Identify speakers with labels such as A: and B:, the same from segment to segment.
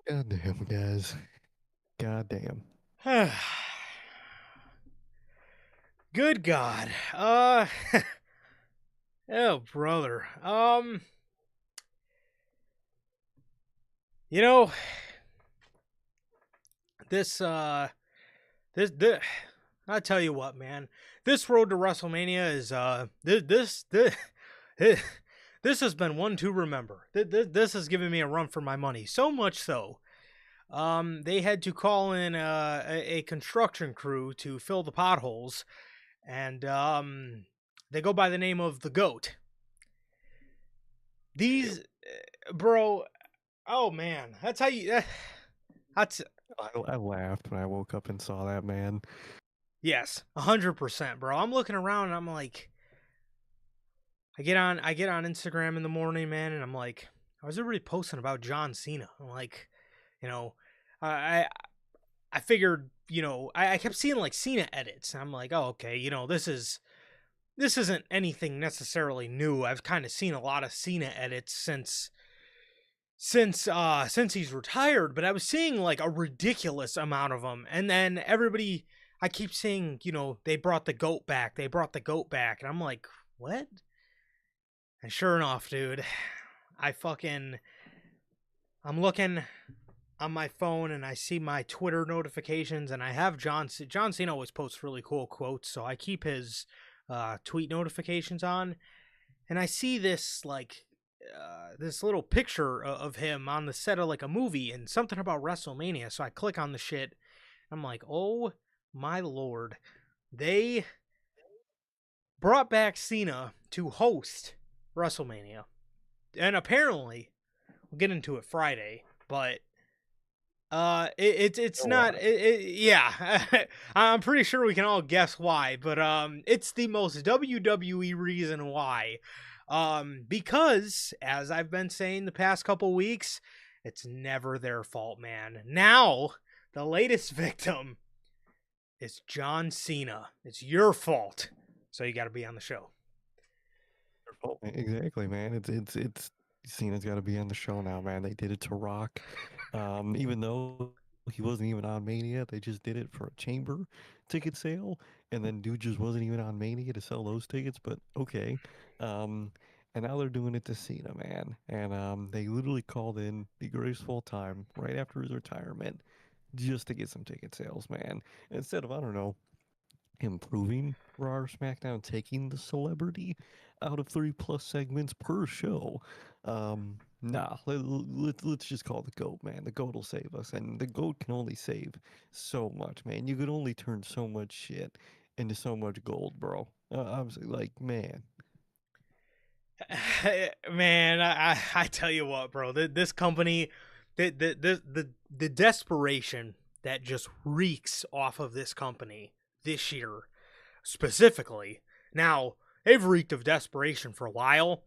A: Goddamn, guys. Goddamn.
B: Good God. Oh brother. You know, this this I tell you what, man. This road to WrestleMania is this has been one to remember. This has given me a run for my money. So much so, they had to call in a construction crew to fill the potholes, and they go by the name of the Goat. These, bro. Oh man, that's how you. That's
A: I laughed when I woke up and saw that, man.
B: yes, 100%, bro. I'm looking around and I'm like, I get on Instagram in the morning, man, and I'm like, I was already posting about John Cena. I'm like, you know, I I figured, I kept seeing like Cena edits, and I'm like, oh okay, this isn't anything necessarily new. I've kind of seen a lot of Cena edits since he's retired, but I was seeing like a ridiculous amount of them. And then everybody, I keep seeing, they brought the goat back. They brought the goat back, and I'm like, what? And sure enough, dude, I fucking I'm looking on my phone and I see my Twitter notifications, and I have John Cena always posts really cool quotes, so I keep his tweet notifications on, and I see this like this little picture of him on the set of like a movie and something about WrestleMania. So I click on the shit. I'm like, oh my lord, they brought back Cena to host WrestleMania, and apparently we'll get into it Friday, but it's
A: Oh,
B: not yeah. I'm pretty sure we can all guess why, but it's the most WWE reason why. Because as I've been saying the past couple weeks, it's never their fault, man. Now the latest victim is John Cena. It's your fault, so you got to be on the show.
A: exactly, man. It's Cena's got to be on the show now, man. They did it to Rock, even though he wasn't even on Mania. They just did it for a chamber ticket sale, and then dude just wasn't even on Mania to sell those tickets. But okay, um, and now they're doing it to Cena, man. And they literally called in the greatest of all time right after his retirement just to get some ticket sales, man. Instead of, I don't know, improving Raw or SmackDown, taking the celebrity out of 3+ segments per show. Let's just call the GOAT, man. The GOAT will save us, and the GOAT can only save so much, man. You can only turn so much shit into so much gold, bro. I'm like, man.
B: Man, I tell you what, bro. This company, the desperation that just reeks off of this company this year specifically. Now they've reeked of desperation for a while,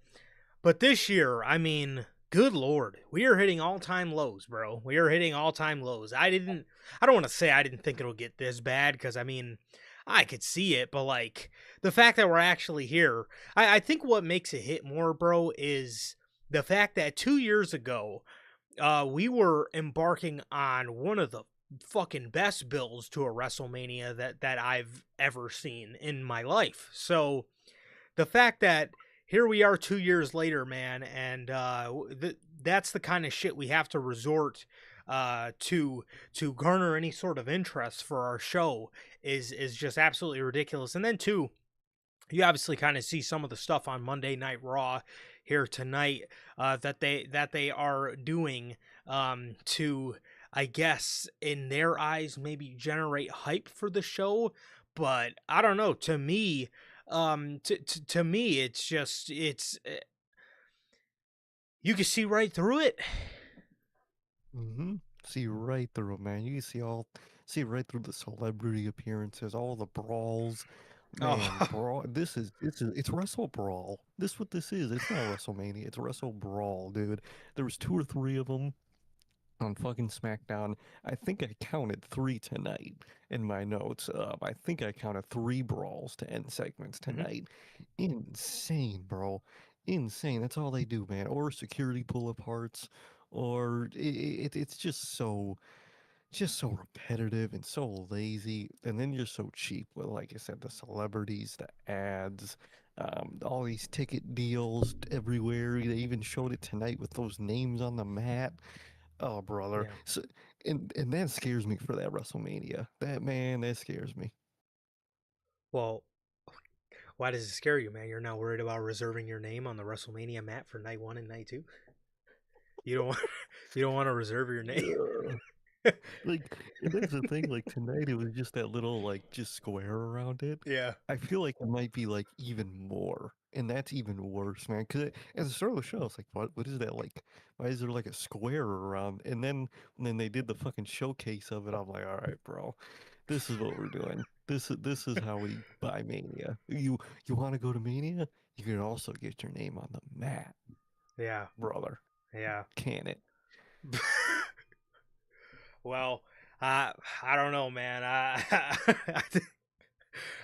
B: but this year, I mean, good lord, we are hitting all time lows, bro. We are hitting all time lows. I don't want to say I didn't think it'll get this bad, because I mean, I could see it, but like the fact that we're actually here, I think what makes it hit more, bro, is the fact that 2 years ago, we were embarking on one of the fucking best builds to a WrestleMania that I've ever seen in my life. So the fact that here we are 2 years later, man, and that's the kind of shit we have to resort to garner any sort of interest for our show is just absolutely ridiculous. And then too, you obviously kind of see some of the stuff on Monday Night Raw here tonight, that they are doing, to, I guess, in their eyes, maybe generate hype for the show. But I don't know. To me, to me, it's just you can see right through it.
A: Mm-hmm. See right through it, man. You can see right through the celebrity appearances, all the brawls. Man,
B: Oh,
A: brawl. It's Wrestle Brawl. This what this is. It's not WrestleMania. It's Wrestle Brawl, dude. There was two or three of them on fucking SmackDown. I think I counted three tonight in my notes. I think I counted three brawls to end segments
B: mhm.
A: tonight. Insane, bro. Insane. That's all they do, man. Or security pull aparts, or it's just so repetitive and so lazy, and then you're so cheap with, like I said, the celebrities, the ads, all these ticket deals everywhere. They even showed it tonight with those names on the mat. Oh, brother.
B: Yeah.
A: So, and that scares me for that WrestleMania. That man, that scares me.
B: Well, why does it scare you, man? You're not worried about reserving your name on the WrestleMania mat for night 1 and night 2? You don't want you don't want to reserve your name?
A: Yeah. Like, and that's the thing. Like tonight, it was just that little like just square around it.
B: Yeah.
A: I feel like it might be like even more, and that's even worse, man. Because at the start of the show, it's like, what is that like? Why is there like a square around? And then they did the fucking showcase of it. I'm like, all right, bro, this is what we're doing. This is how we buy Mania. You want to go to Mania? You can also get your name on the mat,
B: Yeah.
A: brother.
B: Yeah.
A: Can it?
B: Well, I don't know, man.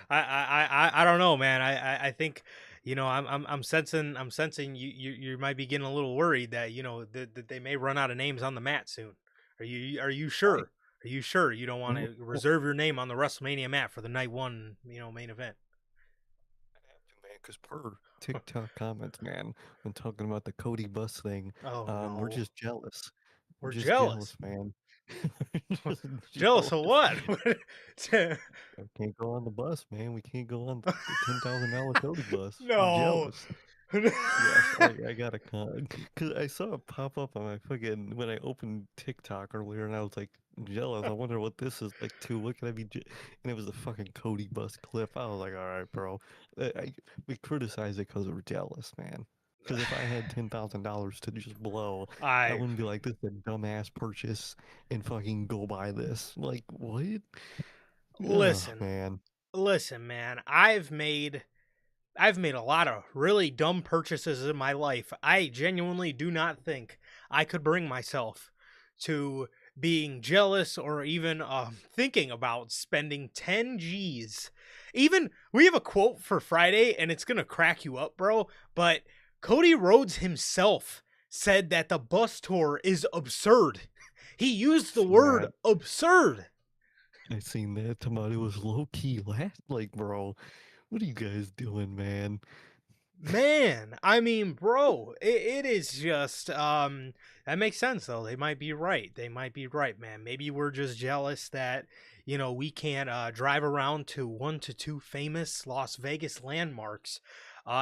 B: I don't know, man. I think, I'm sensing you might be getting a little worried that that they may run out of names on the mat soon. Are you
A: Right.
B: sure? Are you sure you don't want to reserve your name on the WrestleMania mat for the night 1 main event?
A: Have to, man, because per TikTok comments, man, when talking about the Cody bus thing,
B: Oh
A: we're
B: no,
A: just jealous. We're
B: we're
A: just jealous,
B: jealous.
A: man. We're just
B: Jealous of
A: jealous.
B: what?
A: I can't go on the bus, man. We can't go on the $10,000 Cody bus. We're
B: No.
A: jealous. Yes, I got a con because I saw it pop up on my fucking when I opened TikTok earlier, and I was like jealous. I wonder what this is like too. What can I be? And it was a fucking Cody bus clip. I was like, all right, bro. We criticize it because we're jealous, man. Because if I had $10,000 to just blow, I
B: I
A: wouldn't be like, this is a dumbass purchase and fucking go buy this. Like, what? Oh,
B: listen,
A: man.
B: listen, man. I've made a lot of really dumb purchases in my life. I genuinely do not think I could bring myself to being jealous or even thinking about spending 10 G's. Even we have a quote for Friday, and it's gonna crack you up, bro. But Cody Rhodes himself said that the bus tour is absurd. He used the
A: Seen
B: word
A: that.
B: absurd.
A: I seen that. Tomato was low key last. Like, bro, what are you guys doing, man?
B: Man, I mean, bro, it is just that makes sense though. They might be right. They might be right, man. Maybe we're just jealous that we can't drive around to 1 to 2 famous Las Vegas landmarks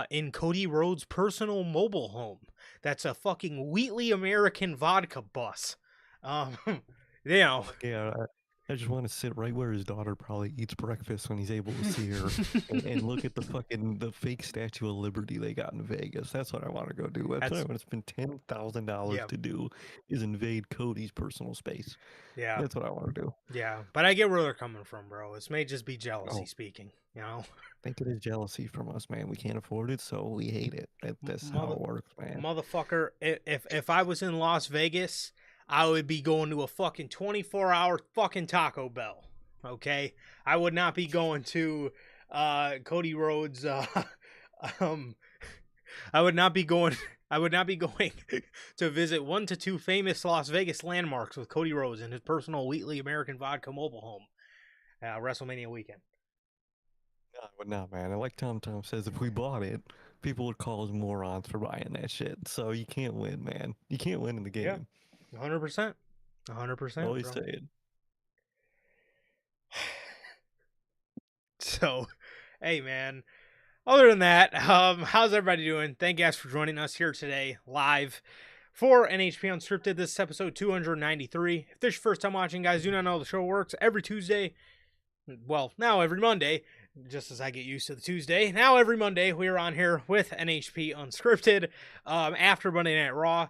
B: in Cody Rhodes' personal mobile home. That's a fucking Wheatley American vodka bus. Um, you know.
A: Like, yeah, I just want to sit right where his daughter probably eats breakfast when he's able to see her, and look at the fake Statue of Liberty they got in Vegas. That's what I want to go do. That's what I
B: That's
A: want to spend $10,000
B: yeah,
A: to do is invade Cody's personal space.
B: yeah,
A: That's what I want to do.
B: yeah. But I get where they're coming from, bro. This may just be jealousy
A: Oh,
B: speaking, you know.
A: think it is jealousy from us, man. We can't afford it, so we hate it. That's how
B: Mother
A: it works, man.
B: motherfucker, if I was in Las Vegas, I would be going to a fucking 24-hour fucking Taco Bell. Okay? I would not be going to Cody Rhodes um I would not be going I would not be going to visit 1 to 2 famous Las Vegas landmarks with Cody Rhodes in his personal Wheatley American Vodka mobile home WrestleMania weekend.
A: No, I would not, man. And like Tom Tom says, if we bought it, people would call us morons for buying that shit. So you can't win, man. You can't win in the
B: Yeah.
A: game.
B: 100%. 100%,
A: Always
B: bro.
A: say it.
B: So, hey man, other than that, how's everybody doing? Thank you guys for joining us here today, live for NHP Unscripted. This is episode 293. If this is your first time watching, guys, do not know the show works every Tuesday. Well, now every Monday, just as I get used to the Tuesday. Now every Monday, we are on here with NHP Unscripted after Monday Night Raw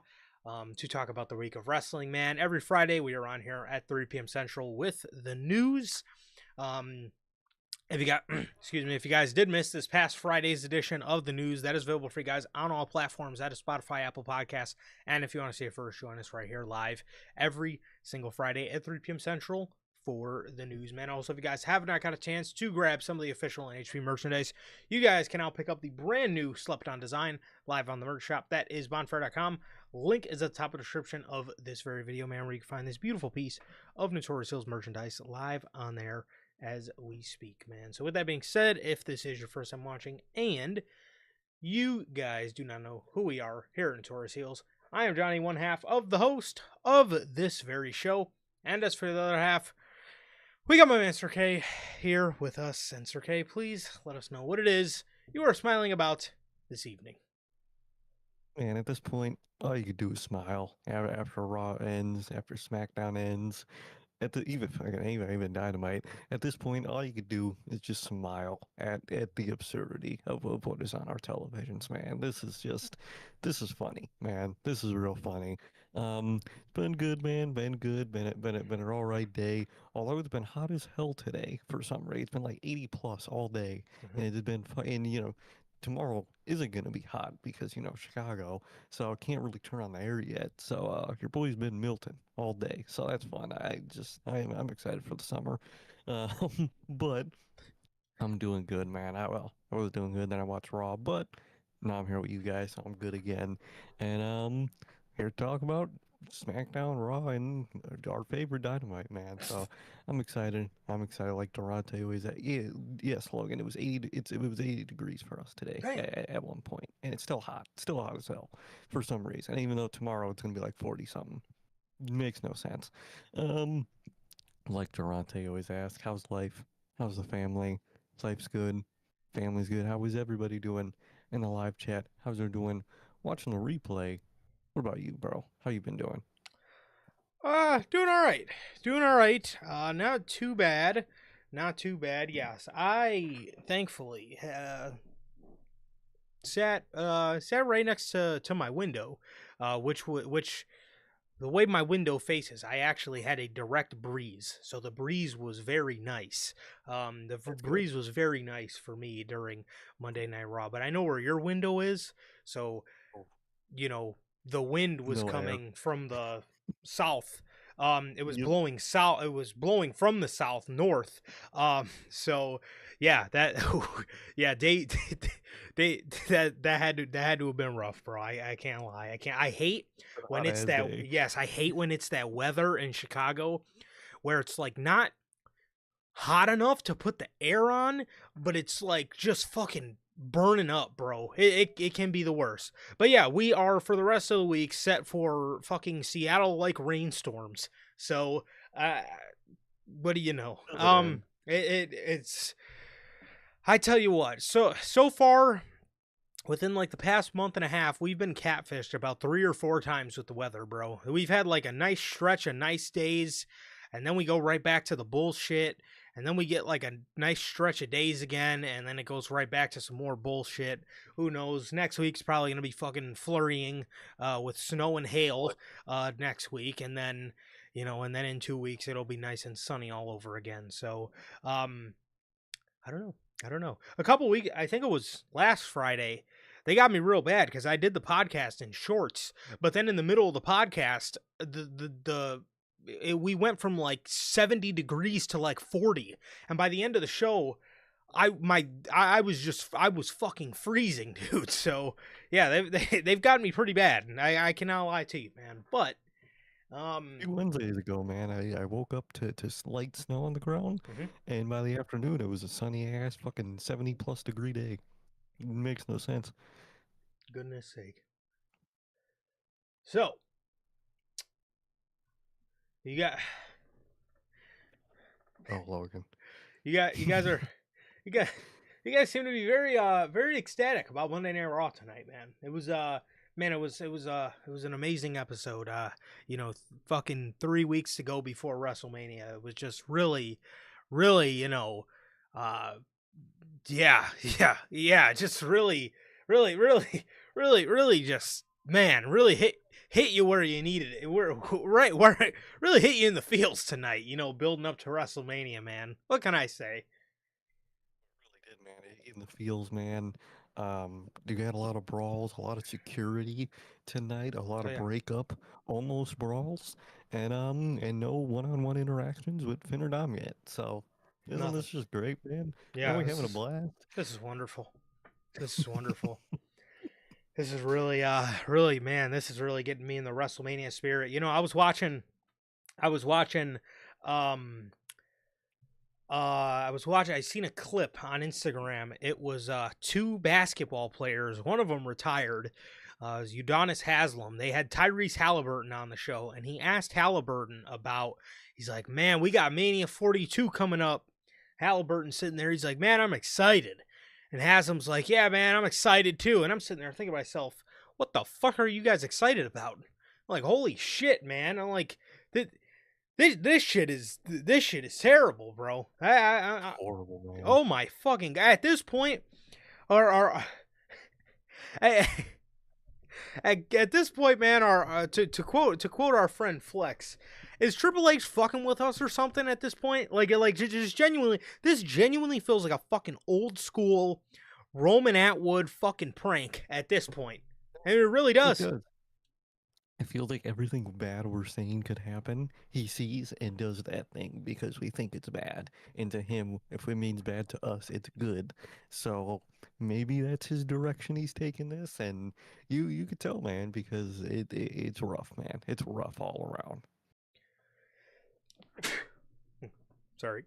B: to talk about the week of wrestling, man. Every Friday, we are on here at 3 p.m. Central with the news. If you got, excuse me, if you guys did miss this past Friday's edition of the news, that is available for you guys on all platforms. That is Spotify, Apple Podcasts, and if you want to see it first, join us right here live every single Friday at 3 p.m. Central for the news, man. Also, if you guys have not got a chance to grab some of the official NHP merchandise, you guys can now pick up the brand new Slept On design live on the merch shop. That is bonfire.com. Link is at the top of the description of this very video, man, where you can find this beautiful piece of Notorious Hills merchandise live on there as we speak, man. So with that being said, if this is your first time watching and you guys do not know who we are here at Notorious Heels, I am Johnny, one half of the host of this very show. And as for the other half, we got my man Sir K here with us. And Sir K, please let us know what it is you are smiling about this evening.
A: Man, at this point, all you could do is smile after Raw ends, after SmackDown ends, even Dynamite. At this point, all you could do is just smile at the absurdity of what is on our televisions, man. This is funny, man. This is real funny. Been good, man. Been good. Been an all right day. Although it's been hot as hell today for some reason. It's been like 80 plus all day, and it's been and tomorrow isn't going to be hot because Chicago, so I can't really turn on the air yet. So your boy's been Milton all day, so that's fun. I'm excited for the summer, but I'm doing good, man. I was doing good, then I watched Raw, but now I'm here with you guys, so I'm good again, and here to talk about SmackDown, Raw, and our favorite Dynamite, man. So I'm excited. I'm excited. Like Durante always at. Yeah, yes, Logan. It was 80. It was 80 degrees for us today
B: Damn.
A: at one point, and it's still hot as hell for some reason. And even though tomorrow it's gonna be like 40 something, makes no sense. Um, like Durante always asks, how's life? How's the family? Life's good. Family's good. How is everybody doing in the live chat? How's they doing? Watching the replay. What about you, bro? How you been doing?
B: Doing all right. Doing all right. Not too bad. Not too bad. Yes, I thankfully sat right next to my window, which the way my window faces, I actually had a direct breeze, so the breeze was very nice.
A: That's good.
B: Breeze was very nice for me during Monday Night Raw. But I know where your window is, so
A: Oh,
B: you know the wind was
A: no air.
B: coming from the south. It was
A: Yep.
B: blowing south. It was blowing from the south north. So yeah, that yeah, they that had to have been rough, bro. I can't lie. I hate when
A: Hot
B: it's
A: ass
B: that.
A: day.
B: Yes, I hate when it's that weather in Chicago, where it's like not hot enough to put the air on, but it's like just fucking burning up, bro. It can be the worst. But yeah, we are for the rest of the week set for fucking Seattle like rainstorms. So, what do you know?
A: Does it end?
B: It's I tell you what. So far within like the past month and a half, we've been catfished about 3 or 4 times with the weather, bro. We've had like a nice stretch of nice days, and then we go right back to the bullshit, and then we get like a nice stretch of days again, and then it goes right back to some more bullshit. Who knows? Next week's probably gonna be fucking flurrying with snow and hail
A: What?
B: next week, and then and then in 2 weeks it'll be nice and sunny all over again. So I don't know. I don't know. A couple weeks, I think it was last Friday, they got me real bad because I did the podcast in shorts, but then in the middle of the podcast, we went from like 70 degrees to like 40, and by the end of the show, I was fucking freezing, dude. So yeah, they've gotten me pretty bad, and I cannot lie to you, man. But
A: Few Wednesdays ago, man, I woke up to light snow on the ground,
B: mhm,
A: and by the afternoon, it was a sunny ass fucking 70 plus degree day. It makes no sense.
B: goodness sake. So you got
A: Oh, Logan.
B: you guys are you guys you guys seem to be very ecstatic about Monday Night Raw tonight, man. It was man, it was an amazing episode. Fucking 3 weeks to go before WrestleMania. It was just really, uh yeah, yeah, just really just man, really hit you where you needed it. We're right where it really hit you in the feels tonight, building up to WrestleMania, man. What can I say?
A: Really did, man. In the feels, man. You got a lot of brawls, a lot of security tonight, a lot
B: Oh
A: of
B: yeah,
A: breakup, almost brawls, and no one-on-one interactions with Finn or Dom yet. So, isn't
B: nothing.
A: this just great, man? Aren't
B: Yeah,
A: we having a blast?
B: this is wonderful. This is wonderful. This is really, man, this is really getting me in the WrestleMania spirit. You know, I was watching, um, I seen a clip on Instagram. It was two basketball players. One of them retired. It was Udonis Haslam. They had Tyrese Halliburton on the show, and he asked Halliburton about. He's like, "Man, we got Mania 42 coming up." Halliburton sitting there. He's like, "Man, I'm excited." And Haslam's like, "Yeah, man, I'm excited too." And I'm sitting there thinking to myself, "What the fuck are you guys excited about?" I'm like, "Holy shit, man!" I'm like, this shit is terrible, bro.
A: Horrible, man.
B: Oh my fucking god! At this point, our at this point, man, our to quote our friend Flex, is Triple H fucking with us or something at this point? Like just genuinely, this genuinely feels like a fucking old school Roman Atwood fucking prank at this point, and it really
A: It
B: does.
A: does. I feel like everything bad we're saying could happen, he sees and does that thing because we think it's bad. And to him, if it means bad to us, it's good. So maybe that's his direction he's taking this. And you could tell, man, because it's rough, man. It's rough all around.
B: Sorry.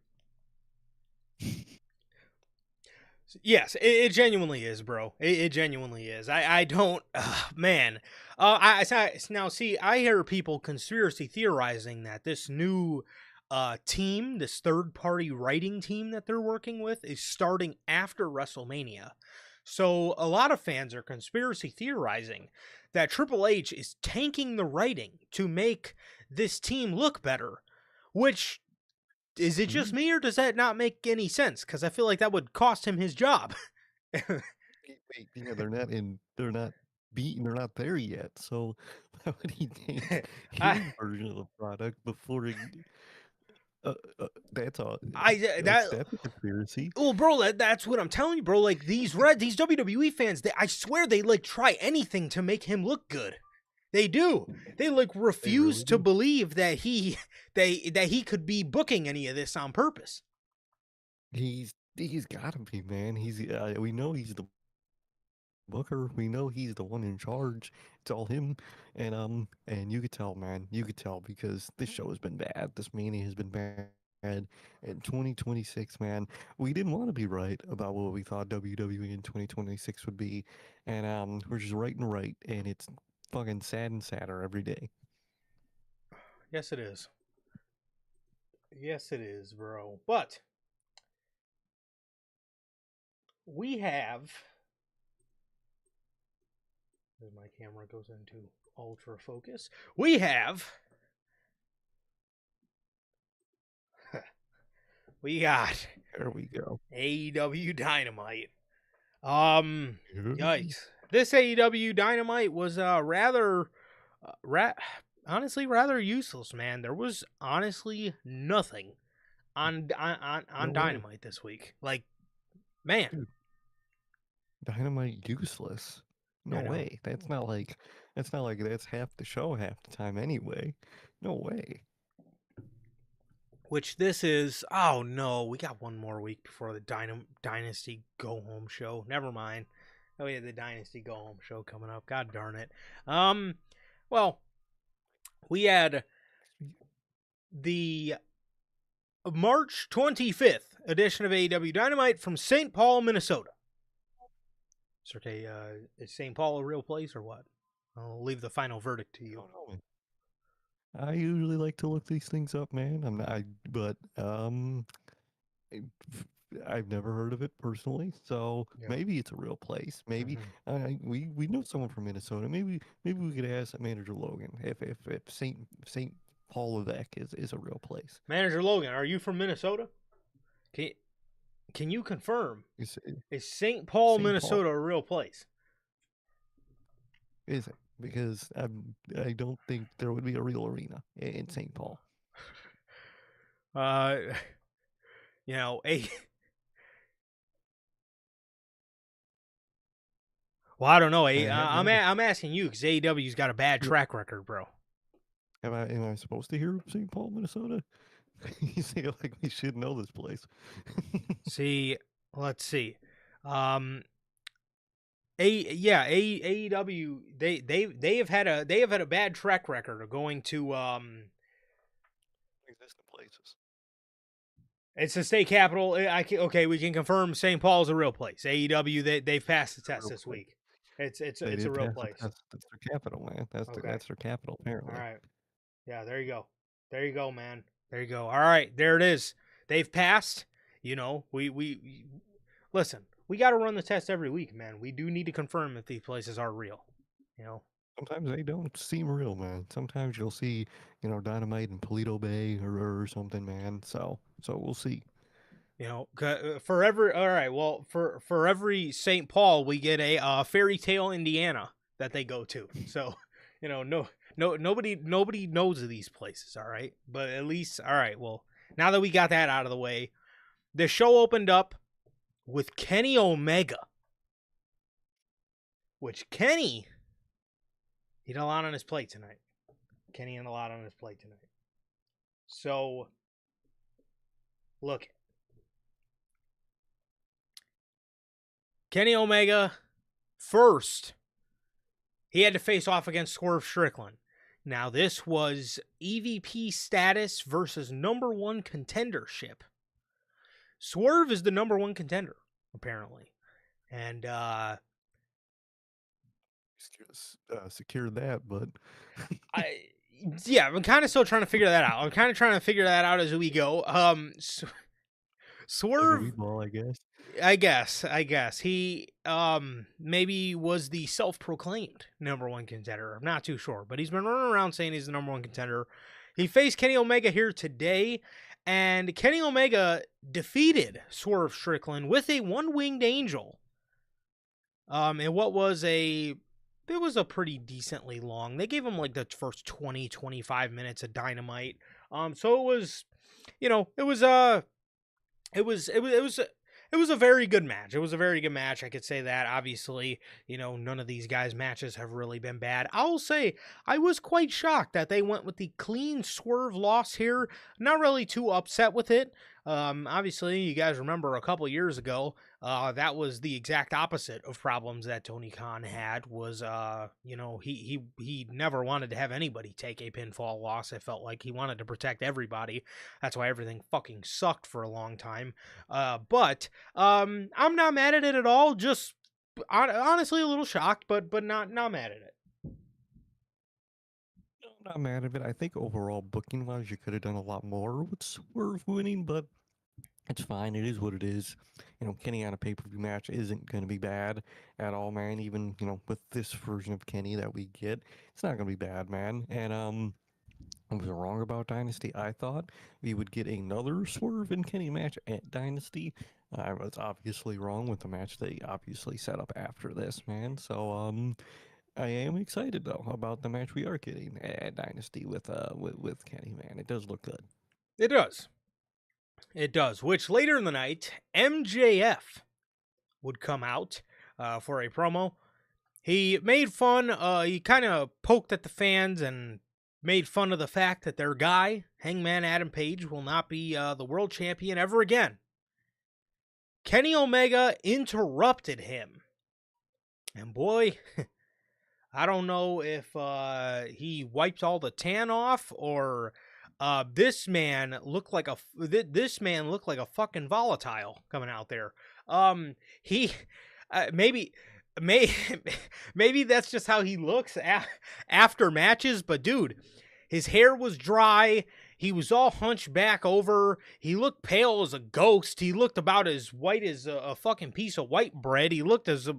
B: Yes, it genuinely is, bro. It genuinely is. I don't, man. Now see, I hear people conspiracy theorizing that this new team, this third party writing team that they're working with, is starting after WrestleMania. So a lot of fans are conspiracy theorizing that Triple H is tanking the writing to make this team look better, which is it just
A: Mhm.
B: me or does that not make any sense? Because I feel like that would cost him his job.
A: Wait, yeah, they're not beaten, they're not there yet. So why would he take
B: I,
A: his version of the product before that's all.
B: that
A: That's a conspiracy.
B: well, bro, that's what I'm telling you, bro. Like these WWE fans, I swear they like try anything to make him look good. They do. They like
A: They
B: refuse
A: really
B: to
A: do.
B: believe that he could be booking any of this on purpose.
A: He's got to be, man. We know he's the booker. We know he's the one in charge. It's all him. And you could tell, man. You could tell because this show has been bad. This mania has been bad. In 2026, man, we didn't want to be right about what we thought WWE in 2026 would be, and we're just right and right, and it's fucking sad and sadder every day.
B: Yes, it is. Yes, it is, bro. But we have. As my camera goes into ultra focus, we have. We got
A: There we go.
B: AEW Dynamite.
A: Yeah.
B: Yikes! This AEW Dynamite was honestly rather useless, man. There was honestly nothing on
A: No way.
B: Dynamite this week. Like, man,
A: Dude, Dynamite useless. No
B: I know.
A: way. That's not like that's half the show half the time anyway. No way.
B: Which this is. Oh no, we got one more week before the Dynasty Go Home show. Never mind. Oh yeah, the Dynasty Go Home show coming up. God darn it. Well, we had the March 25th edition of AEW Dynamite from St. Paul, Minnesota. Okay, is St. Paul a real place or what? I'll leave the final verdict to
A: I
B: you.
A: don't know, man. I usually like to look these things up, man. I'm not, but I- I've never heard of it personally, so
B: Yeah.
A: maybe it's a real place. Maybe
B: Mm-hmm.
A: we know someone from Minnesota. Maybe we could ask Manager Logan if Saint Paul Levesque is a real place.
B: Manager Logan, are you from Minnesota? Can can you confirm?
A: Is
B: Is St. Paul,
A: Saint Paul
B: Minnesota a real place?
A: is it? Because I don't think there would be a real arena in Saint Paul.
B: Uh, you know, a well, I don't know. I'm asking you because AEW's got a bad track record, bro.
A: Am I supposed to hear St. Paul, Minnesota? You say like we should know this place.
B: See, let's see. Um, AEW, they have had a bad track record of going to
A: Existing places.
B: it's the state capital. Okay, we can confirm St. Paul's a real place. AEW, they've passed the
A: It's a
B: test
A: real
B: this
A: place.
B: week. It's
A: They
B: it's a
A: did
B: real
A: pass the
B: place.
A: test. That's their capital, man.
B: Okay.
A: That's their capital,
B: All
A: apparently.
B: right. Yeah, there you go. There you go, man. There you go. All right, there it is. They've passed. You know, we listen. We got to run the test every week, man. We do need to confirm if these places are real. You know.
A: Sometimes they don't seem real, man. Sometimes you'll see, dynamite in Polito Bay or something, man. So we'll see.
B: You know, for every all right, well, for every St. Paul, we get a Fairy Tale, Indiana that they go to. So, nobody knows of these places. All right, but at least all right. Well, now that we got that out of the way, the show opened up with Kenny Omega, which Kenny he had a lot on his plate tonight. Kenny had a lot on his plate tonight. So, look. Kenny Omega, first, he had to face off against Swerve Strickland. Now, this was EVP status versus number one contendership. Swerve is the number one contender, apparently. And,
A: Secure that, but
B: I'm kind of still trying to figure that out. I'm kind of trying to figure that out as we go. Swerve,
A: ball, I guess.
B: I guess he maybe was the self-proclaimed number one contender. I'm not too sure, but he's been running around saying he's the number one contender. He faced Kenny Omega here today, and Kenny Omega defeated Swerve Strickland with a one-winged angel. And what was it was a pretty decently long. They gave him like the first 20-25 minutes of Dynamite. So it was, it was a very good match. It was a very good match. I could say that. Obviously, none of these guys' matches have really been bad. I'll say I was quite shocked that they went with the clean Swerve loss here. Not really too upset with it. Obviously, you guys remember a couple years ago, that was the exact opposite of problems that Tony Khan had. Was he never wanted to have anybody take a pinfall loss. It felt like he wanted to protect everybody. That's why everything fucking sucked for a long time. But I'm not mad at it at all. Just honestly a little shocked, but not mad at it.
A: Not mad at it. I think overall, booking wise, you could have done a lot more with Swerve winning, but it's fine. It is what it is. Kenny on a pay per view match isn't going to be bad at all, man. Even with this version of Kenny that we get, it's not going to be bad, man. And I was wrong about Dynasty. I thought we would get another Swerve and Kenny match at Dynasty. I was obviously wrong with the match they obviously set up after this, man. So I am excited though about the match we are getting at Dynasty with Kenny, man. It does look good.
B: It does. It does. Which later in the night, MJF would come out for a promo. He made fun. He kind of poked at the fans and made fun of the fact that their guy, Hangman Adam Page, will not be the world champion ever again. Kenny Omega interrupted him. And boy, I don't know if he wiped all the tan off or this man looked like a fucking volatile coming out there. He maybe that's just how he looks after matches, but dude, his hair was dry. He was all hunched back over. He looked pale as a ghost. He looked about as white as a fucking piece of white bread. He looked as it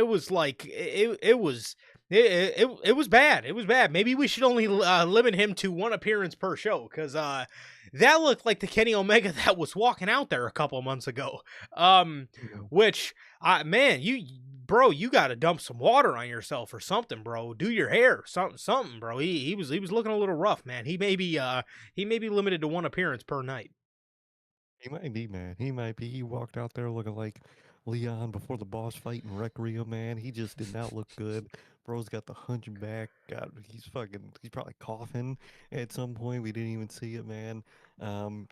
B: was like it was bad. It was bad. Maybe we should only limit him to one appearance per show, because that looked like the Kenny Omega that was walking out there a couple months ago. Which, man, you got to dump some water on yourself or something, bro. Do your hair, something, bro. He was looking a little rough, man. He may be limited to one appearance per night.
A: He might be, man. He might be. He walked out there looking like Leon before the boss fight in Rec Rio, man. He just did not look good. Bro's got the hunchback. God, he's probably coughing at some point. We didn't even see it, man.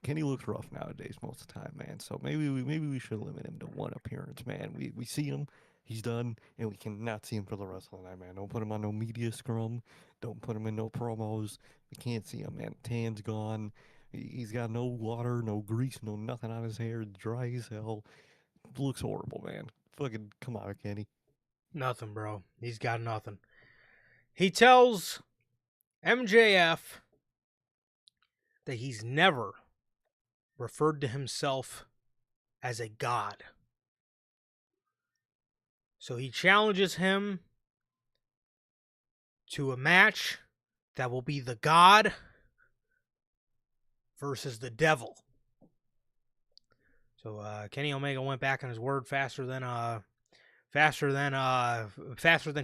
A: Kenny looks rough nowadays most of the time, man. So maybe we should limit him to one appearance, man. We see him, he's done, and we cannot see him for the rest of the night, man. Don't put him on no media scrum. Don't put him in no promos. We can't see him, man. Tan's gone. He's got no water, no grease, no nothing on his hair. Dry as hell. Looks horrible, man. Fucking come on, Kenny.
B: Nothing, bro. He's got nothing. He tells MJF that he's never referred to himself as a god. So he challenges him to a match that will be the God versus the devil. So Kenny Omega went back on his word faster than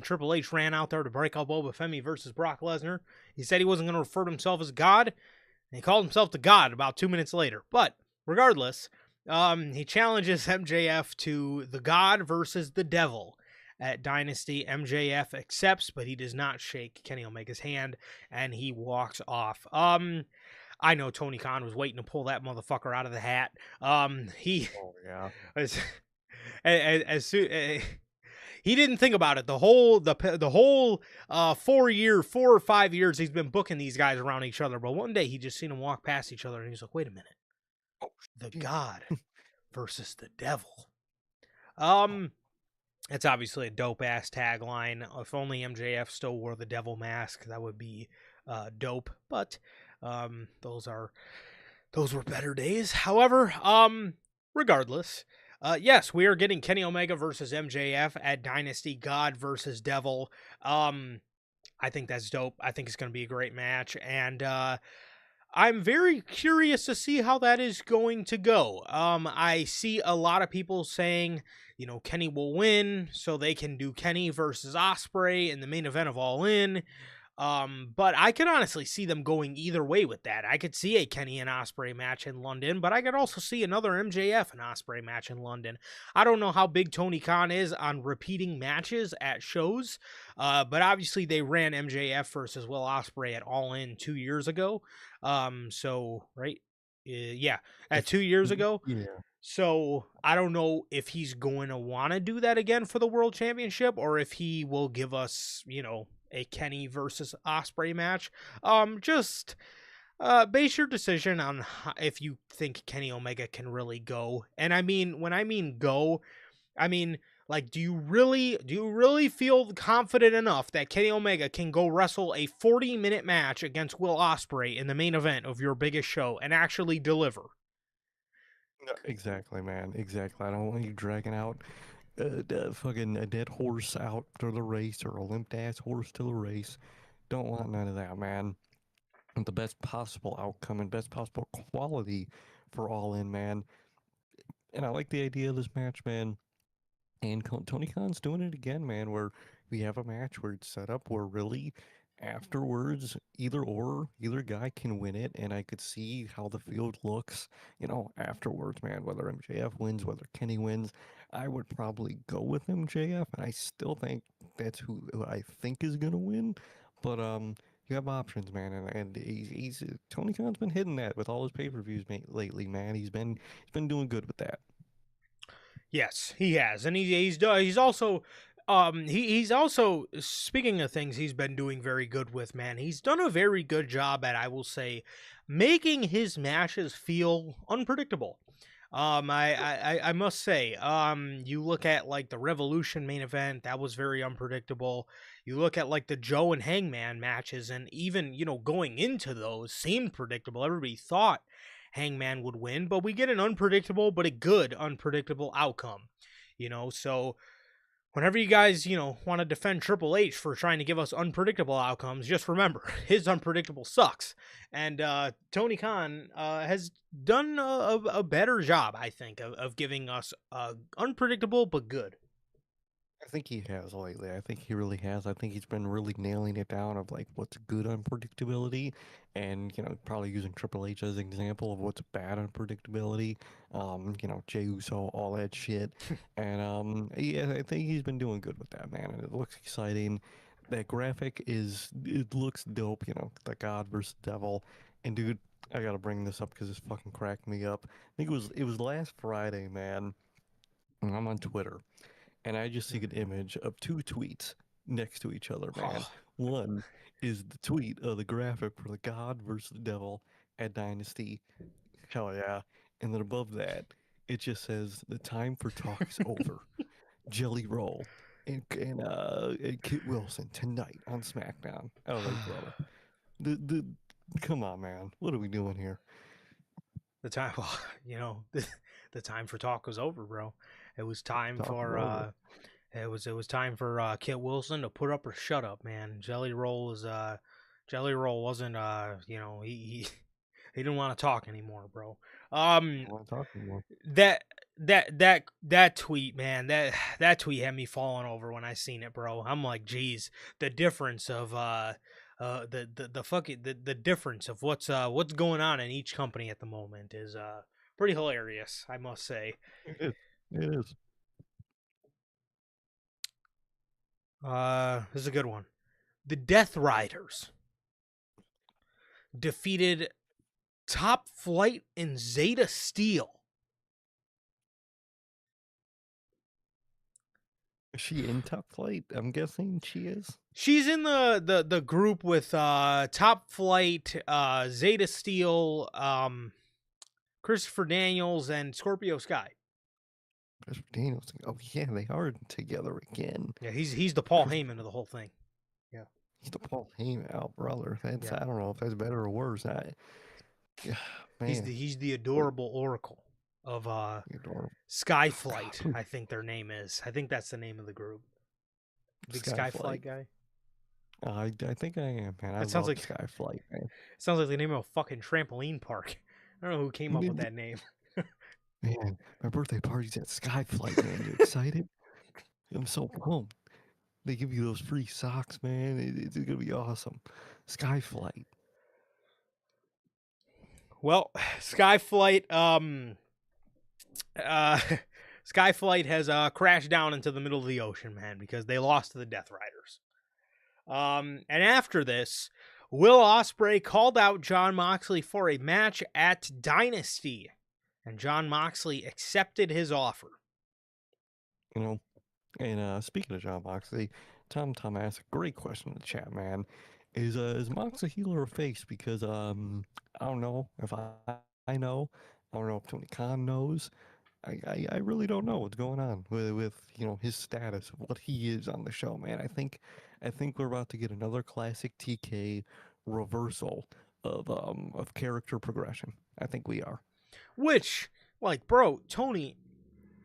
B: Triple H ran out there to break up Boba Femi versus Brock Lesnar. He said he wasn't going to refer to himself as God, and he called himself the God about 2 minutes later. But regardless, he challenges MJF to the God versus the devil at Dynasty. MJF accepts, but he does not shake Kenny Omega's hand, and he walks off. I know Tony Khan was waiting to pull that motherfucker out of the hat. He he didn't think about it. The whole 4 or 5 years he's been booking these guys around each other, but one day he just seen them walk past each other, and he's like, "Wait a minute, the God versus the devil." It's obviously a dope ass tagline. If only MJF still wore the devil mask, that would be dope. But those were better days. However, regardless, yes, we are getting Kenny Omega versus MJF at Dynasty. God versus Devil. I think that's dope. I think it's going to be a great match, and I'm very curious to see how that is going to go. I see a lot of people saying, Kenny will win, so they can do Kenny versus Ospreay in the main event of All In. But I could honestly see them going either way with that. I could see a Kenny and Ospreay match in London, but I could also see another MJF and Ospreay match in London. I don't know how big Tony Khan is on repeating matches at shows, but obviously they ran MJF versus Will Ospreay at All In 2 years ago. Right? At 2 years ago.
A: Yeah.
B: So I don't know if he's going to want to do that again for the World Championship, or if he will give us, a Kenny versus Ospreay match. Just base your decision on if you think Kenny Omega can really go. And I mean, when I mean go, I mean, like, do you really feel confident enough that Kenny Omega can go wrestle a 40-minute match against Will Ospreay in the main event of your biggest show and actually deliver?
A: Exactly, man. Exactly. I don't want you dragging out fucking a dead horse out to the race or a limped ass horse to the race. Don't want none of that, man. And the best possible outcome and best possible quality for All In, man. And I like the idea of this match, man. And Tony Khan's doing it again, man, where we have a match where it's set up where really afterwards either guy can win it, and I could see how the field looks, afterwards, man, whether MJF wins, whether Kenny wins. I would probably go with MJF, and I still think that's who I think is gonna win. But you have options, man, and he's Tony Khan's been hitting that with all his pay-per-views lately, man. He's been doing good with that.
B: Yes, he has, and he's also he's also, speaking of things he's been doing very good with, man. He's done a very good job at, I will say, making his matches feel unpredictable. I must say, you look at like the Revolution main event, that was very unpredictable. You look at like the Joe and Hangman matches, and even going into those seemed predictable. Everybody thought Hangman would win, but we get an unpredictable but a good unpredictable outcome. So whenever you guys, want to defend Triple H for trying to give us unpredictable outcomes, just remember, his unpredictable sucks. And Tony Khan has done a better job, I think, of giving us unpredictable but good.
A: I think he has lately. I think he really has. I think he's been really nailing it down of like what's good unpredictability, and probably using Triple H as an example of what's bad unpredictability. Jey Uso, all that shit, and yeah, I think he's been doing good with that, man, and it looks exciting. That graphic it looks dope. The God versus Devil, and dude, I gotta bring this up because it's fucking cracked me up. I think it was last Friday, man. And I'm on Twitter and I just see an
B: Mhm.
A: image of two tweets next to each other, man.
B: Oh,
A: One is the tweet of the graphic for the God versus the Devil at Dynasty. Hell yeah. And then above that, it just says the time for talk is over. Jelly Roll and Kit Wilson tonight on SmackDown. I was like, bro, the come on, man. What are we doing here?
B: the time, well, the time for talk was over, bro. It was time
A: Talk is
B: for
A: over.
B: it was time for Kit Wilson to put up or shut up, man. Jelly Roll wasn't he didn't want to talk anymore, bro.
A: I
B: Um,
A: don't want to talk anymore.
B: that tweet, man, that tweet had me falling over when I seen it, bro. I'm like, geez, the difference of the fucking the difference of what's going on in each company at the moment is pretty hilarious, I must say.
A: It is. It is.
B: This is a good one. The Death Riders defeated Top Flight and Zeta Steel.
A: Is she in top flight? I'm guessing she is.
B: She's in the group with Top Flight, Zeta Steel, Christopher Daniels, and Scorpio Sky.
A: Chris Daniels. Oh yeah, they are together again.
B: Yeah, he's the Paul
A: Chris,
B: Heyman of the whole thing. Yeah,
A: he's the Paul Heyman out brother. That's
B: yeah.
A: I don't know if that's better or worse. Yeah,
B: He's
A: man,
B: the
A: what
B: adorable Oracle of
A: adorable. Oh God,
B: Skyflight, I think their name is. I think that's the name of the group. Big
A: Skyflight.
B: Skyflight guy.
A: I think I am, man. I
B: That sounds
A: love
B: like
A: Skyflight, man.
B: sounds like the name of a fucking trampoline park. I don't know who came up with
A: Man,
B: that name.
A: my birthday party's at Skyflight, man. You excited? I'm so pumped. They give you those free socks, man. It's gonna be awesome. Skyflight.
B: Well, Skyflight uh Skyflight has crashed down into the middle of the ocean, man, because they lost to the Death Riders. And after this, Will Ospreay called out Jon Moxley for a match at Dynasty, and Jon Moxley accepted his offer.
A: You know, And speaking of John Moxley, Tom asked a great question in the chat, man. Is Mox a heel or a face? Because I don't know if I know. I don't know if Tony Khan knows. I really don't know what's going on with his status of what he is on the show, man. I think we're about to get another classic TK reversal of character progression. I think we are.
B: Which, like, bro, Tony,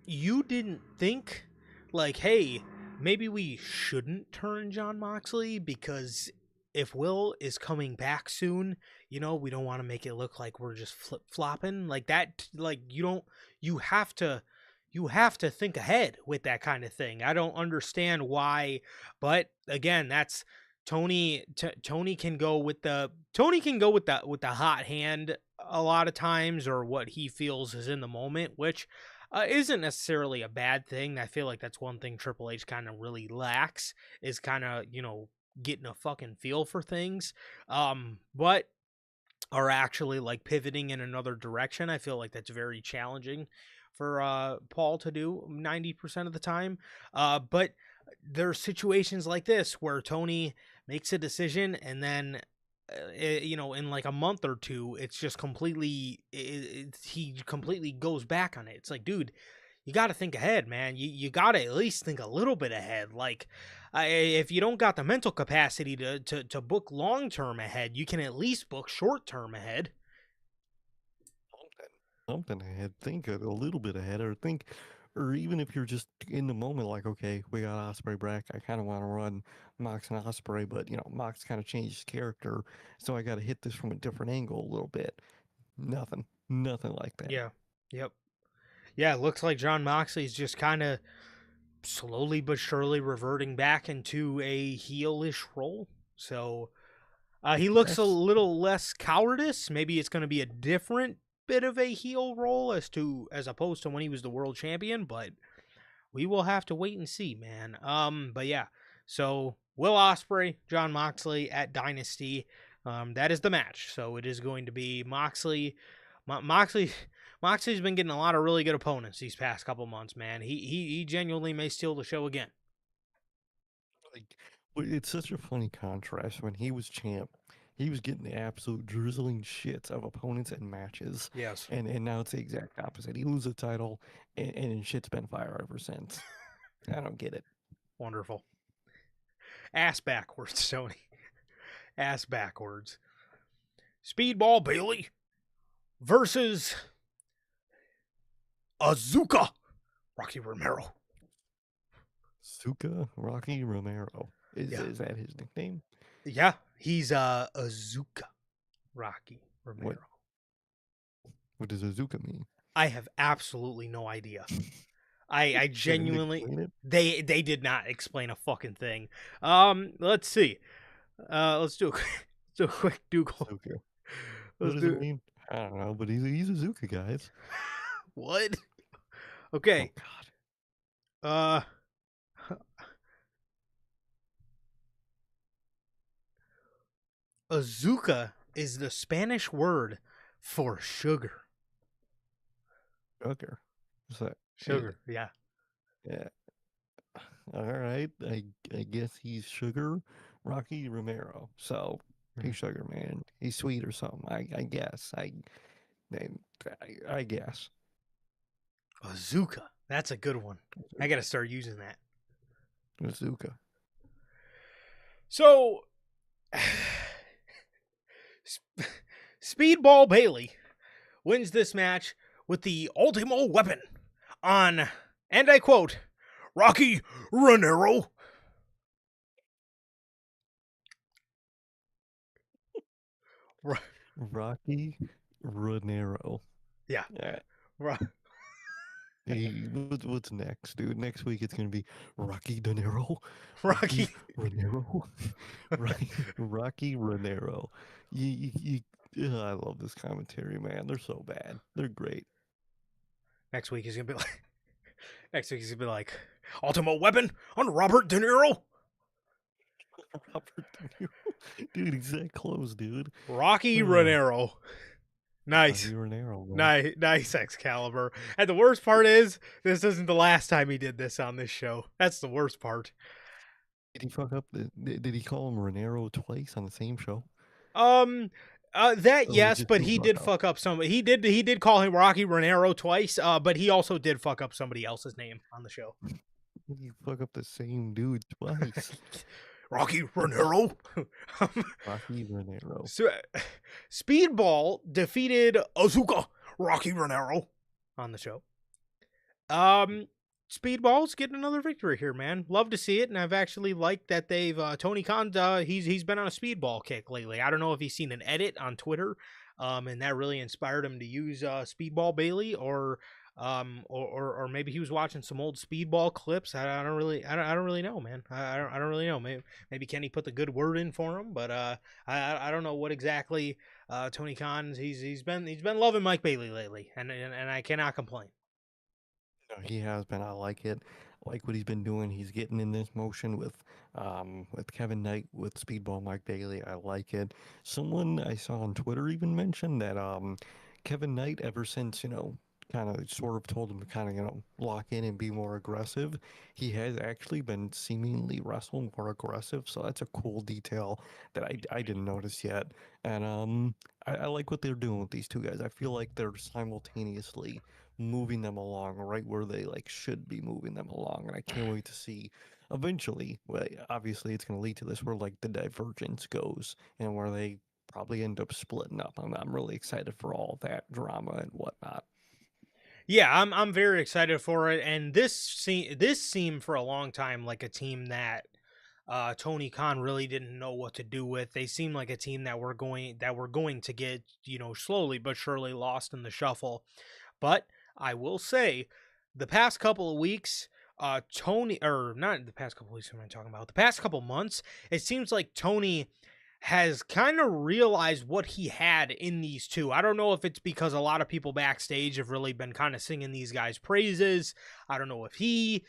B: you didn't think, like, hey, maybe we shouldn't turn Jon Moxley because if Will is coming back soon, we don't want to make it look like we're just flip flopping like that. Like, you have to, you have to think ahead with that kind of thing. I don't understand why, but again, that's Tony. Tony can go with the hot hand a lot of times, or what he feels is in the moment, which isn't necessarily a bad thing. I feel like that's one thing Triple H kind of really lacks, is kind of, getting a fucking feel for things. But are actually like pivoting in another direction. I feel like that's very challenging for Paul to do 90% of the time. But there are situations like this where Tony makes a decision and then in like a month or two, it's just he completely goes back on it. It's like, dude, you got to think ahead, man. You got to at least think a little bit ahead. Like, if you don't got the mental capacity to book long term ahead, you can at least book short term ahead.
A: Something ahead, think a little bit ahead, or even if you're just in the moment, like, okay, we got Osprey back, I kind of want to run Mox and Osprey, but Mox kind of changed his character, so I got to hit this from a different angle a little bit. Nothing like that.
B: Yeah. Yep. Yeah, it looks like Jon Moxley's just kind of slowly but surely reverting back into a heelish role. So
A: I
B: he looks a
A: guess.
B: little less cowardice. Maybe it's going to be a different bit of a heel role as opposed to when he was the world champion, but we will have to wait and see, man. But yeah, so Will Ospreay, Jon Moxley at Dynasty. That is the match. So it is going to be Moxley. Moxley. Moxley's been getting a lot of really good opponents these past couple months, man. He genuinely may steal the show again.
A: Like, it's such a funny contrast. When he was champ, he was getting the absolute drizzling shits of opponents and matches,
B: Yes.
A: and now it's the exact opposite. He loses the title, and shit's been fire ever since. I don't get it.
B: Wonderful. Ass backwards, Tony. Ass backwards. Speedball Bailey versus Azuka Rocky Romero.
A: Suka Rocky Romero.
B: Yeah.
A: Is that his nickname?
B: Yeah, he's Azuka Rocky Romero.
A: What does Azuka mean?
B: I have absolutely no idea. I genuinely they did not explain a fucking thing. Let's see. Let's do a quick Google.
A: Suka.
B: Let's
A: What does it mean? I don't know, but he's Azuka, guys.
B: What? Okay.
A: Oh God.
B: Azuka is the Spanish word for sugar.
A: Sugar. What's that?
B: Sugar, yeah.
A: Yeah. All right. I guess he's Sugar Rocky Romero. So he's Sugar Man. He's sweet or something. I guess. I guess.
B: Azuka. That's a good one. I got to start using that.
A: Azuka.
B: So, Speedball Bailey wins this match with the Ultimo Weapon on, and I quote, Rocky Romero.
A: Rocky Romero.
B: Yeah.
A: Hey, what's next, dude? Next week it's gonna be Rocky De Niro.
B: Rocky
A: Renero. Rocky Renero. I love this commentary, man. They're so bad. They're great.
B: Next week he's gonna be like Ultimo Weapon on Robert De Niro.
A: Robert De Niro. Dude, exact close, dude.
B: Rocky Romero. Nice. Nice Excalibur. And the worst part is, this isn't the last time he did this on this show. That's the worst part.
A: Did he fuck up? Did he call him Renero twice on the same show?
B: Yes, but he did fuck up somebody. He did call him Rocky Romero twice. But he also did fuck up somebody else's name on the show.
A: You fuck up the same dude twice.
B: Rocky Romero.
A: Rocky Romero.
B: So, Speedball defeated Azuka Rocky Romero on the show. Speedball's getting another victory here, man. Love to see it, and I've actually liked that they've Tony Khan. He's been on a Speedball kick lately. I don't know if he's seen an edit on Twitter, and that really inspired him to use Speedball Bailey, or maybe he was watching some old Speedball clips. I don't really know, man. I don't really know. Maybe Kenny put the good word in for him, but I don't know what exactly Tony Khan. He's been loving Mike Bailey lately, and I cannot complain.
A: No, he has been. I like it. I like what he's been doing. He's getting in this motion with Kevin Knight, with Speedball Mike Bailey. I like it. Someone I saw on Twitter even mentioned that Kevin Knight, ever since, kind of sort of told him to kind of, lock in and be more aggressive, he has actually been seemingly wrestling more aggressive. So that's a cool detail that I didn't notice yet. And I like what they're doing with these two guys. I feel like they're simultaneously moving them along right where they should be moving them along, and I can't wait to see eventually. Well, obviously it's going to lead to this, where the divergence goes and where they probably end up splitting up. I'm really excited for all that drama and whatnot.
B: Yeah, I'm very excited for it, and this seemed for a long time like a team that Tony Khan really didn't know what to do with. They seemed like a team that were going to get, slowly but surely lost in the shuffle. But I will say, the past couple of weeks, Tony, or not the past couple weeks, what am I talking about? The past couple months, it seems like Tony has kind of realized what he had in these two. I don't know if it's because a lot of people backstage have really been kind of singing these guys' praises. I don't know if he,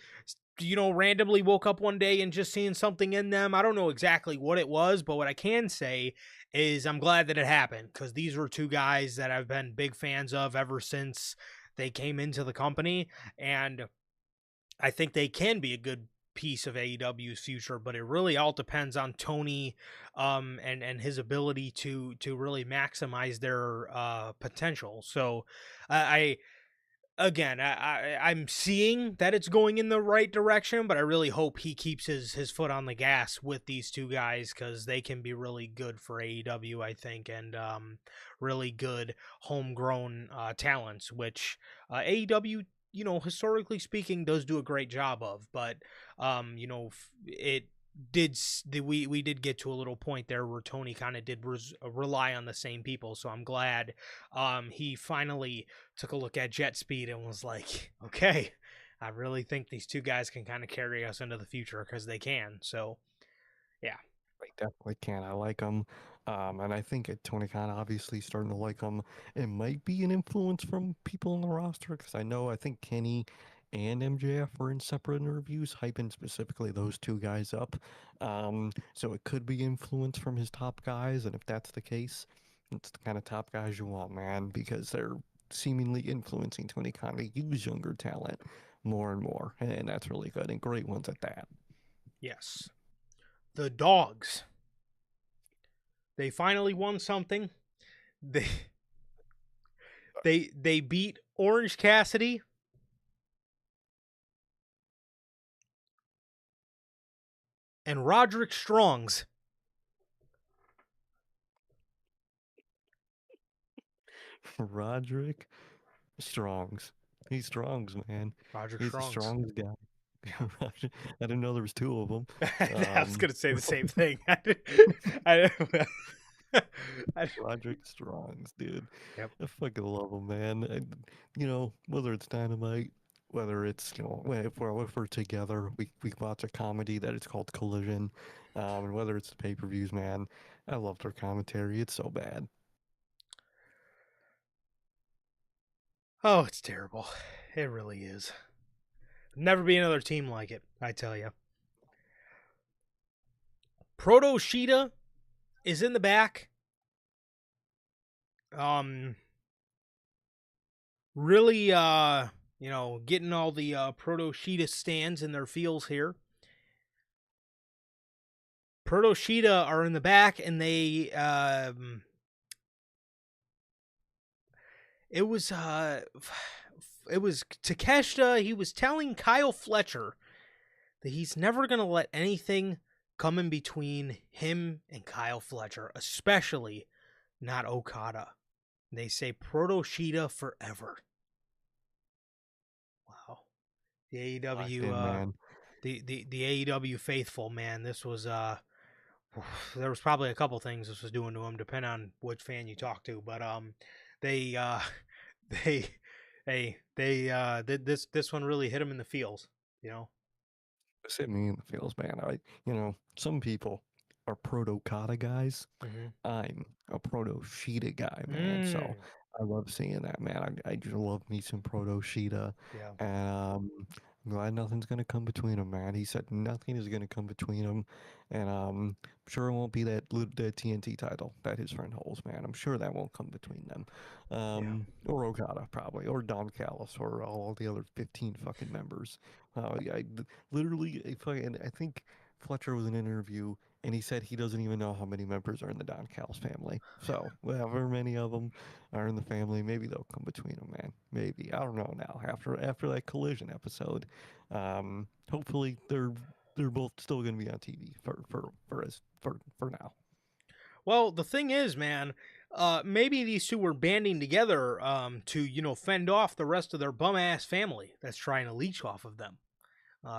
B: randomly woke up one day and just seeing something in them. I don't know exactly what it was, but what I can say is I'm glad that it happened, because these were two guys that I've been big fans of ever since they came into the company, and I think they can be a good piece of AEW's future, but it really all depends on Tony, and his ability to really maximize their potential. So I again, I'm seeing that it's going in the right direction, but I really hope he keeps his foot on the gas with these two guys, because they can be really good for AEW, I think, and really good homegrown talents, which AEW, historically speaking, does do a great job of. But it we did get to a little point there where Tony kind of did rely on the same people. So I'm glad he finally took a look at Jet Speed and was like, okay, I really think these two guys can kind of carry us into the future, because they can. So yeah.
A: They definitely can. I like them. And I think Tony Khan obviously starting to like them. It might be an influence from people in the roster, because I think Kenny and MJF were in separate interviews, hyping specifically those two guys up. So it could be influence from his top guys. And if that's the case, it's the kind of top guys you want, man, because they're seemingly influencing Tony Khan to use younger talent more and more. And that's really good, and great ones at that.
B: Yes. The Dogs. They finally won something. They they beat Orange Cassidy. And Roderick Strong's.
A: Roderick Strongs. He's Strongs, man.
B: Roderick
A: He's a
B: Strong's.
A: Strongs guy. I didn't know there was two of them.
B: I was gonna say the same thing. I,
A: Roderick Strongs, dude.
B: yep.
A: I fucking love him, man. Whether it's Dynamite, whether it's, if we're together, we watch a comedy that it's called Collision, and whether it's the pay-per-views, man, I love their commentary. It's so bad.
B: Oh, it's terrible. It really is. Never be another team like it, I tell you. Proto Sheeta is in the back. Really, getting all the Proto Sheeta stands in their feels here. Proto Sheeta are in the back, and they, it was Takeshita. He was telling Kyle Fletcher that he's never going to let anything come in between him and Kyle Fletcher, especially not Okada. They say Proto Sheeta forever. Wow. The AEW, the AEW faithful, man. This was there was probably a couple things this was doing to him, depending on which fan you talk to. But they this one really hit him in the feels.
A: It's hit me in the feels, man. Some people are proto-kata guys.
B: Mm-hmm.
A: I'm a proto Sheeta guy, man. So I love seeing that, man. I just love me some proto Sheeta,
B: Yeah.
A: and I'm glad nothing's gonna come between them, man. He said nothing is gonna come between them, and I'm sure it won't be that TNT title that his friend holds, man. I'm sure that won't come between them,
B: Yeah.
A: or Okada probably, or Don Callis, or all the other 15 fucking members. Literally, I think Fletcher was in an interview, and he said he doesn't even know how many members are in the Don Callis family. So, however many of them are in the family, maybe they'll come between them, man. Maybe, I don't know now. After that Collision episode, hopefully they're both still going to be on TV for now.
B: Well, the thing is, man, maybe these two were banding together to fend off the rest of their bum ass family that's trying to leech off of them.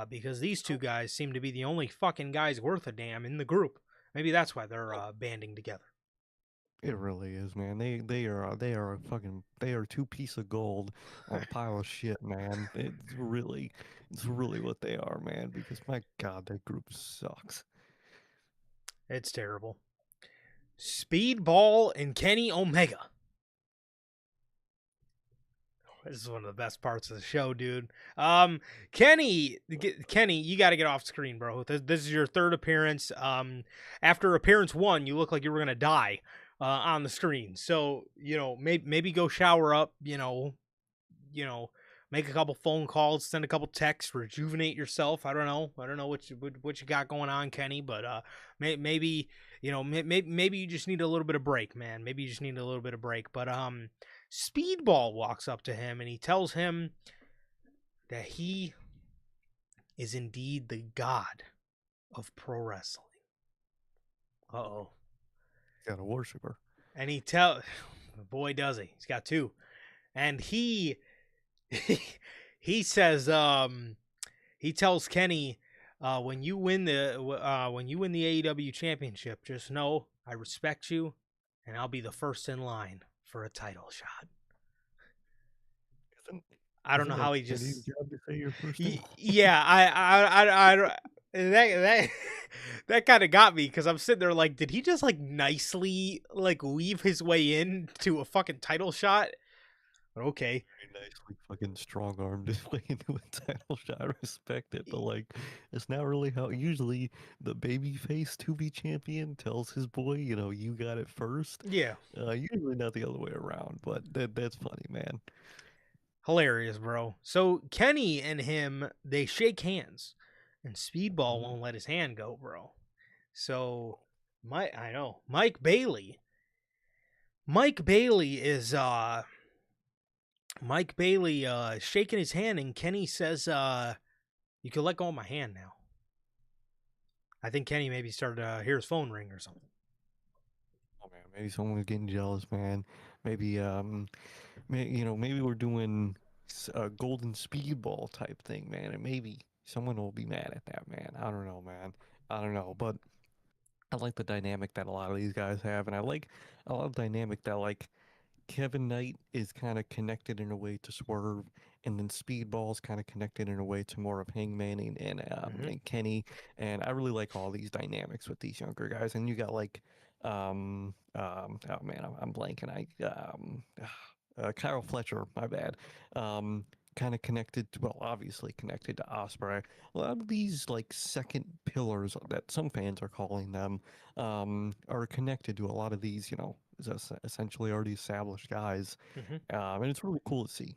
B: Because these two guys seem to be the only fucking guys worth a damn in the group. Maybe that's why they're banding together.
A: It really is, man. They are a fucking they are two piece of gold on a pile of shit, man. It's really what they are, man. Because my God, that group sucks.
B: It's terrible. Speedball and Kenny Omega. This is one of the best parts of the show, dude. Kenny, you got to get off screen, bro. This is your third appearance. After appearance 1, you look like you were gonna die on the screen. So maybe go shower up. Make a couple phone calls, send a couple texts, rejuvenate yourself. I don't know what you got going on, Kenny, but maybe maybe you just need a little bit of break, man. Maybe you just need a little bit of break. But Speedball walks up to him and he tells him that he is indeed the god of pro wrestling. Uh-oh.
A: Got a worshiper.
B: And boy does he. He's got 2. And he he says he tells Kenny when you win the AEW championship, just know I respect you and I'll be the first in line for a title shot.
A: Isn't,
B: I don't
A: isn't
B: know
A: that
B: how he
A: Kenny's
B: just.
A: job to say your first in line?
B: Yeah, I that that kind of got me because I'm sitting there like, did he just like nicely like weave his way in to a fucking title shot? But okay,
A: Very nicely fucking strong armed his way into a title shot. I respect it, but like, it's not really how usually the babyface to be champion tells his boy, you got it first.
B: yeah,
A: Usually not the other way around, but that's funny, man.
B: hilarious, bro. So Kenny and him they shake hands, and Speedball
A: Mhm.
B: won't let his hand go, bro. So I know Mike Bailey. Mike Bailey is shaking his hand, and Kenny says, you can let go of my hand now. I think Kenny maybe started to hear his phone ring or something.
A: Oh man, maybe someone was getting jealous, man. Maybe maybe we're doing a golden speedball type thing, man, and maybe someone will be mad at that, man. I don't know, man. I don't know, but I like the dynamic that a lot of these guys have, and I love the dynamic that like Kevin Knight is kind of connected in a way to Swerve, and then Speedball's kind of connected in a way to more of Hangman
B: Mm-hmm.
A: and Kenny. And I really like all these dynamics with these younger guys. And you got like, oh man, I'm blanking. Kyle Fletcher, my bad. Kind of connected to, well, obviously connected to Osprey. A lot of these like second pillars that some fans are calling them are connected to a lot of these, essentially already established guys,
B: Mm-hmm.
A: and it's really cool to see.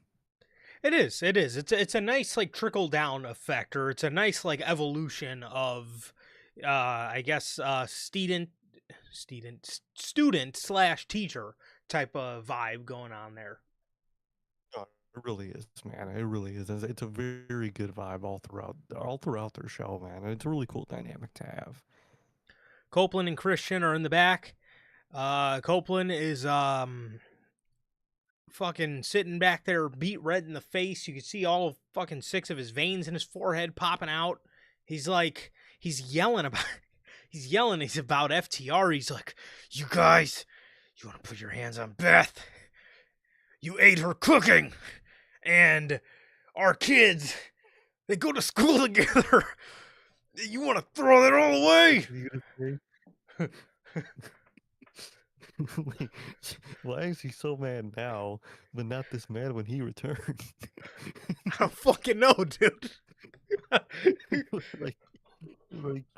B: It is. It is. It's a nice like trickle down effect, or it's a nice like evolution of, I guess, student slash teacher type of vibe going on there.
A: It really is, man. It really is. It's a very good vibe all throughout their show, man. And it's a really cool dynamic to have.
B: Copeland and Christian are in the back. Copeland is fucking sitting back there, beat red in the face. You can see all fucking 6 of his veins in his forehead popping out. He's like, he's yelling about, he's about FTR. He's like, you guys, you want to put your hands on Beth? You ate her cooking, and our kids, they go to school together. You want to throw that all away?
A: You gonna say? Why is he so mad now, but not this mad when he returned?
B: I don't fucking know, dude.
A: like,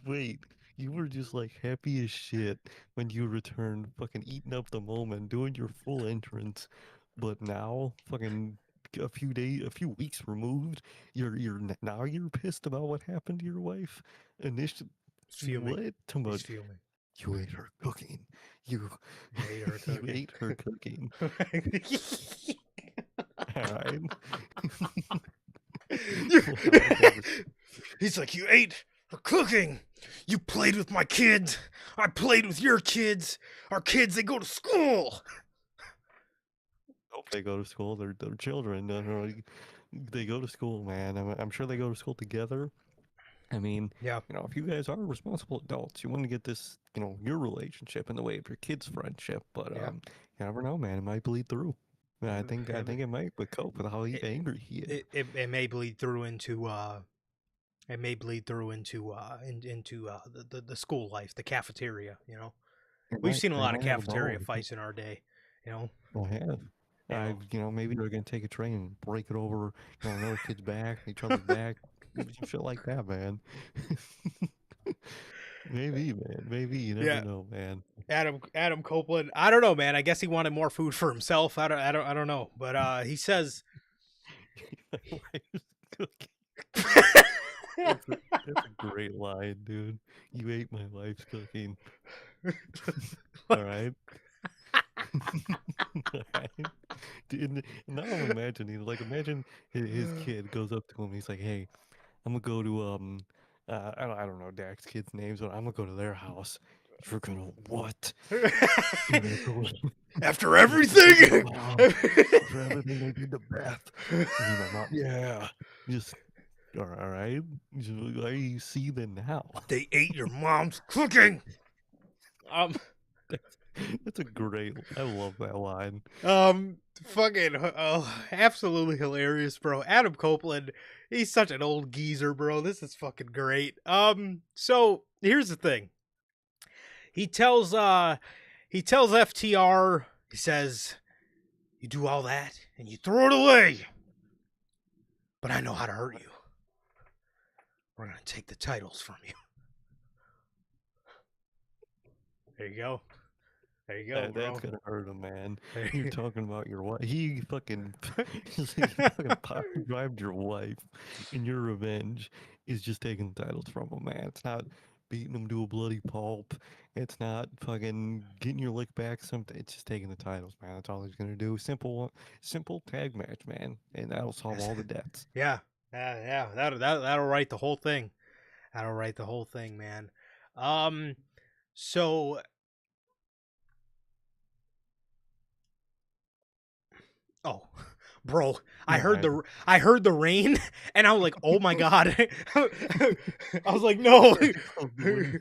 A: wait, you were just like happy as shit when you returned, fucking eating up the moment, doing your full entrance, but now, fucking a few weeks removed, now you're pissed about what happened to your wife. Initially,
B: He's fuming.
A: what? Talking
B: He's
A: about
B: fuming.
A: you ate her cooking. You
B: You ate her
A: you
B: cooking.
A: ate her cooking. All right.
B: He's like, you ate her cooking. You played with my kids. I played with your kids. Our kids, they go to school.
A: Hope they go to school. They're children. They go to school, man. I'm sure they go to school together. I mean,
B: Yeah.
A: if you guys are responsible adults, you want to get this, your relationship in the way of your kids' friendship. But
B: Yeah.
A: you never know, man. It might bleed through. And I think it might, but cope with how
B: It,
A: angry he is.
B: it may bleed through into the school life, the cafeteria. We've seen a
A: They
B: lot of
A: might have a
B: cafeteria
A: ball.
B: fights in our day. You know,
A: I have.
B: you know.
A: Maybe they're gonna take a train and break it over, another kid's back, each other's back, some shit like that, man. Maybe, man. Maybe you never
B: Yeah,
A: know, man.
B: Adam Copeland. I don't know, man. I guess he wanted more food for himself. I don't know. But he says
A: My wife's cooking. That's a great line, dude. You ate my wife's cooking. All right. All right. Dude, now I'm imagining, like, imagine his kid goes up to him. He's like, "Hey, I'm gonna go to I don't know Dak's kids' names, but I'm gonna go to their house. You're gonna what? You're gonna go.
B: after
A: You're gonna cook my
B: everything.
A: mom for everything they did to Beth. Me, my mom. Yeah. Just all right. Just, are you seething now?
B: They ate your mom's cooking. Um,
A: That's, that's a great. I love that line.
B: fucking, absolutely hilarious, bro. Adam Copeland, he's such an old geezer, bro. This is fucking great. So here's the thing. He tells FTR, he says, "You do all that and you throw it away, but I know how to hurt you. We're gonna take the titles from you." There you go. There you go, bro.
A: That's gonna hurt him, man. You're talking about your wife. He fucking, he fucking power drived your wife, and your revenge is just taking the titles from him, man. It's not beating him to a bloody pulp. It's not fucking getting your lick back. Something. It's just taking the titles, man. That's all he's gonna do. Simple tag match, man, and that'll solve all the debts.
B: Yeah, yeah. That'll write the whole thing. That'll write the whole thing, man. Um, so oh, bro,
A: Yeah,
B: I heard the rain, and I was like, oh my god. I was like, no.
A: I had to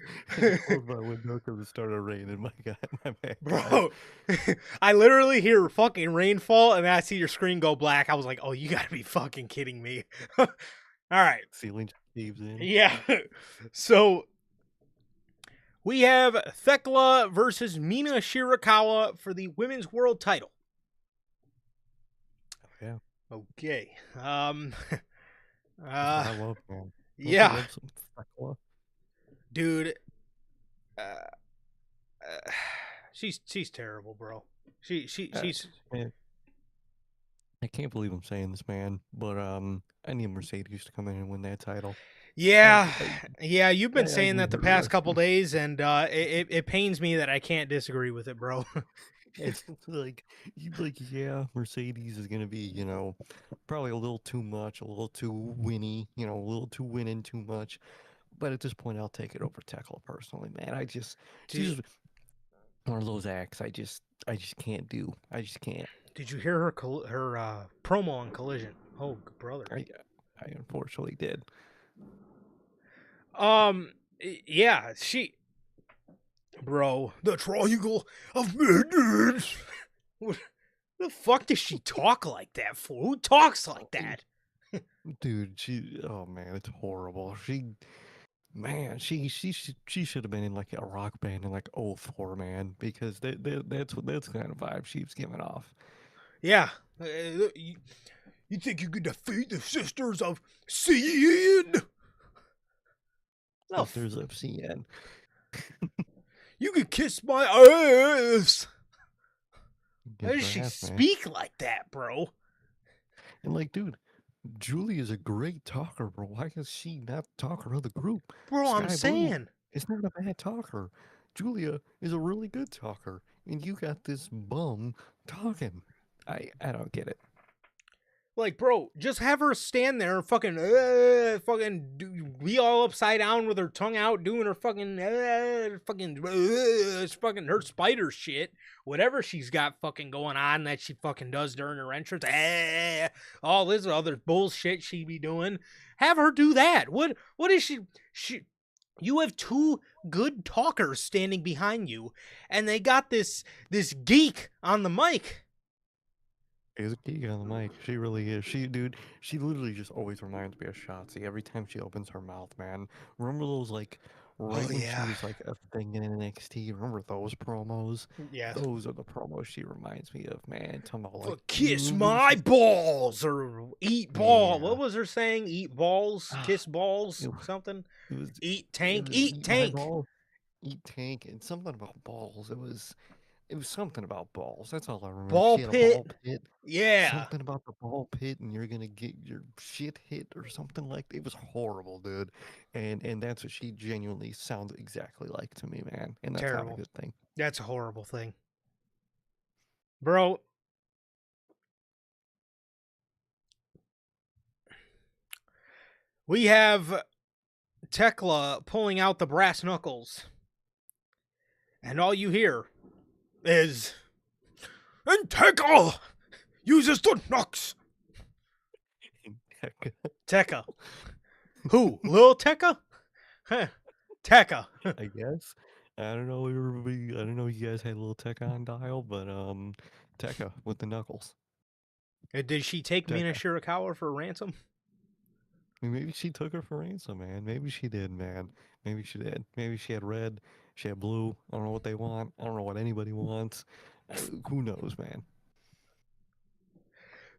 A: close my window because it started raining. My God, my bad, guys.
B: Bro, I literally hear fucking rainfall, and then I see your screen go black. I was like, oh, you gotta be fucking kidding me. All right.
A: Ceiling caves in.
B: Yeah. So we have Thekla versus Mina Shirakawa for the women's world title.
A: Yeah.
B: Okay.
A: I love, man.
B: Yeah,
A: Love some Thekla.
B: dude. Uh, she's terrible, bro. She's
A: Man, I can't believe I'm saying this, man, but I need Mercedes to come in and win that title.
B: yeah,
A: I,
B: yeah. You've been saying
A: need
B: that the
A: her
B: past
A: to-
B: couple days, and it pains me that I can't disagree with it, bro.
A: It's like yeah, Mercedes is gonna be, probably a little too much, a little too winny, a little too winning too much. But at this point, I'll take it over Tekla personally, man. She's
B: Did,
A: one of those acts I just can't do. I just can't.
B: did you hear her promo on Collision? Oh, brother.
A: I unfortunately did.
B: Yeah, bro, the triangle of madness. What the fuck does she talk like that for? Who talks like that?
A: Dude, oh man, it's horrible. She should have been in like a rock band in like '04, man, because that's the kind of vibe she was giving off.
B: Yeah. You think you could defeat the Sisters of Sin? No,
A: Sisters of CN.
B: you could kiss my ass. How
A: Kiss
B: does
A: her
B: she
A: ass, man.
B: speak like that, bro?
A: And like, dude, Julie is a great talker, bro. Why is she not the talker of the group?
B: Bro, I'm
A: Sky Blue
B: saying.
A: is not a bad talker. Julia is a really good talker, and you got this bum talking. I don't get it.
B: Like, bro, just have her stand there and be all upside down with her tongue out, doing her fucking her spider shit, whatever she's got fucking going on that she fucking does during her entrance. All this other bullshit she be doing. Have her do that. What is she? You have two good talkers standing behind you, and they got this geek on the mic.
A: Is a geek on the mic. She really is. Dude, she literally just always reminds me of Shotzi every time she opens her mouth, man. Remember those, like,
B: Oh
A: right when she
B: yeah,
A: was, like, a thing in NXT? Remember those promos?
B: yeah.
A: Those are the promos she reminds me of, man. Talking about, like,
B: Kiss my balls or eat ball. What
A: yeah.
B: was her saying? Eat balls,
A: Ah,
B: kiss balls,
A: it,
B: something.
A: it was,
B: Eat
A: it
B: tank,
A: was
B: eat
A: eat my
B: tank.
A: ball, eat tank, and something about balls. It was something about balls. That's all I remember.
B: Ball
A: She had a
B: pit.
A: ball pit.
B: Yeah,
A: Something about the ball pit, and you're gonna get your shit hit or something like that. It was horrible, dude. And that's what she genuinely sounds exactly like to me, man. And that's not a
B: terrible.
A: good thing.
B: That's a horrible thing, bro. We have Tekla pulling out the brass knuckles, and all you hear is, "And Tekla uses the knucks."
A: Heck,
B: Tekka. Who? Lil Tekka? Huh. Tekka.
A: I guess. I don't know. Everybody, I don't know. You guys had a little tech on dial, but Tekka with the knuckles.
B: Did she take Mina
A: Tekka.
B: Shirakawa for ransom?
A: I mean, maybe she took her for ransom, man. Maybe she did, man. Maybe she did. Maybe she had red. She had blue. I don't know what they want. I don't know what anybody wants. Who knows, man?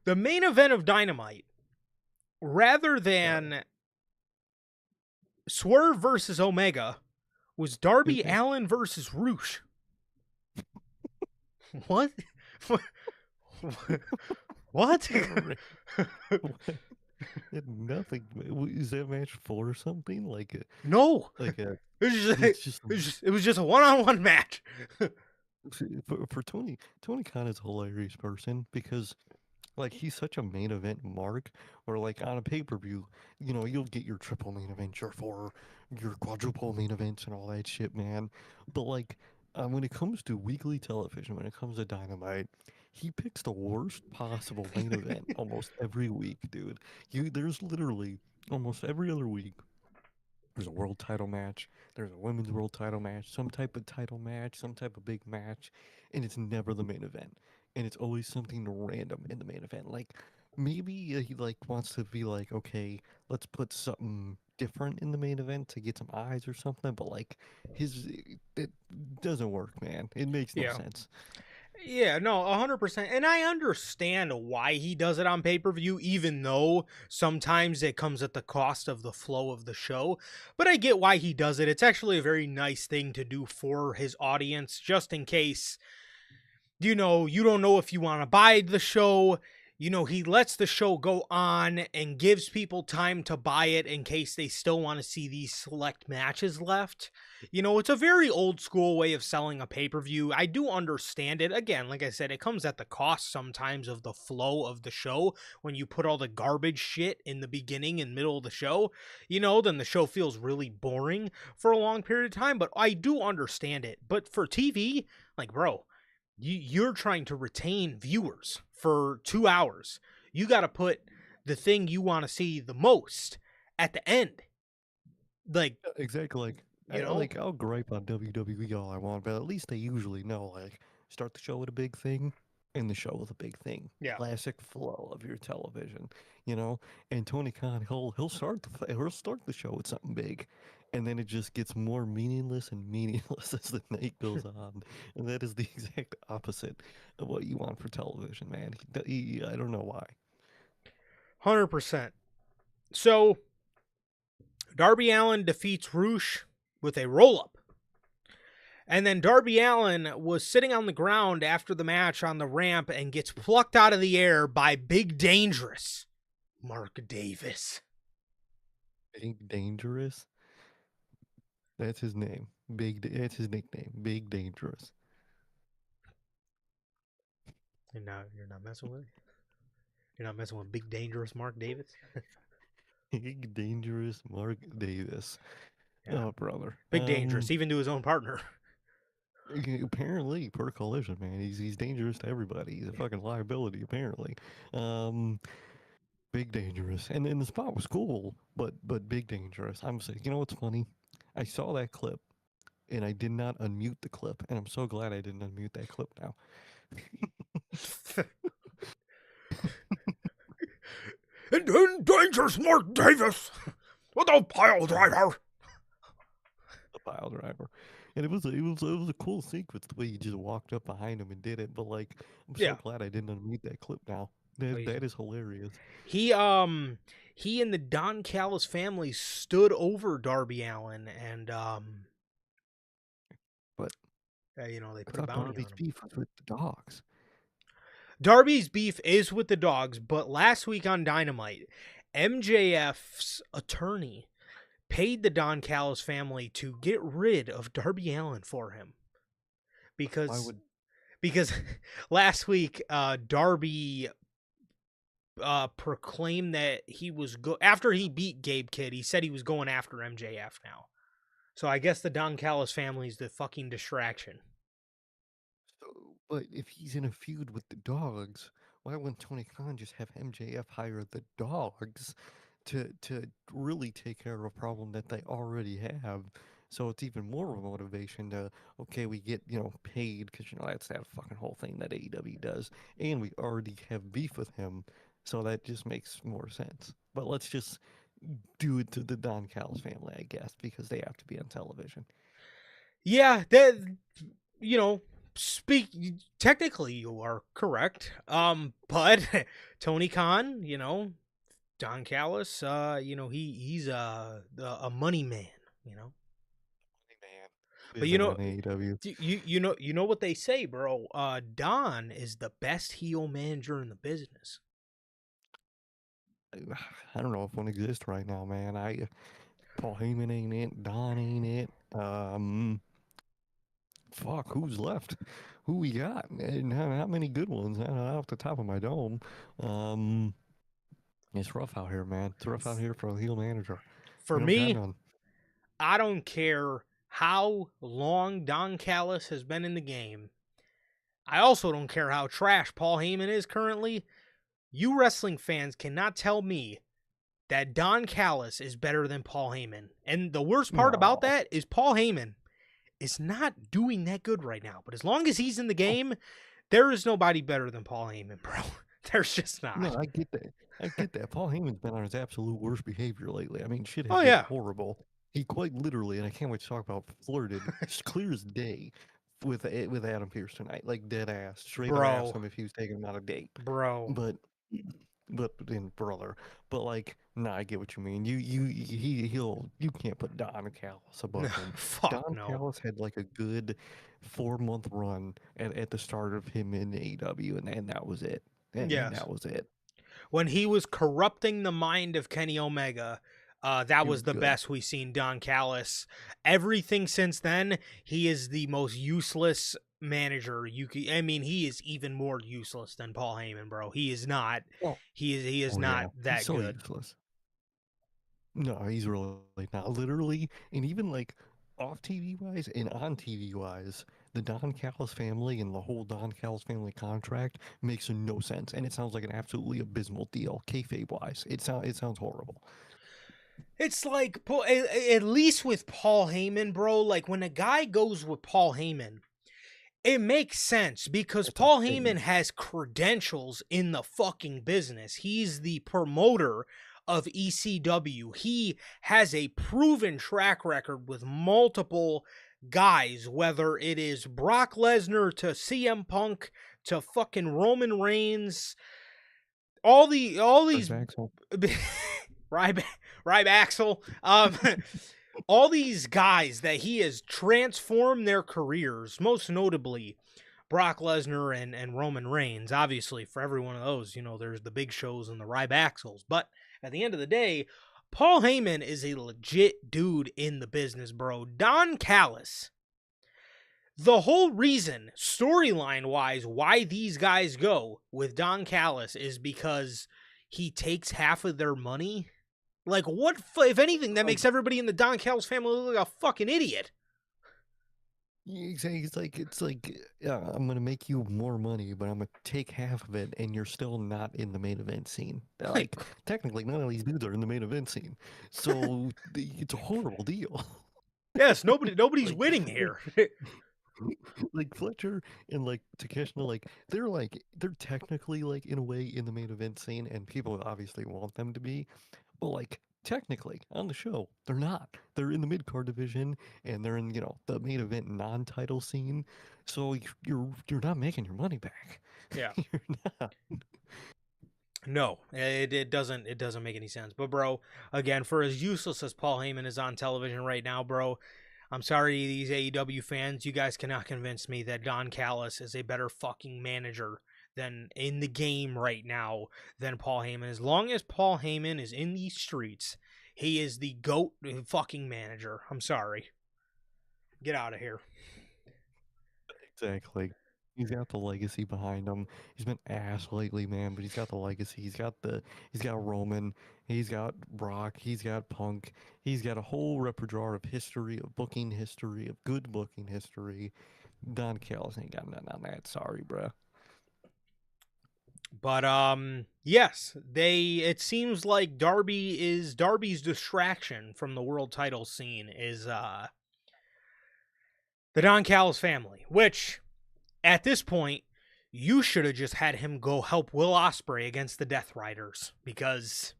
B: The main event of Dynamite, rather
A: Uh,
B: than Swerve versus Omega, was Darby
A: okay.
B: Allin versus Roosh. What? What?
A: Nothing. Is that match full or something?
B: No.
A: Like a,
B: It
A: it's just
B: it was just a one-on-one match.
A: for Tony Khan is a hilarious person because like he's such a main event mark where like on a pay-per-view, you'll get your triple main events, your quadruple main events and all that shit, man. But like when it comes to weekly television, when it comes to Dynamite, he picks the worst possible main event almost every week, dude. There's literally almost every other week there's a world title match, there's a women's world title match, some type of title match, some type of big match, and it's never the main event. And it's always something random in the main event. Like maybe he like wants to be like, okay, let's put something different in the main event to get some eyes or something, but like it doesn't work, man. It makes no
B: Yeah.
A: sense.
B: Yeah, no, 100%. And I understand why he does it on pay-per-view, even though sometimes it comes at the cost of the flow of the show. But I get why he does it. It's actually a very nice thing to do for his audience, just in case, you don't know if you want to buy the show. He lets the show go on and gives people time to buy it in case they still want to see these select matches left. It's a very old school way of selling a pay-per-view. I do understand it. Again, like I said, it comes at the cost sometimes of the flow of the show. When you put all the garbage shit in the beginning and middle of the show, then the show feels really boring for a long period of time. But I do understand it. But for TV, like, bro, you're trying to retain viewers for 2 hours. You got to put the thing you want to see the most at the end. Like,
A: Exactly.
B: you know,
A: I'll gripe on WWE all I want, but at least they usually know like start the show with a big thing, end the show with a big thing.
B: yeah,
A: Classic flow of your television, you know. And Tony Khan, he'll start the show with something big, and then it just gets more meaningless and meaningless as the night goes on, and that is the exact opposite of what you want for television, man. I don't know why.
B: 100%. So, Darby Allin defeats Roosh with a roll up. And then Darby Allin was sitting on the ground after the match on the ramp and gets plucked out of the air by Big Dangerous Mark Davis.
A: Big Dangerous. That's his name. That's his nickname. Big Dangerous.
B: And now you're not messing with it? You're not messing with big dangerous Mark Davis.
A: Big dangerous Mark Davis.
B: Yeah,
A: Oh, brother.
B: big dangerous, even to his own partner.
A: Apparently per collision, man, he's dangerous to everybody. He's a fucking liability, apparently. Um, Big dangerous, and the spot was cool, but big dangerous. I'm saying, you know what's funny? I saw that clip and I did not unmute the clip, and I'm so glad I didn't unmute that clip now.
B: And dangerous Mark Davis with a pile driver.
A: The pile driver, and it was a cool sequence the way he just walked up behind him and did it. But like, I'm so
B: Yeah.
A: glad I didn't unmute that clip now.
B: Oh,
A: That is hilarious.
B: he and the Don Callis family stood over Darby Allin, and
A: But
B: they
A: I
B: put a
A: thought
B: bounty on
A: Darby's
B: him.
A: beef was with the dogs.
B: Darby's beef is with the dogs, but last week on Dynamite, MJF's attorney paid the Don Callis family to get rid of Darby Allin for him. Because last week, Darby proclaimed that he was after he beat Gabe Kidd, he said he was going after MJF now. So I guess the Don Callis family's the fucking distraction.
A: But if he's in a feud with the dogs, why wouldn't Tony Khan just have MJF hire the dogs to really take care of a problem that they already have? So it's even more of a motivation to, okay, we get, paid because, that's that fucking whole thing that AEW does. And we already have beef with him. So that just makes more sense. But let's just do it to the Don Callis family, I guess, because they have to be on television.
B: Yeah, technically you are correct. But Tony Khan, Don Callis, he's a money man, But
A: AEW.
B: you know what they say, bro. Don is the best heel manager in the business.
A: I don't know if one exists right now, man. Paul Heyman ain't it. Don ain't it. Fuck, who's left? Who we got? And not many good ones off the top of my dome. It's rough out here, man. It's rough out here for a heel manager.
B: For
A: You don't got
B: me,
A: none.
B: I don't care how long Don Callis has been in the game. I also don't care how trash Paul Heyman is currently. You wrestling fans cannot tell me that Don Callis is better than Paul Heyman. And the worst part about that is Paul Heyman is not doing that good right now. But as long as he's in the game, there is nobody better than Paul Heyman, bro. There's just not.
A: No, I get that. Paul Heyman's been on his absolute worst behavior lately. I mean, shit has been horrible. He quite literally, and I can't wait to talk about, flirted clear as day with Adam Pearce tonight, like dead ass. Straight up asked him if he was taking him on a date,
B: bro.
A: But brother, but like, nah, I get what you mean. You can't put Don Callis above him. Don Callis had like a good 4-month run at the start of him in AEW, and that was it. And that was it.
B: When he was corrupting the mind of Kenny Omega, that was the best we've seen Don Callis. Everything since then, he is the most useless manager he is even more useless than Paul Heyman, bro. He is not. He is not that
A: so
B: good.
A: Useless. No, he's really not. Literally, and even like off TV wise and on TV wise, the Don Callis family and the whole Don Callis family contract makes no sense, and it sounds like an absolutely abysmal deal, kayfabe wise. It sounds horrible.
B: It's like, at least with Paul Heyman, bro, like when a guy goes with Paul Heyman, it makes sense because Paul Heyman has credentials in the fucking business. He's the promoter of ECW. He has a proven track record with multiple guys, whether it is Brock Lesnar to CM Punk to fucking Roman Reigns. All these Rybaxel. All these guys that he has transformed their careers, most notably Brock Lesnar and Roman Reigns. Obviously, for every one of those, there's the Big Shows and the Rybaxels. But at the end of the day, Paul Heyman is a legit dude in the business, bro. Don Callis. The whole reason, storyline-wise, why these guys go with Don Callis is because he takes half of their money. Like, what, if anything, that makes everybody in the Don Callis family look like a fucking idiot.
A: Exactly. It's like, yeah, I'm gonna make you more money, but I'm gonna take half of it, and you're still not in the main event scene.
B: Like,
A: Like, technically, none of these dudes are in the main event scene, so it's a horrible deal.
B: yes, nobody's
A: like,
B: winning here.
A: like Fletcher and like Takeshita, they're technically like in a way in the main event scene, and people obviously want them to be, but like technically on the show they're not. They're in the mid card division, and they're in the main event non-title scene, so you're not making your money back.
B: Yeah.
A: You're not.
B: No, it doesn't make any sense. But bro, again, for as useless as Paul Heyman is on television right now, bro, I'm sorry these AEW fans, you guys cannot convince me that Don Callis is a better fucking manager than in the game right now than Paul Heyman. As long as Paul Heyman is in these streets, he is the GOAT fucking manager. I'm sorry. Get out of here.
A: Exactly. He's got the legacy behind him. He's been ass lately, man, but he's got the legacy. He's got Roman, he's got Brock, he's got Punk. He's got a whole repertoire of history, of booking history, of good booking history. Don Callis ain't got nothing on that. Sorry, bruh.
B: But yes, it seems like Darby's distraction from the world title scene is the Don Callis family, which at this point you should have just had him go help Will Ospreay against the Death Riders, because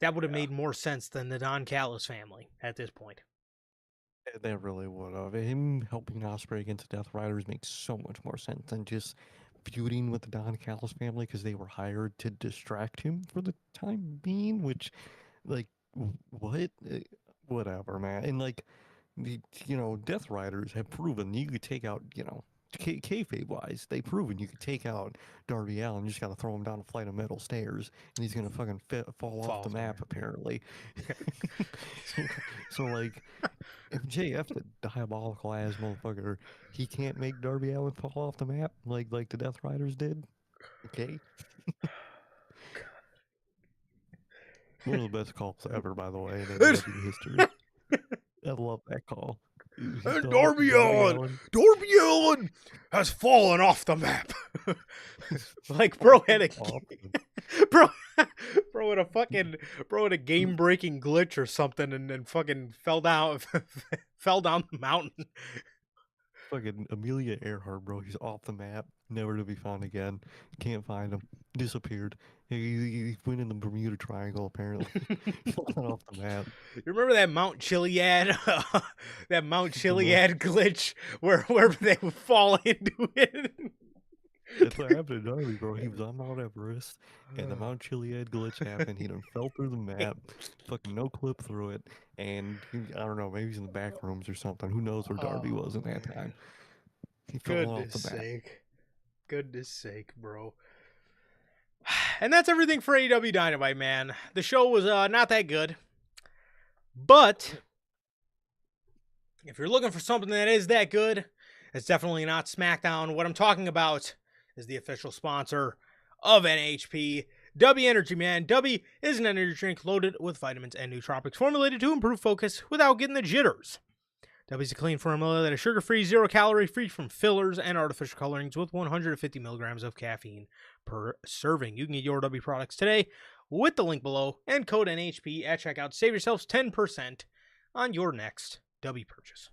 B: that would have made more sense than the Don Callis family at this point.
A: That really would have. Him helping Osprey against the Death Riders makes so much more sense than just feuding with the Don Callis family, because they were hired to distract him for the time being, which, like, what? Whatever, man. And, like, Death Riders have proven you could take out, kayfabe wise, they've proven you could take out Darby Allin. You just got to throw him down a flight of metal stairs, and he's gonna fucking fall off the map, apparently. so, like, if JF, the diabolical ass motherfucker, he can't make Darby Allin fall off the map like the Death Riders did. Okay. One of the best calls ever, by the way, in AEW history. I love that call.
B: Darby Allin has fallen off the map. Like, bro had a bro had a game breaking glitch or something, and then fucking fell down the mountain.
A: Fucking Amelia Earhart, bro. He's off the map, never to be found again. Can't find him. Disappeared. He went in the Bermuda Triangle, apparently. Falling off the map.
B: You remember that Mount Chiliad, glitch where they would fall into it?
A: That's what happened to Darby, bro. He was on Mount Everest, and the Mount Chiliad glitch happened. He done fell through the map, fucking no clip through it, and I don't know, maybe he's in the back rooms or something. Who knows where Darby was in that time? He fell off the map.
B: Goodness sake, bro. And that's everything for AEW Dynamite, man. The show was not that good, but if you're looking for something that is that good, it's definitely not SmackDown. What I'm talking about is the official sponsor of NHP, W Energy, man. W is an energy drink loaded with vitamins and nootropics formulated to improve focus without getting the jitters. W is a clean formula that is sugar-free, zero-calorie, free from fillers and artificial colorings with 150 milligrams of caffeine per serving. You can get your W products today with the link below and code NHP at checkout. Save yourselves 10% on your next W purchase.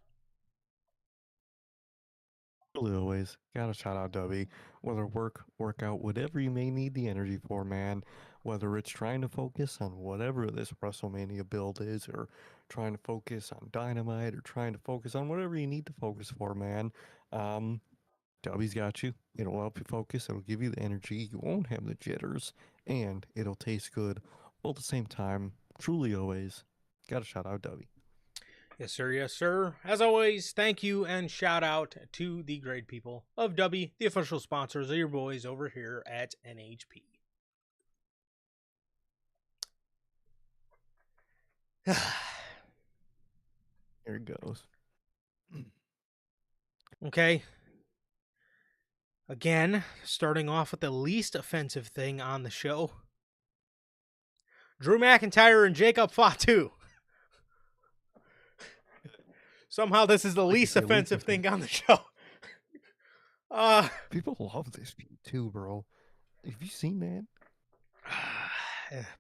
A: Always gotta shout out W. Whether workout, whatever you may need the energy for, man. Whether it's trying to focus on whatever this WrestleMania build is, or trying to focus on Dynamite, or trying to focus on whatever you need to focus for, man. W's got you. It'll help you focus. It'll give you the energy. You won't have the jitters, and it'll taste good all at the same time. Truly, always gotta shout out W.
B: Yes, sir. Yes, sir. As always, thank you and shout out to the great people of W, the official sponsors of your boys over here at NHP.
A: Here it goes.
B: Okay. Again, starting off with the least offensive thing on the show. Drew McIntyre and Jacob Fatu. Somehow this is the
A: Like you
B: least
A: say, least
B: offensive thing on the show.
A: people love this feud too, bro. Have you seen that?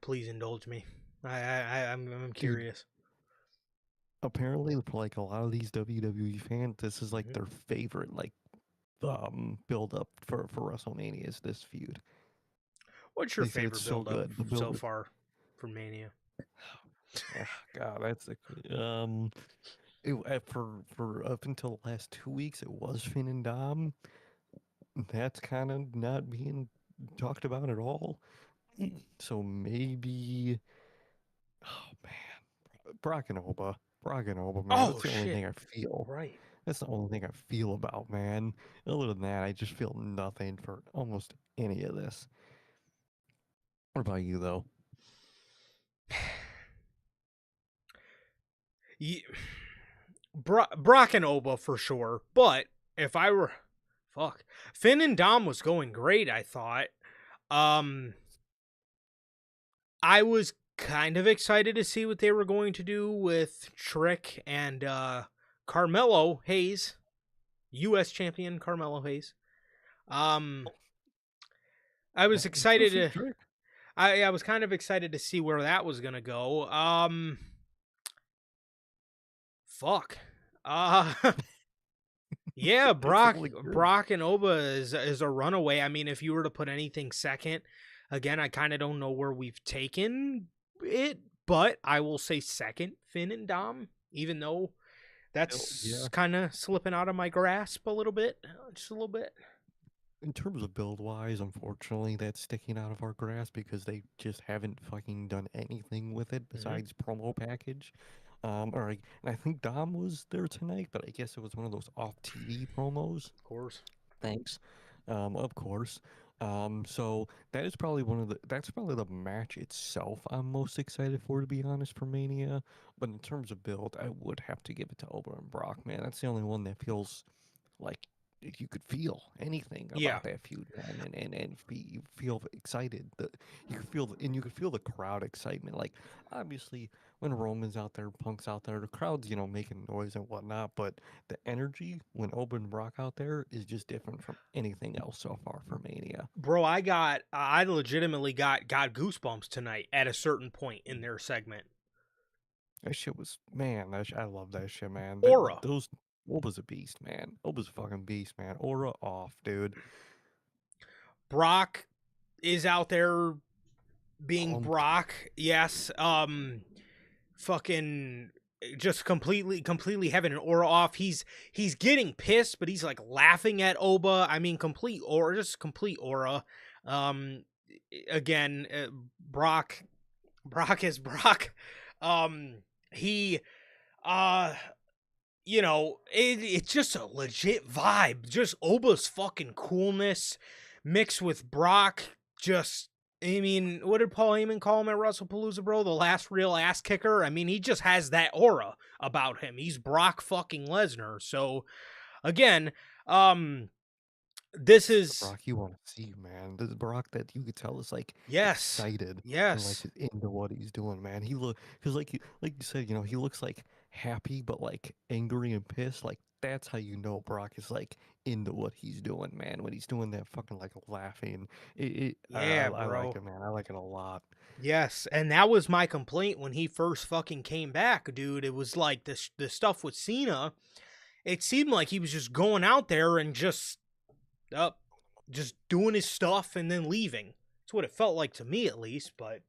B: Please indulge me. I'm
A: Dude,
B: curious.
A: apparently for like a lot of these WWE fans, this is like their favorite like build up for WrestleMania is this feud.
B: What's your
A: They say it's
B: favorite
A: so
B: build up
A: good. The
B: so
A: build
B: far for Mania?
A: God, that's a for up until the last 2 weeks it was Finn and Dom. That's kind of not being talked about at all. So maybe, oh man, Brock and Oba, man.
B: Oh
A: That's the only
B: shit!
A: thing I feel.
B: Right.
A: That's the only thing I feel about, man. Other than that, I just feel nothing for almost any of this. What about you, though?
B: Brock and Oba for sure. But if I were, fuck, Finn and Dom was going great. I thought. Um, I was kind of excited to see what they were going to do with Trick and Carmelo Hayes, U.S. champion Carmelo Hayes. Um, I was
A: Good
B: excited
A: for
B: to.
A: Drake.
B: I was kind of excited to see where that was gonna go. Fuck. Uh yeah,
A: That's only good.
B: Brock and Oba is a runaway. I mean, if you were to put anything second, again, I kind of don't know where we've taken it, but I will say second, Finn and Dom, even though
A: Yeah.
B: that's kind of slipping out of my grasp a little bit, just a little bit.
A: In terms of build wise, unfortunately, that's sticking out of our grasp because they just haven't fucking done anything with it
B: Hmm.
A: besides promo package. And I think Dom was there tonight, but I guess it was one of those off TV promos.
B: Of course.
A: Thanks. Of course. So that is probably that's probably the match itself I'm most excited for, to be honest, for Mania. But in terms of build, I would have to give it to Ober and Brock, man. That's the only one that feels like you could feel anything
B: Yeah.
A: about that feud, man, and you feel excited. You could feel the crowd excitement. Like obviously, when Roman's out there, Punk's out there, the crowd's making noise and whatnot. But the energy when Open Brock out there is just different from anything else so far for Mania.
B: Bro, I legitimately got goosebumps tonight at a certain point in their segment.
A: That shit was man. I love that shit, man.
B: Aura.
A: Those Oba's a beast, man. Oba's a fucking beast, man. Aura off, dude.
B: Brock is out there being
A: Pumped.
B: Brock. Yes. Fucking just completely having an aura off. He's getting pissed, but he's like laughing at Oba. I mean, complete aura, just complete aura. Um, again, Brock is Brock. He, uh, it's just a legit vibe. Just Oba's fucking coolness mixed with Brock. Just, I mean, what did Paul Heyman call him at WrestlePalooza, bro? The last real ass kicker. I mean, he just has that aura about him. He's Brock fucking Lesnar. So, again, this
A: The
B: is
A: Brock you want to see, man. This Brock that you could tell is like
B: yes,
A: excited and like
B: yes,
A: into what he's doing, man. He look because like you said, he looks like happy but like angry and pissed. Like that's how you know Brock is like into what he's doing, man. When he's doing that fucking like laughing,
B: yeah,
A: I like
B: bro.
A: it, man. I like it a lot.
B: Yes, and that was my complaint when he first fucking came back, dude. It was like this the stuff with Cena. It seemed like he was just going out there and up, just doing his stuff and then leaving. That's what it felt like to me, at least. But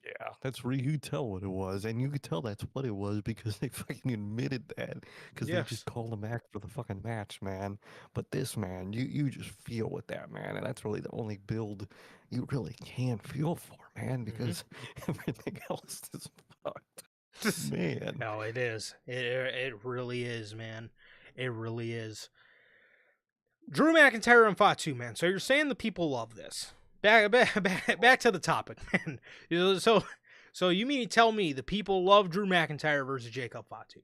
A: Yeah, that's where you could tell what it was, and you could tell that's what it was because they fucking admitted that because they just
B: yes,
A: called him back for the fucking match, man. But this man, you just feel with that man, and that's really the only build you really can feel for, man,
B: hmm
A: because everything else is fucked, man.
B: no, it is. It really is, man. It really is. Drew McIntyre and Fatu, man. So you're saying the people love this? Back to the topic, man. So you mean to tell me the people love Drew McIntyre versus Jacob Fatu?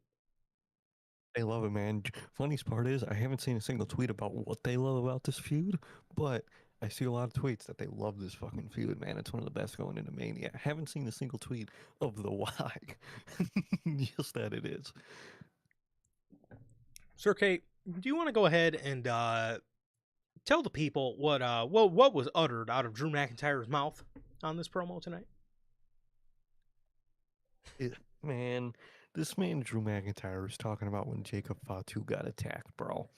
A: They love it, man. Funniest part is I haven't seen a single tweet about what they love about this feud, but I see a lot of tweets that they love this fucking feud, man. It's one of the best going into Mania. Haven't seen a single tweet of the why. Just that it is.
B: Sir Kate, do you want to go ahead and tell the people what was uttered out of Drew McIntyre's mouth on this promo tonight?
A: Man, this man Drew McIntyre is talking about when Jacob Fatu got attacked, bro.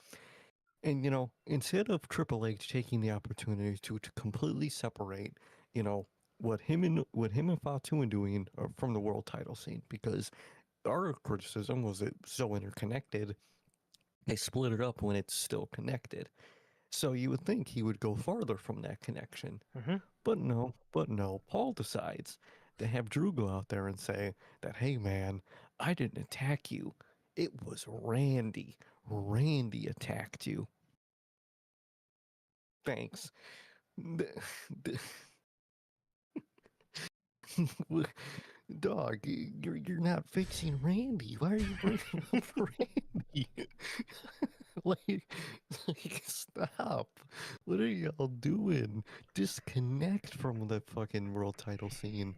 A: And instead of Triple H taking the opportunity to completely separate, you know, what him and Fatu are doing from the world title scene, because our criticism was it so interconnected, they split it up when it's still connected. So you would think he would go farther from that connection.
B: Mm-hmm.
A: But no, Paul decides to have Drew go out there and say that, hey man, I didn't attack you. It was Randy. Randy attacked you. Thanks. Dog, you're not fixing Randy. Why are you bringing up Randy? like, stop. What are y'all doing? Disconnect from the fucking world title scene.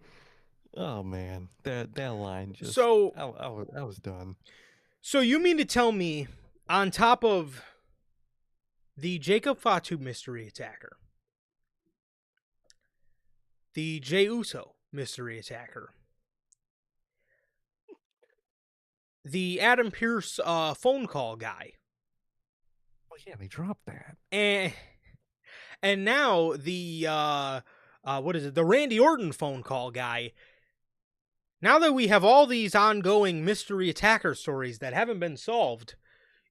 A: Oh man, that line just
B: So,
A: I was done.
B: so you mean to tell me, on top of the Jacob Fatu mystery attacker, the Jey Uso mystery attacker, the Adam Pearce phone call guy,
A: Well, yeah, they dropped that.
B: and now the what is it? The Randy Orton phone call guy. Now that we have all these ongoing mystery attacker stories that haven't been solved,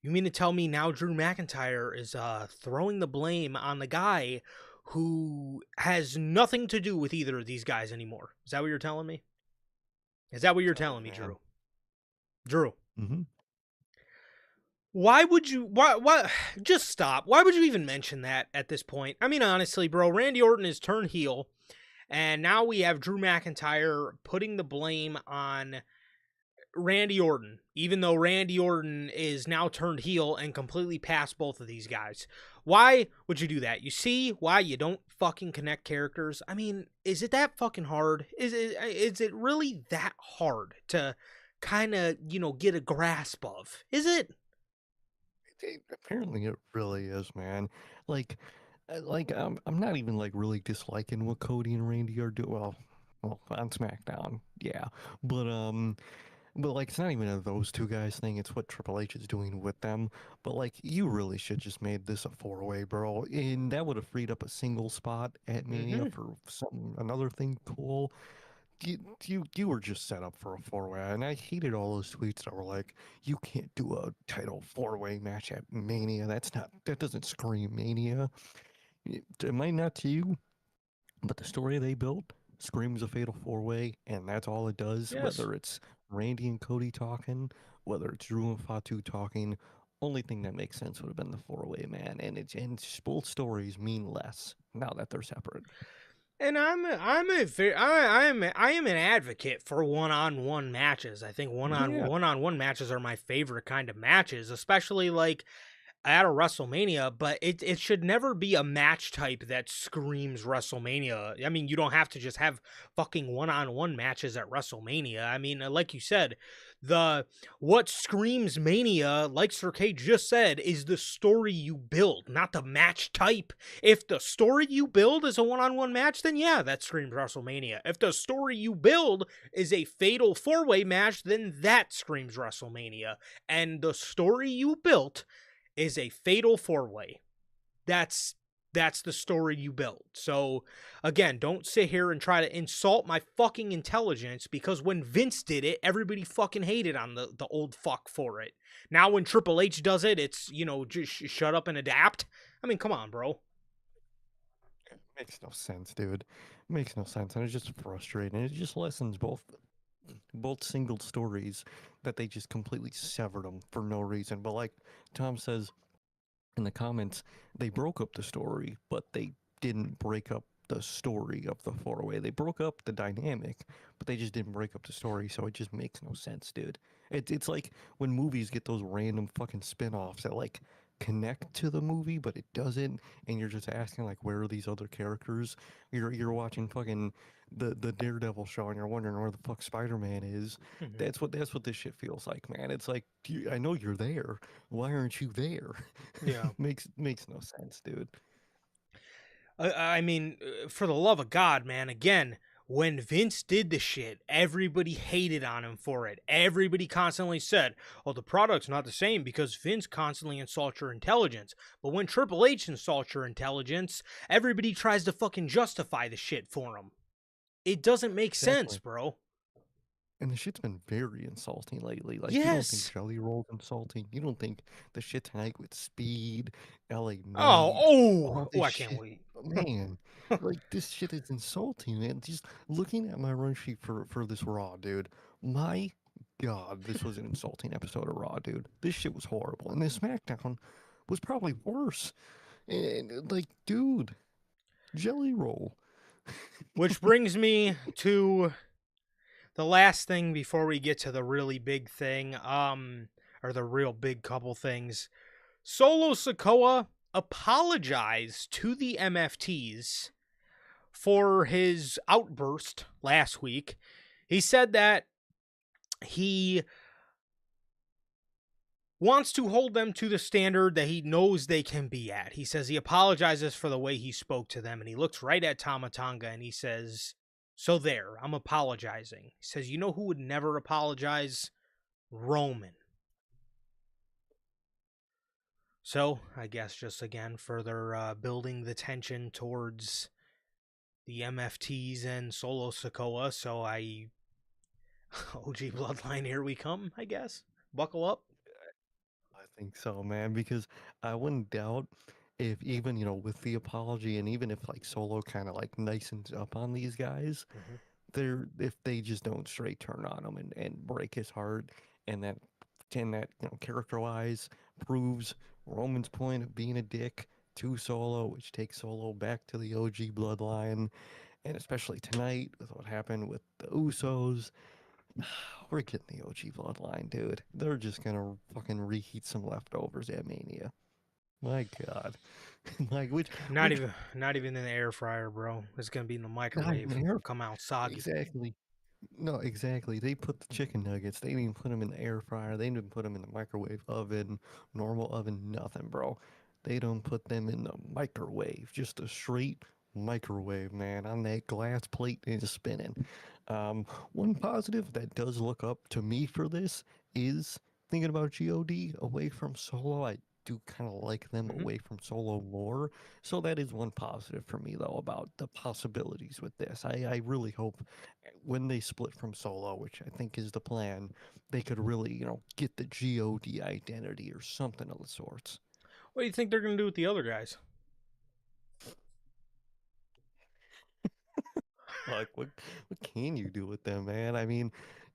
B: you mean to tell me now Drew McIntyre is throwing the blame on the guy who has nothing to do with either of these guys anymore? Is that what you're telling me? Is that what you're telling me,
A: Man.
B: Drew? Drew.
A: Mm-hmm.
B: Why would you why just stop. Why would you even mention that at this point? I mean, honestly, bro, Randy Orton is turned heel, and now we have Drew McIntyre putting the blame on Randy Orton, even though Randy Orton is now turned heel and completely past both of these guys. Why would you do that? You see why you don't fucking connect characters? I mean, is it that fucking hard? Is it really that hard to kind of, get a grasp of? Is it?
A: Apparently, it really is, man. Like, I'm not even like really disliking what Cody and Randy are doing. Well, on SmackDown, yeah, but but like it's not even a those two guys thing. It's what Triple H is doing with them. But like, you really should just made this a four-way, bro, and that would have freed up a single spot at Mania
B: Mm-hmm.
A: for another thing cool. You were just set up for a four-way, and I hated all those tweets that were like, "You can't do a title four-way match at Mania. That doesn't scream Mania." It might not to you, but the story they built screams a fatal four-way, and that's all it does.
B: Yes.
A: Whether it's Randy and Cody talking, whether it's Drew and Fatu talking, only thing that makes sense would have been the four-way, man. And both stories mean less now that they're separate.
B: And I am an advocate for one-on-one matches. I think
A: Yeah.
B: one-on-one matches are my favorite kind of matches, especially like at a WrestleMania, but it should never be a match type that screams WrestleMania. I mean, you don't have to just have fucking one-on-one matches at WrestleMania. I mean, like you said, what screams Mania, like Sir K just said, is the story you build, not the match type. If the story you build is a one-on-one match, then yeah, that screams WrestleMania. If the story you build is a fatal four-way match, then that screams WrestleMania. And the story you built is a fatal four-way. That's the story you built. So again, don't sit here and try to insult my fucking intelligence, because when Vince did it, everybody fucking hated on the old fuck for it. Now when Triple H does it, it's, just shut up and adapt. I mean, come on, bro.
A: Makes no sense, dude. Makes no sense, and it's just frustrating. It just lessens both single stories that they just completely severed them for no reason. But like Tom says in the comments, they broke up the story, but they didn't break up the story of the four-way. They broke up the dynamic, but they just didn't break up the story, so it just makes no sense, dude. It's like when movies get those random fucking spin-offs that like connect to the movie, but it doesn't, and you're just asking like, where are these other characters? You're watching fucking the Daredevil show, and you're wondering where the fuck Spider-Man is.
B: Mhm.
A: That's what this shit feels like, man. It's like, I know you're there. Why aren't you there?
B: Yeah.
A: Makes no sense, dude.
B: I mean, for the love of God, man, again, when Vince did the shit, everybody hated on him for it. Everybody constantly said, oh, the product's not the same because Vince constantly insults your intelligence. But when Triple H insults your intelligence, everybody tries to fucking justify the shit for him. It doesn't make sense,
A: Exactly.
B: bro.
A: And the shit's been very insulting lately. Like, you don't think
B: Yes.
A: Jelly Roll's insulting? You don't think the shit tonight with Speed, LA
B: Oh,
A: Knight,
B: oh,
A: all
B: oh,
A: this
B: I can't
A: shit?
B: wait.
A: Man, like, this shit is insulting, man. Just looking at my run sheet for this Raw, dude. My God, this was an insulting episode of Raw, dude. This shit was horrible. And this SmackDown was probably worse. And, like, dude, Jelly Roll.
B: Which brings me to the last thing before we get to the really big thing, or the real big couple things. Solo Sokoa apologized to the MFTs for his outburst last week. He said that he wants to hold them to the standard that he knows they can be at. He says he apologizes for the way he spoke to them, and he looks right at Tama Tonga and he says, so there, I'm apologizing. He says, you know who would never apologize? Roman. So, I guess just again, further building the tension towards the MFTs and Solo Sokoa. So, OG Bloodline, here we come, I guess. Buckle up.
A: I think so, man, because I wouldn't doubt if even, with the apology and even if like Solo kind of like nicens up on these guys,
B: Mm-hmm.
A: if they just don't straight turn on him and break his heart and that character wise proves Roman's point of being a dick to Solo, which takes Solo back to the OG bloodline, and especially tonight with what happened with the Usos, we're getting the OG bloodline, dude. They're just gonna fucking reheat some leftovers at Mania. My God, like which
B: Not even in the air fryer, bro. It's gonna be in the
A: not even
B: microwave.
A: air.
B: Come out soggy.
A: Exactly. No, exactly. They put the chicken nuggets. They didn't even put them in the air fryer. They didn't put them in the microwave oven, normal oven, nothing, bro. They don't put them in the microwave. Just a straight microwave, man, on that glass plate and it's spinning. One positive that does look up to me for this is thinking about God away from Solo. I do kind of like them
B: Mm-hmm.
A: away from Solo more. So that is one positive for me, though, about the possibilities with this. I really hope when they split from Solo, which I think is the plan, they could really, get the God identity or something of the sorts.
B: What do you think they're gonna do with the other guys?
A: Like, what can you do with them, man? I mean,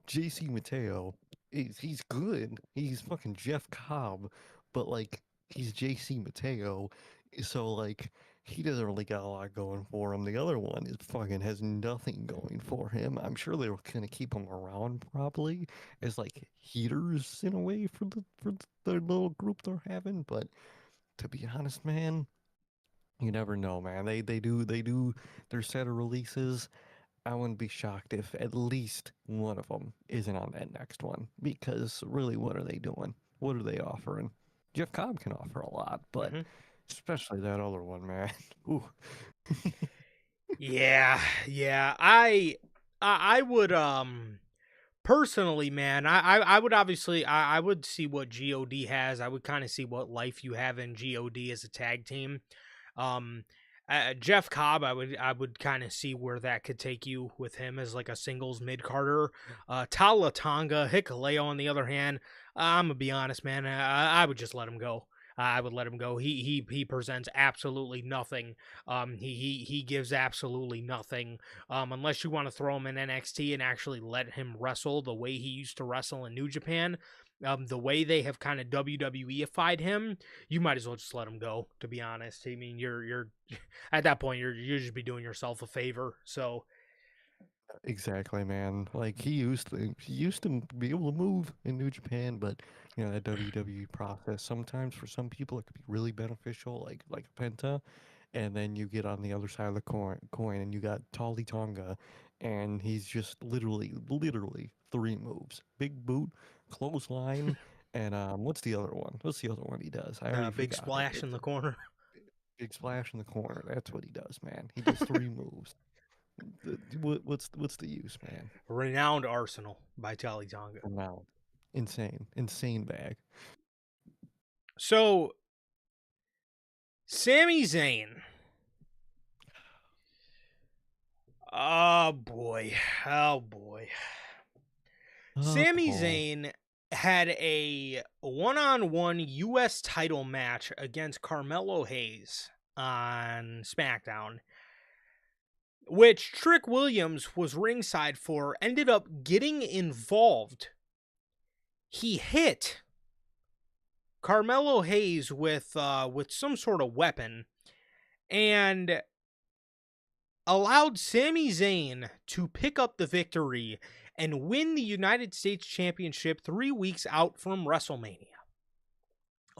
A: JC Mateo, he's good. He's fucking Jeff Cobb, but like he's JC Mateo, so like he doesn't really got a lot going for him. The other one is fucking has nothing going for him. I'm sure they're gonna keep him around probably as like heaters in a way for their little group they're having, but to be honest, man, you never know, man. They do their set of releases. I wouldn't be shocked if at least one of them isn't on that next one because really, what are they doing? What are they offering? Jeff Cobb can offer a lot, but
B: Mm-hmm.
A: especially that other one, man. Ooh.
B: Yeah, yeah. I would personally, man. I would obviously I would see what God has. I would kind of see what life you have in God as a tag team. Um, Jeff Cobb, I would kind of see where that could take you with him as like a singles mid carder. Tala Tonga, Hikaleo on the other hand, I'm gonna be honest, man. I would just let him go. I would let him go. He presents absolutely nothing. He gives absolutely nothing. Unless you want to throw him in NXT and actually let him wrestle the way he used to wrestle in New Japan. The way they have kind of WWEified him, you might as well just let him go. To be honest, I mean, you're at that point, you're just be doing yourself a favor. So
A: Exactly, man. Like he used to be able to move in New Japan, but that WWE process sometimes for some people it could be really beneficial, like Penta, and then you get on the other side of the coin and you got Tali Tonga, and he's just literally three moves: big boot, clothesline, and what's the other one? What's the other one he does? I already
B: Big
A: forgot it.
B: splash in
A: It's
B: the corner.
A: big splash in the corner. That's what he does, man. He does three moves. What's the use, man?
B: Renowned Arsenal by Tali Tonga.
A: Amount. Insane bag.
B: So, Sami Zayn. Oh boy. Oh boy.
A: Oh,
B: Sami
A: Paul.
B: Zayn had a one-on-one US title match against Carmelo Hayes on SmackDown, which Trick Williams was ringside for, ended up getting involved. He hit Carmelo Hayes with some sort of weapon and allowed Sami Zayn to pick up the victory and win the United States Championship 3 weeks out from WrestleMania.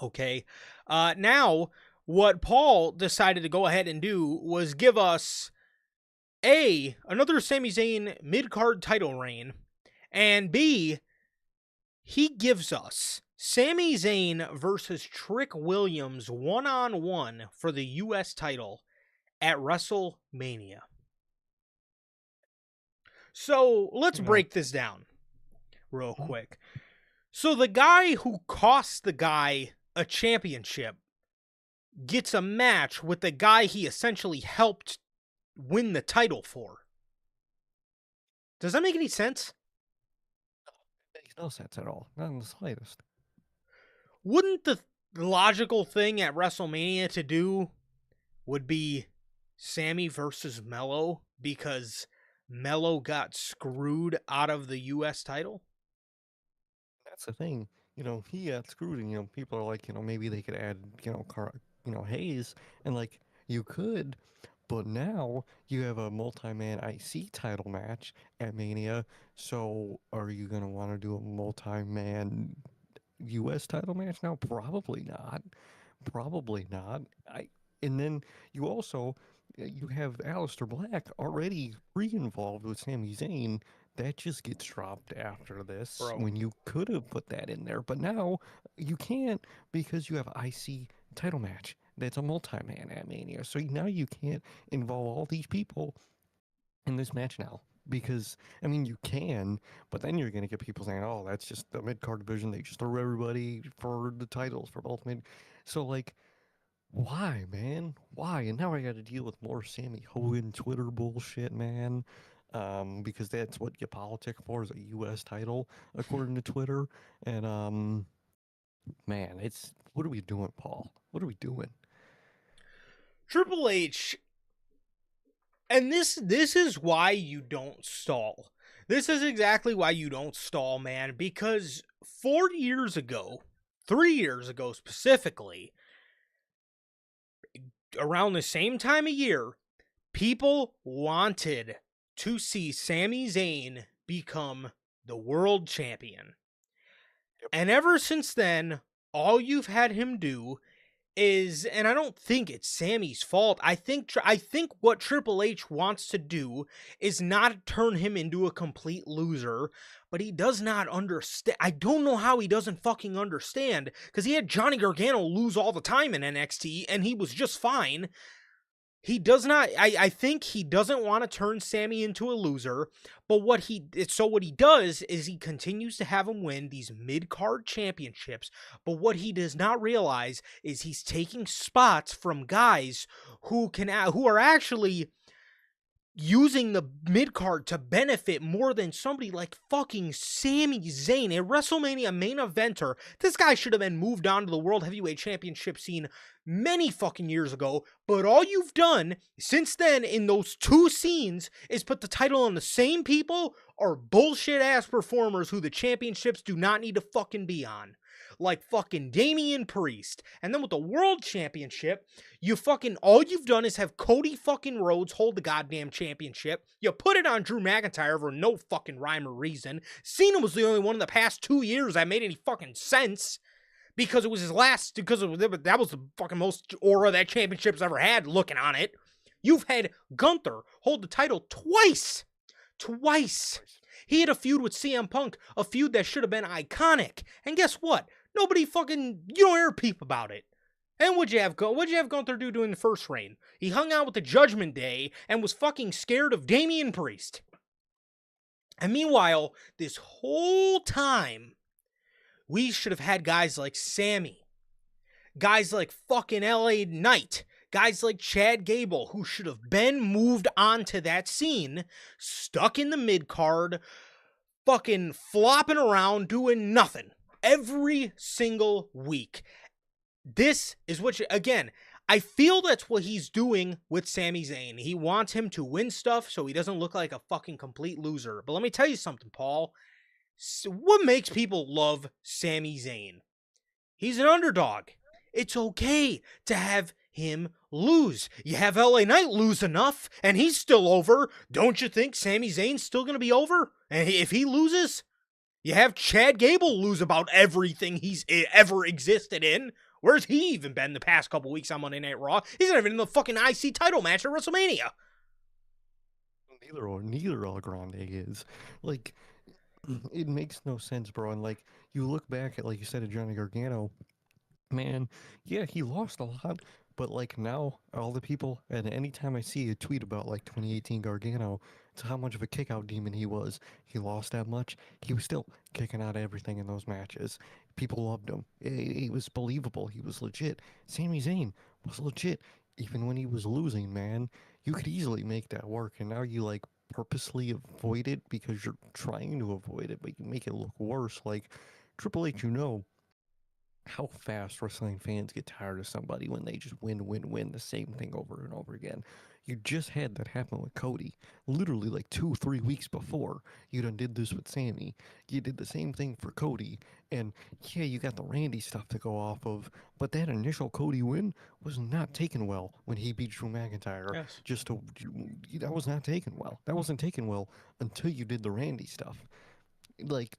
B: Okay. Now, what Paul decided to go ahead and do was give us another Sami Zayn mid-card title reign, and B, he gives us Sami Zayn versus Trick Williams one-on-one for the US title at WrestleMania. So let's
A: Yeah.
B: break this down real quick. So the guy who cost the guy a championship gets a match with the guy he essentially helped win the title for. Does that make any sense?
A: Makes no sense at all. Not in the slightest.
B: Wouldn't the logical thing at WrestleMania to do would be Sammy versus Mello, because Mello got screwed out of the US title?
A: That's the thing. He got screwed, and people are like, maybe they could add, Hayes, and like you could, but now you have a multi-man IC title match at Mania. So are you gonna want to do a multi-man U.S. title match now? Probably not. Probably not. And then you also you have Aleister Black already re-involved with Sami Zayn. That just gets dropped after this
B: Bro,
A: when you could have put that in there, but now you can't because you have IC title match. That's a multi-man at Mania, so now you can't involve all these people in this match now. Because I mean, you can, but then you're gonna get people saying, "Oh, that's just the mid card division. They just throw everybody for the titles for both mid." So like, why, man? Why? And now I got to deal with more Sammy Hogan Twitter bullshit, man. Because that's what you politic for is a U.S. title, according to Twitter. And man, it's what are we doing, Paul? What are we doing?
B: Triple H, and this is why you don't stall. This is exactly why you don't stall, man, because 4 years ago, 3 years ago specifically, around the same time of year, people wanted to see Sami Zayn become the world champion.
A: Yep.
B: And ever since then, all you've had him do is, and I don't think it's Sammy's fault. I think what Triple H wants to do is not turn him into a complete loser, but he does not understand. I don't know how he doesn't fucking understand, because he had Johnny Gargano lose all the time in NXT and he was just fine. He does not. I think he doesn't want to turn Sammy into a loser. But what he does is he continues to have him win these mid-card championships. But what he does not realize is he's taking spots from guys who are actually using the mid-card to benefit more than somebody like fucking Sami Zayn, a WrestleMania main eventer. This guy should have been moved on to the World Heavyweight Championship scene many fucking years ago, but all you've done since then in those two scenes is put the title on the same people or bullshit-ass performers who the championships do not need to fucking be on. like fucking Damian Priest. And then with the World Championship, all you've done is have Cody fucking Rhodes hold the goddamn championship. You put it on Drew McIntyre for no fucking rhyme or reason. Cena was the only one in the past 2 years that made any fucking sense. Because it was his last, that was the fucking most aura that championship's ever had looking on it. You've had Gunther hold the title twice. He had a feud with CM Punk, a feud that should have been iconic. And guess what? Nobody fucking, you don't hear a peep about it. And what'd you have Gunther do during the first reign? He hung out with the Judgment Day and was fucking scared of Damian Priest. And meanwhile, this whole time, we should have had guys like Sammy, guys like fucking LA Knight, guys like Chad Gable, who should have been moved onto that scene, stuck in the mid-card, fucking flopping around, doing nothing every single week. This is what again, I feel that's what he's doing with Sami Zayn. He wants him to win stuff so he doesn't look like a fucking complete loser. But let me tell you something, Paul. What makes people love Sami Zayn? He's an underdog. It's okay to have him lose. You have LA Knight lose enough, and he's still over. Don't you think Sami Zayn's still going to be over? And if he loses, you have Chad Gable lose about everything he's ever existed in. Where's he even been the past couple weeks on Monday Night Raw? He's not even in the fucking IC title match at WrestleMania.
A: Neither El Grande is. Like, it makes no sense, bro. And, like, you look back at, like you said, at Johnny Gargano, man, yeah, he lost a lot, but, like, now, all the people, and anytime I see a tweet about, like, 2018 Gargano, it's how much of a kick-out demon he was. He lost that much. He was still kicking out everything in those matches. People loved him. He was believable. He was legit. Sami Zayn was legit. Even when he was losing, man, you could easily make that work, and now you, like, purposely avoid it because you're trying to avoid it, but you make it look worse. Like, Triple H, you know how fast wrestling fans get tired of somebody when they just win the same thing over and over again. You just had that happen with Cody. Literally like 2-3 weeks before, you done did this with Sammy. You did the same thing for Cody. And yeah, you got the Randy stuff to go off of, but that initial Cody win was not taken well when he beat Drew McIntyre.
B: Yes.
A: That was not taken well. That wasn't taken well until you did the Randy stuff. Like,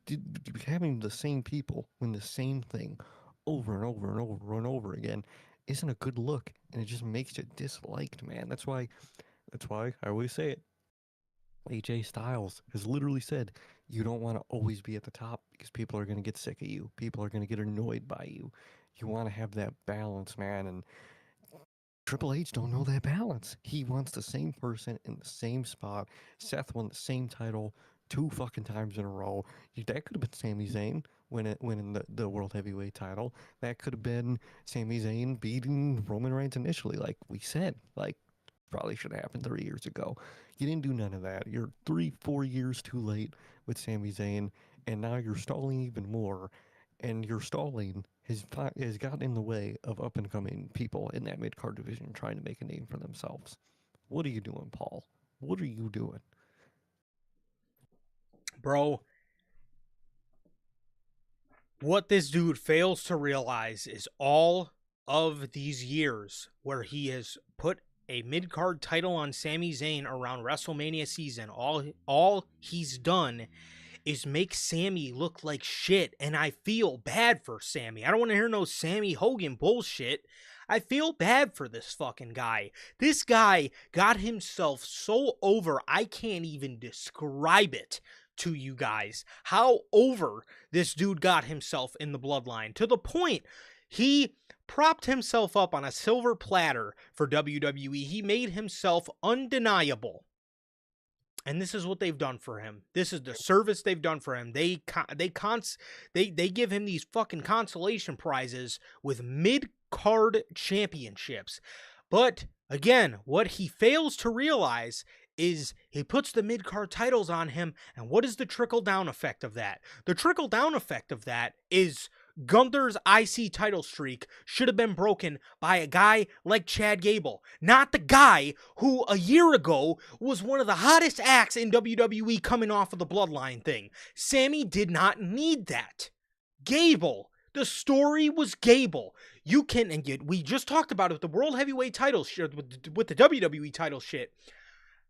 A: having the same people win the same thing over and over and over and over again isn't a good look, and it just makes you disliked, man. That's why I always say it. AJ Styles has literally said you don't want to always be at the top because people are going to get sick of you. People are going to get annoyed by you. You want to have that balance, man, and Triple H don't know that balance. He wants the same person in the same spot. Seth won the same title 2 fucking times in a row. That could have been Sami Zayn winning the World Heavyweight title. That could have been Sami Zayn beating Roman Reigns initially, like we said. Like, probably should have happened 3 years ago. You didn't do none of that. You're 3-4 years too late with Sami Zayn, and now you're stalling even more. And your stalling has gotten in the way of up-and-coming people in that mid-card division trying to make a name for themselves. What are you doing, Paul? What are you doing?
B: Bro, what this dude fails to realize is all of these years where he has put a mid-card title on Sami Zayn around WrestleMania season, all he's done is make Sammy look like shit, and I feel bad for Sammy. I don't want to hear no Sammy Hogan bullshit. I feel bad for this fucking guy. This guy got himself so over, I can't even describe it to you guys. How over this dude got himself in the bloodline. To the point, he propped himself up on a silver platter for WWE. He made himself undeniable. And this is what they've done for him. This is the service they've done for him. They give him these fucking consolation prizes with mid-card championships. But again, what he fails to realize is he puts the mid-card titles on him, and what is the trickle-down effect of that? The trickle-down effect of that is Gunther's IC title streak should have been broken by a guy like Chad Gable, not the guy who a year ago was one of the hottest acts in WWE coming off of the Bloodline thing. Sammy did not need that. Gable The story was Gable. You can, and we just talked about it with the World Heavyweight title shit, with the WWE title shit.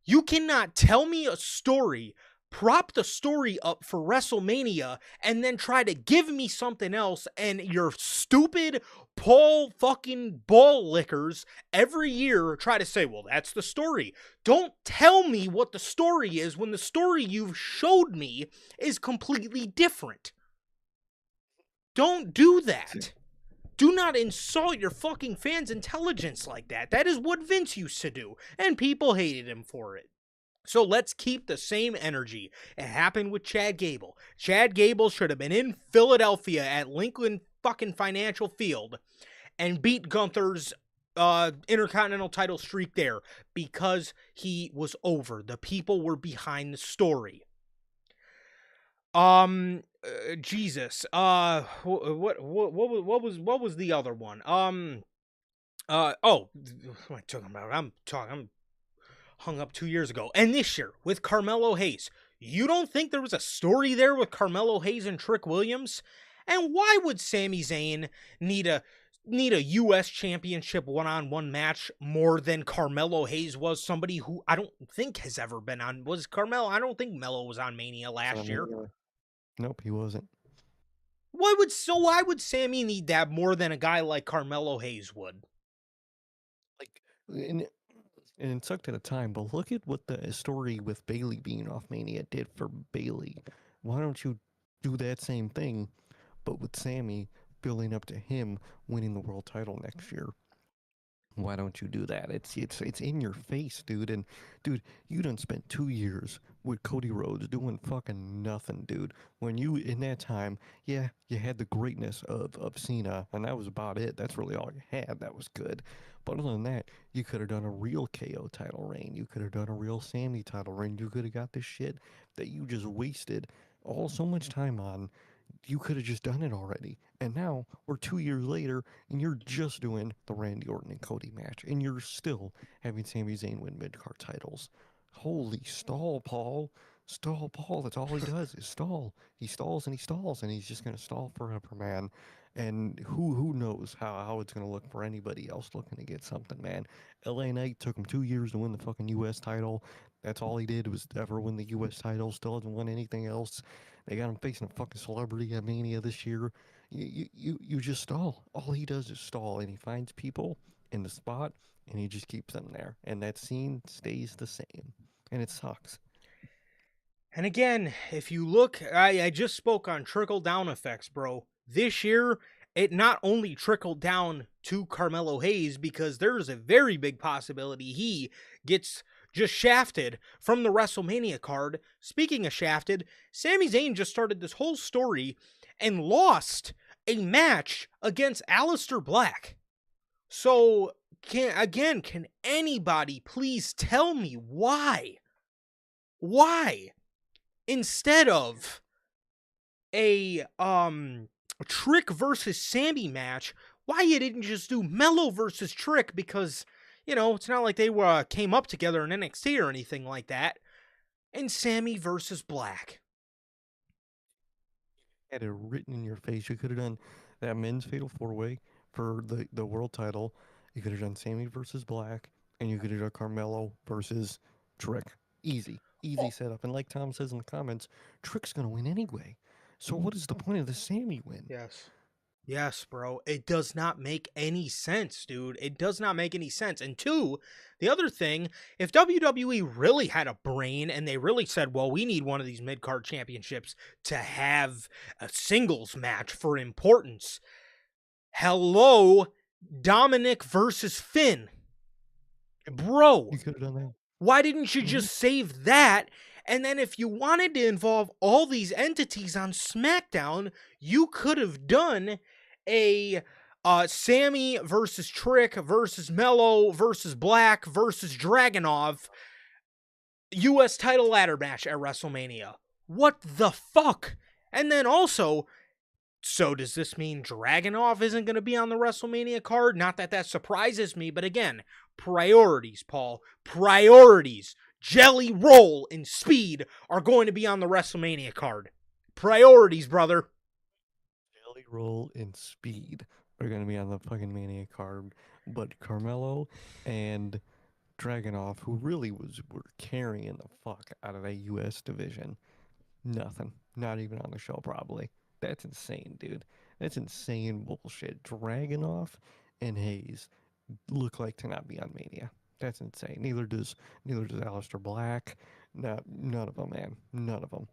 B: You cannot tell me a story, prop the story up for WrestleMania, and then try to give me something else, and your stupid Paul fucking ball lickers every year try to say, well, that's the story. Don't tell me what the story is when the story you've showed me is completely different. Don't do that. Do not insult your fucking fans' intelligence like that. That is what Vince used to do, and people hated him for it. So let's keep the same energy. It happened with Chad Gable. Chad Gable should have been in Philadelphia at Lincoln fucking Financial Field and beat Gunther's Intercontinental title streak there because he was over. The people were behind the story. Jesus. What was the other one? What am I talking about? I'm hung up 2 years ago. And this year with Carmelo Hayes. You don't think there was a story there with Carmelo Hayes and Trick Williams? And why would Sami Zayn need a US championship one-on-one match more than Carmelo Hayes was? Somebody who I don't think has ever been on. Was Carmelo? I don't think Melo was on Mania last year.
A: Nope, he wasn't.
B: Why would Sami need that more than a guy like Carmelo Hayes would?
A: Like, and it sucked at a time, but look at what the story with Bayley being off Mania did for Bayley. Why don't you do that same thing, but with Sami building up to him winning the world title next year? Why don't you do that? It's in your face, dude. And dude, you done spent 2 years with Cody Rhodes doing fucking nothing, dude. When you in that time, yeah, you had the greatness of Cena, and that was about it. That's really all you had. That was good. But other than that, you could have done a real KO title reign. You could have done a real Sami title reign. You could have got this shit that you just wasted all so much time on. You could have just done it already. And now we're 2 years later, and you're just doing the Randy Orton and Cody match, and you're still having Sami Zayn win mid-card titles. Holy stall, Paul. Stall, Paul. That's all he does is stall. He stalls, and he's just gonna stall forever, man. And who knows how it's gonna look for anybody else looking to get something, man. LA Knight took him 2 years to win the fucking US title. That's all he did was ever win the US title. Still hasn't won anything else. They got him facing a fucking celebrity at Mania this year. You just stall. All he does is stall, and he finds people in the spot, and he just keeps them there. And that scene stays the same, and it sucks.
B: And again, if you look, I just spoke on trickle-down effects, bro. This year, it not only trickled down to Carmelo Hayes, because there's a very big possibility he gets just shafted from the WrestleMania card. Speaking of shafted, Sami Zayn just started this whole story and lost a match against Aleister Black. So, can anybody please tell me why? Why? Instead of a Trick versus Sami match, why you didn't just do Melo versus Trick? Because, you know, it's not like they came up together in NXT or anything like that. And Sami versus Black.
A: Had it written in your face. You could have done that men's fatal 4-way for the world title. You could have done Sami versus Black, and you could have done Carmelo versus Trick. Easy setup. And like Tom says in the comments, Trick's gonna win anyway. So what is the point of the Sami win?
B: Yes, bro. It does not make any sense, dude. It does not make any sense. And two, the other thing, if WWE really had a brain and they really said, well, we need one of these mid-card championships to have a singles match for importance. Hello, Dominic versus Finn. Bro.
A: You could have done that.
B: Why didn't you just save that? And then if you wanted to involve all these entities on SmackDown, you could have done a Sami versus Trick versus Melo versus Black versus Dragunov US title ladder match at WrestleMania. What the fuck? And then also, so does this mean Dragunov isn't going to be on the WrestleMania card? Not that that surprises me, but again, priorities, Paul. Priorities. Jelly Roll and Speed are going to be on the WrestleMania card. Priorities, brother.
A: Jelly Roll and Speed are going to be on the fucking Mania card, but Carmelo and Dragunov, who really were carrying the fuck out of that U.S. division, nothing. Not even on the show, probably. That's insane, dude. That's insane bullshit. Dragunov and Hayes look like to not be on Mania. That's insane. Neither does Aleister Black. No, none of them, man. None of them.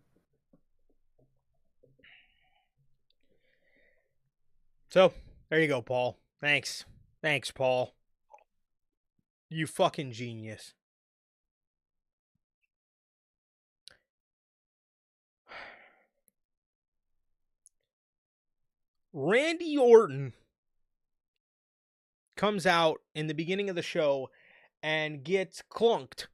B: So, there you go, Paul. Thanks. Thanks, Paul. You fucking genius. Randy Orton comes out in the beginning of the show and gets clunked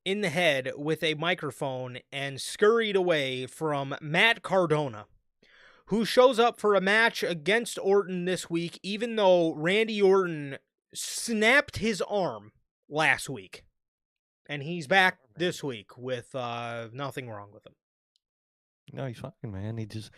B: in the head with a microphone and scurried away from Matt Cardona, who shows up for a match against Orton this week, even though Randy Orton snapped his arm last week. And he's back this week with nothing wrong with him.
A: No, he's fine, man. He just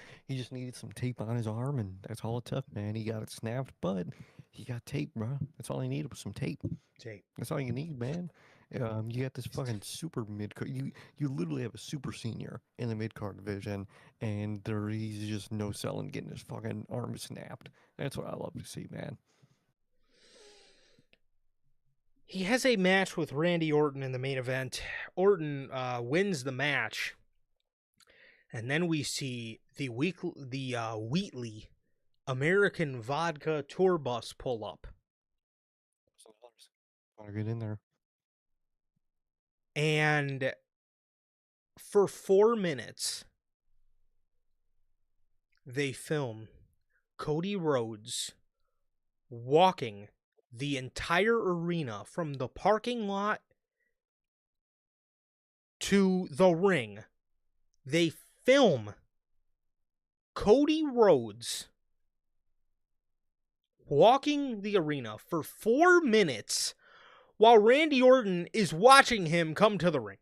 A: needed some tape on his arm, and that's all it took, man. He got it snapped, but he got tape, bro. That's all he needed was some tape.
B: Tape.
A: That's all you need, man. You got this fucking super mid card. You literally have a super senior in the mid card division, and he's just no selling getting his fucking arm snapped. That's what I love to see, man.
B: He has a match with Randy Orton in the main event. Orton wins the match. And then we see the Wheatley American Vodka tour bus pull up.
A: Want to get in there?
B: And for 4 minutes, they film Cody Rhodes walking the entire arena from the parking lot to the ring. They film Cody Rhodes walking the arena for 4 minutes while Randy Orton is watching him come to the ring.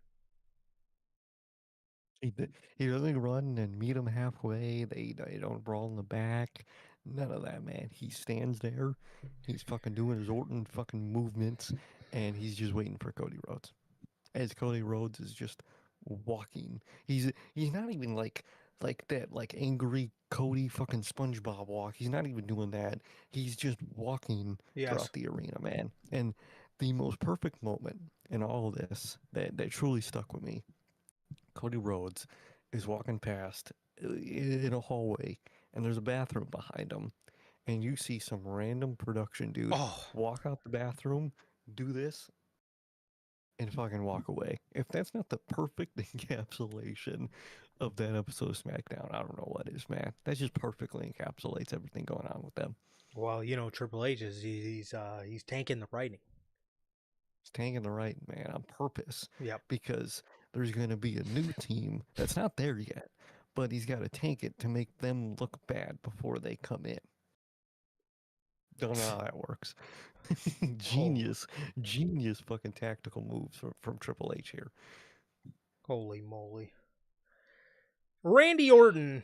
A: He doesn't run and meet him halfway. They don't brawl in the back. None of that, man. He stands there. He's fucking doing his Orton fucking movements, and he's just waiting for Cody Rhodes. As Cody Rhodes is just walking. He's not even like that like angry Cody fucking SpongeBob walk. He's not even doing that. He's just walking throughout the arena, man. And the most perfect moment in all of this that truly stuck with me, Cody Rhodes is walking past in a hallway, and there's a bathroom behind him, and you see some random production dude walk out the bathroom, do this, and fucking walk away. If that's not the perfect encapsulation of that episode of SmackDown, I don't know what is, man. That just perfectly encapsulates everything going on with them.
B: Well, you know, Triple H is he's tanking the writing.
A: He's tanking the writing, man, on purpose.
B: Yep.
A: Because there's going to be a new team that's not there yet, but he's got to tank it to make them look bad before they come in. Don't know how that works. Genius fucking tactical moves from Triple H here.
B: Holy moly. Randy Orton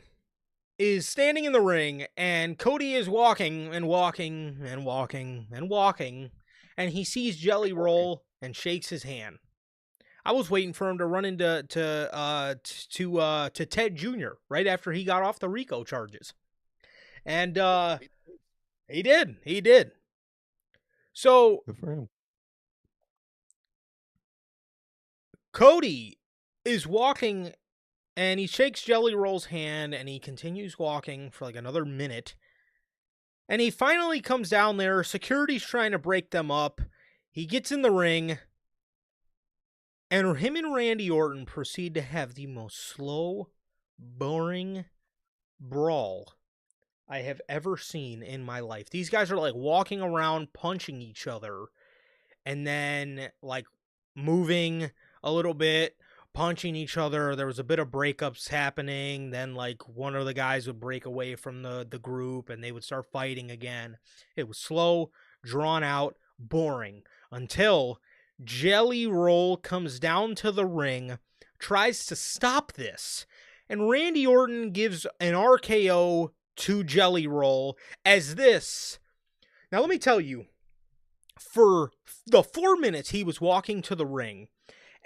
B: is standing in the ring, and Cody is walking and walking and walking and walking, and he sees Jelly Roll and shakes his hand. I was waiting for him to run into Ted Jr. right after he got off the RICO charges. And he did. So
A: good for him.
B: Cody is walking, and he shakes Jelly Roll's hand, and he continues walking for like another minute. And he finally comes down there. Security's trying to break them up. He gets in the ring, and him and Randy Orton proceed to have the most slow, boring brawl I have ever seen in my life. These guys are like walking around, punching each other, and then like moving a little bit, punching each other. There was a bit of breakups happening. Then like one of the guys would break away from the group and they would start fighting again. It was slow, drawn out, boring, until Jelly Roll comes down to the ring, tries to stop this, and Randy Orton gives an RKO to Jelly Roll as this. Now, let me tell you, for the 4 minutes he was walking to the ring,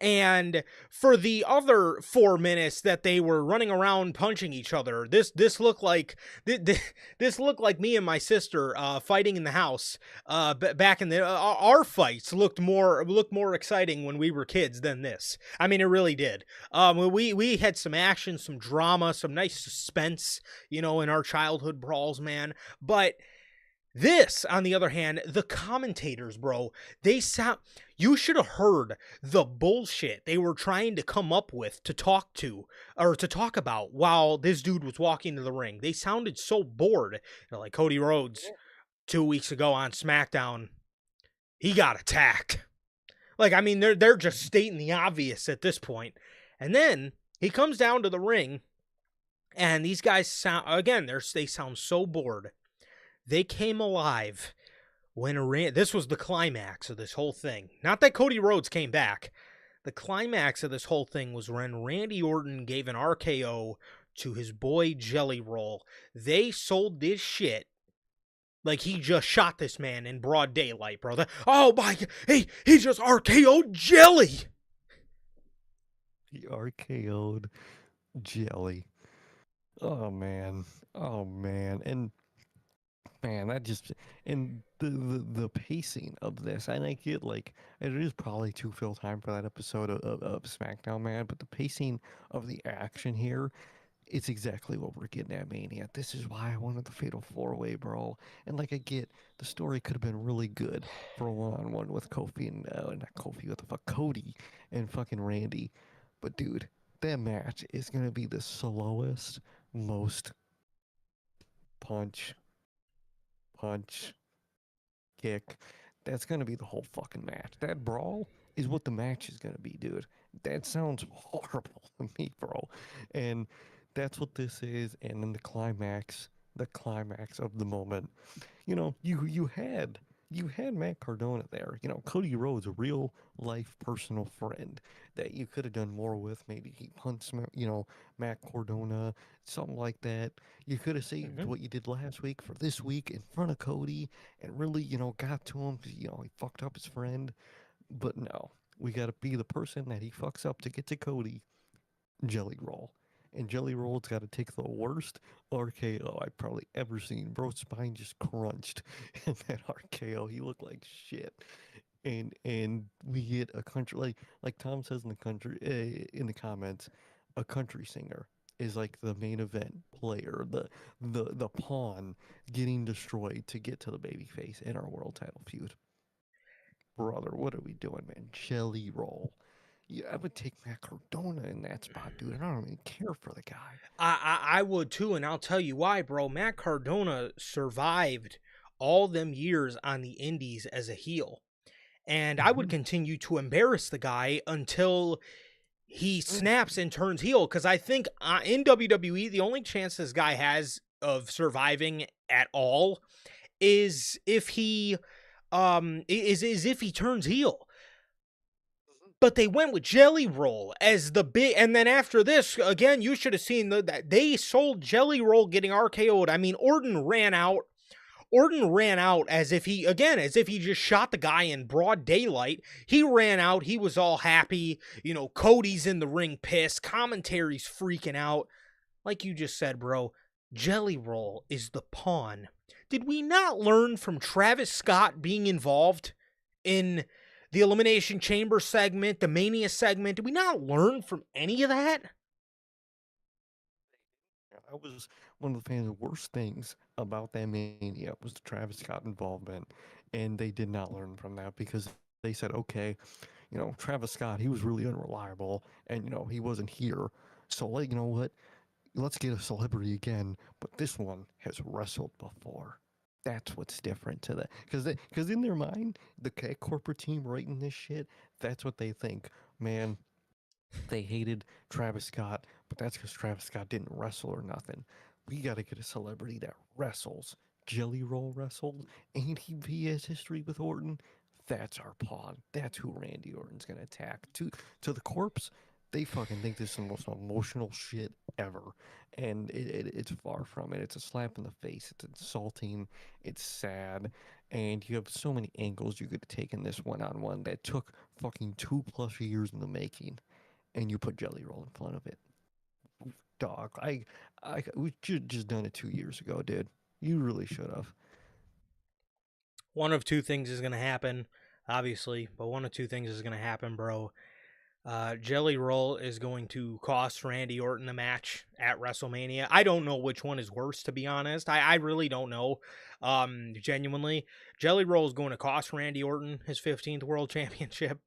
B: and for the other 4 minutes that they were running around punching each other, this looked like this looked like me and my sister fighting in the house. Back in the our fights looked more exciting when we were kids than this. I mean, it really did. We had some action, some drama, some nice suspense, in our childhood brawls, man. But this, on the other hand, the commentators, bro, they sound. You should have heard the bullshit they were trying to come up with to talk about while this dude was walking to the ring. They sounded so bored. Like Cody Rhodes 2 weeks ago on SmackDown, he got attacked. Like, I mean, they're just stating the obvious at this point. And then he comes down to the ring, and these guys sound again. They sound so bored. They came alive when this was the climax of this whole thing. Not that Cody Rhodes came back. The climax of this whole thing was when Randy Orton gave an RKO to his boy Jelly Roll. They sold this shit like he just shot this man in broad daylight, brother. Oh my, he just RKO'd Jelly.
A: He RKO'd Jelly. Oh man. Oh man. And man, that just and the pacing of this, and I get like it is probably too full time for that episode of SmackDown, man. But the pacing of the action here, it's exactly what we're getting at Mania. This is why I wanted the Fatal 4-Way, bro. And like I get, the story could have been really good for a one-on-one with Kofi and not Kofi, what the fuck, Cody and fucking Randy. But dude, that match is gonna be the slowest, most punch kick. That's gonna be the whole fucking match. That brawl is what the match is gonna be, dude. That sounds horrible to me, bro. And that's what this is. And then the climax of the moment. You had Matt Cardona there. Cody Rhodes, a real life personal friend that you could have done more with. Maybe he hunts, Matt Cardona, something like that. You could have saved what you did last week for this week in front of Cody and really, got to him because, he fucked up his friend. But no, we got to be the person that he fucks up to get to Cody. Jelly Roll. And Jelly Roll's got to take the worst RKO I've probably ever seen. Bro's spine just crunched in that RKO. He looked like shit. And we get a country like Tom says in the comments, a country singer is like the main event player, the pawn getting destroyed to get to the babyface in our world title feud. Brother, what are we doing, man? Jelly Roll. Yeah, I would take Matt Cardona in that spot, dude. I don't even care for the guy.
B: I would too, and I'll tell you why, bro. Matt Cardona survived all them years on the indies as a heel. And I would continue to embarrass the guy until he snaps and turns heel. Because I think in WWE, the only chance this guy has of surviving at all is if he is if he turns heel. But they went with Jelly Roll as the big, and then after this, again, you should have seen that they sold Jelly Roll getting RKO'd. I mean, Orton ran out as if he just shot the guy in broad daylight. He ran out. He was all happy. Cody's in the ring pissed. Commentary's freaking out. Like you just said, bro, Jelly Roll is the pawn. Did we not learn from Travis Scott being involved in the Elimination Chamber segment, the Mania segment? Did we not learn from any of that?
A: I was one of the fans' worst things about that Mania was the Travis Scott involvement, and they did not learn from that because they said, okay, Travis Scott, he was really unreliable, and he wasn't here, so like, you know what? Let's get a celebrity again, but this one has wrestled before. That's what's different to that, because in their mind, the corporate team writing this shit, that's what they think. Man, they hated Travis Scott, but that's because Travis Scott didn't wrestle or nothing. We got to get a celebrity that wrestles. Jelly Roll wrestled, and he has history with Orton. That's our pawn. That's who Randy Orton's gonna attack. To the corpse, they fucking think this is the most emotional shit ever, and it's far from it. It's a slap in the face. It's insulting. It's sad, and you have so many angles you could take in this one-on-one that took fucking 2+ years in the making, and you put Jelly Roll in front of it. Dog, we should just done it 2 years ago, dude. You really should have.
B: One of two things is going to happen, obviously, but one of two things is going to happen, bro. Jelly Roll is going to cost Randy Orton the match at WrestleMania. I don't know which one is worse, to be honest. I really don't know. Genuinely, Jelly Roll is going to cost Randy Orton his 15th World Championship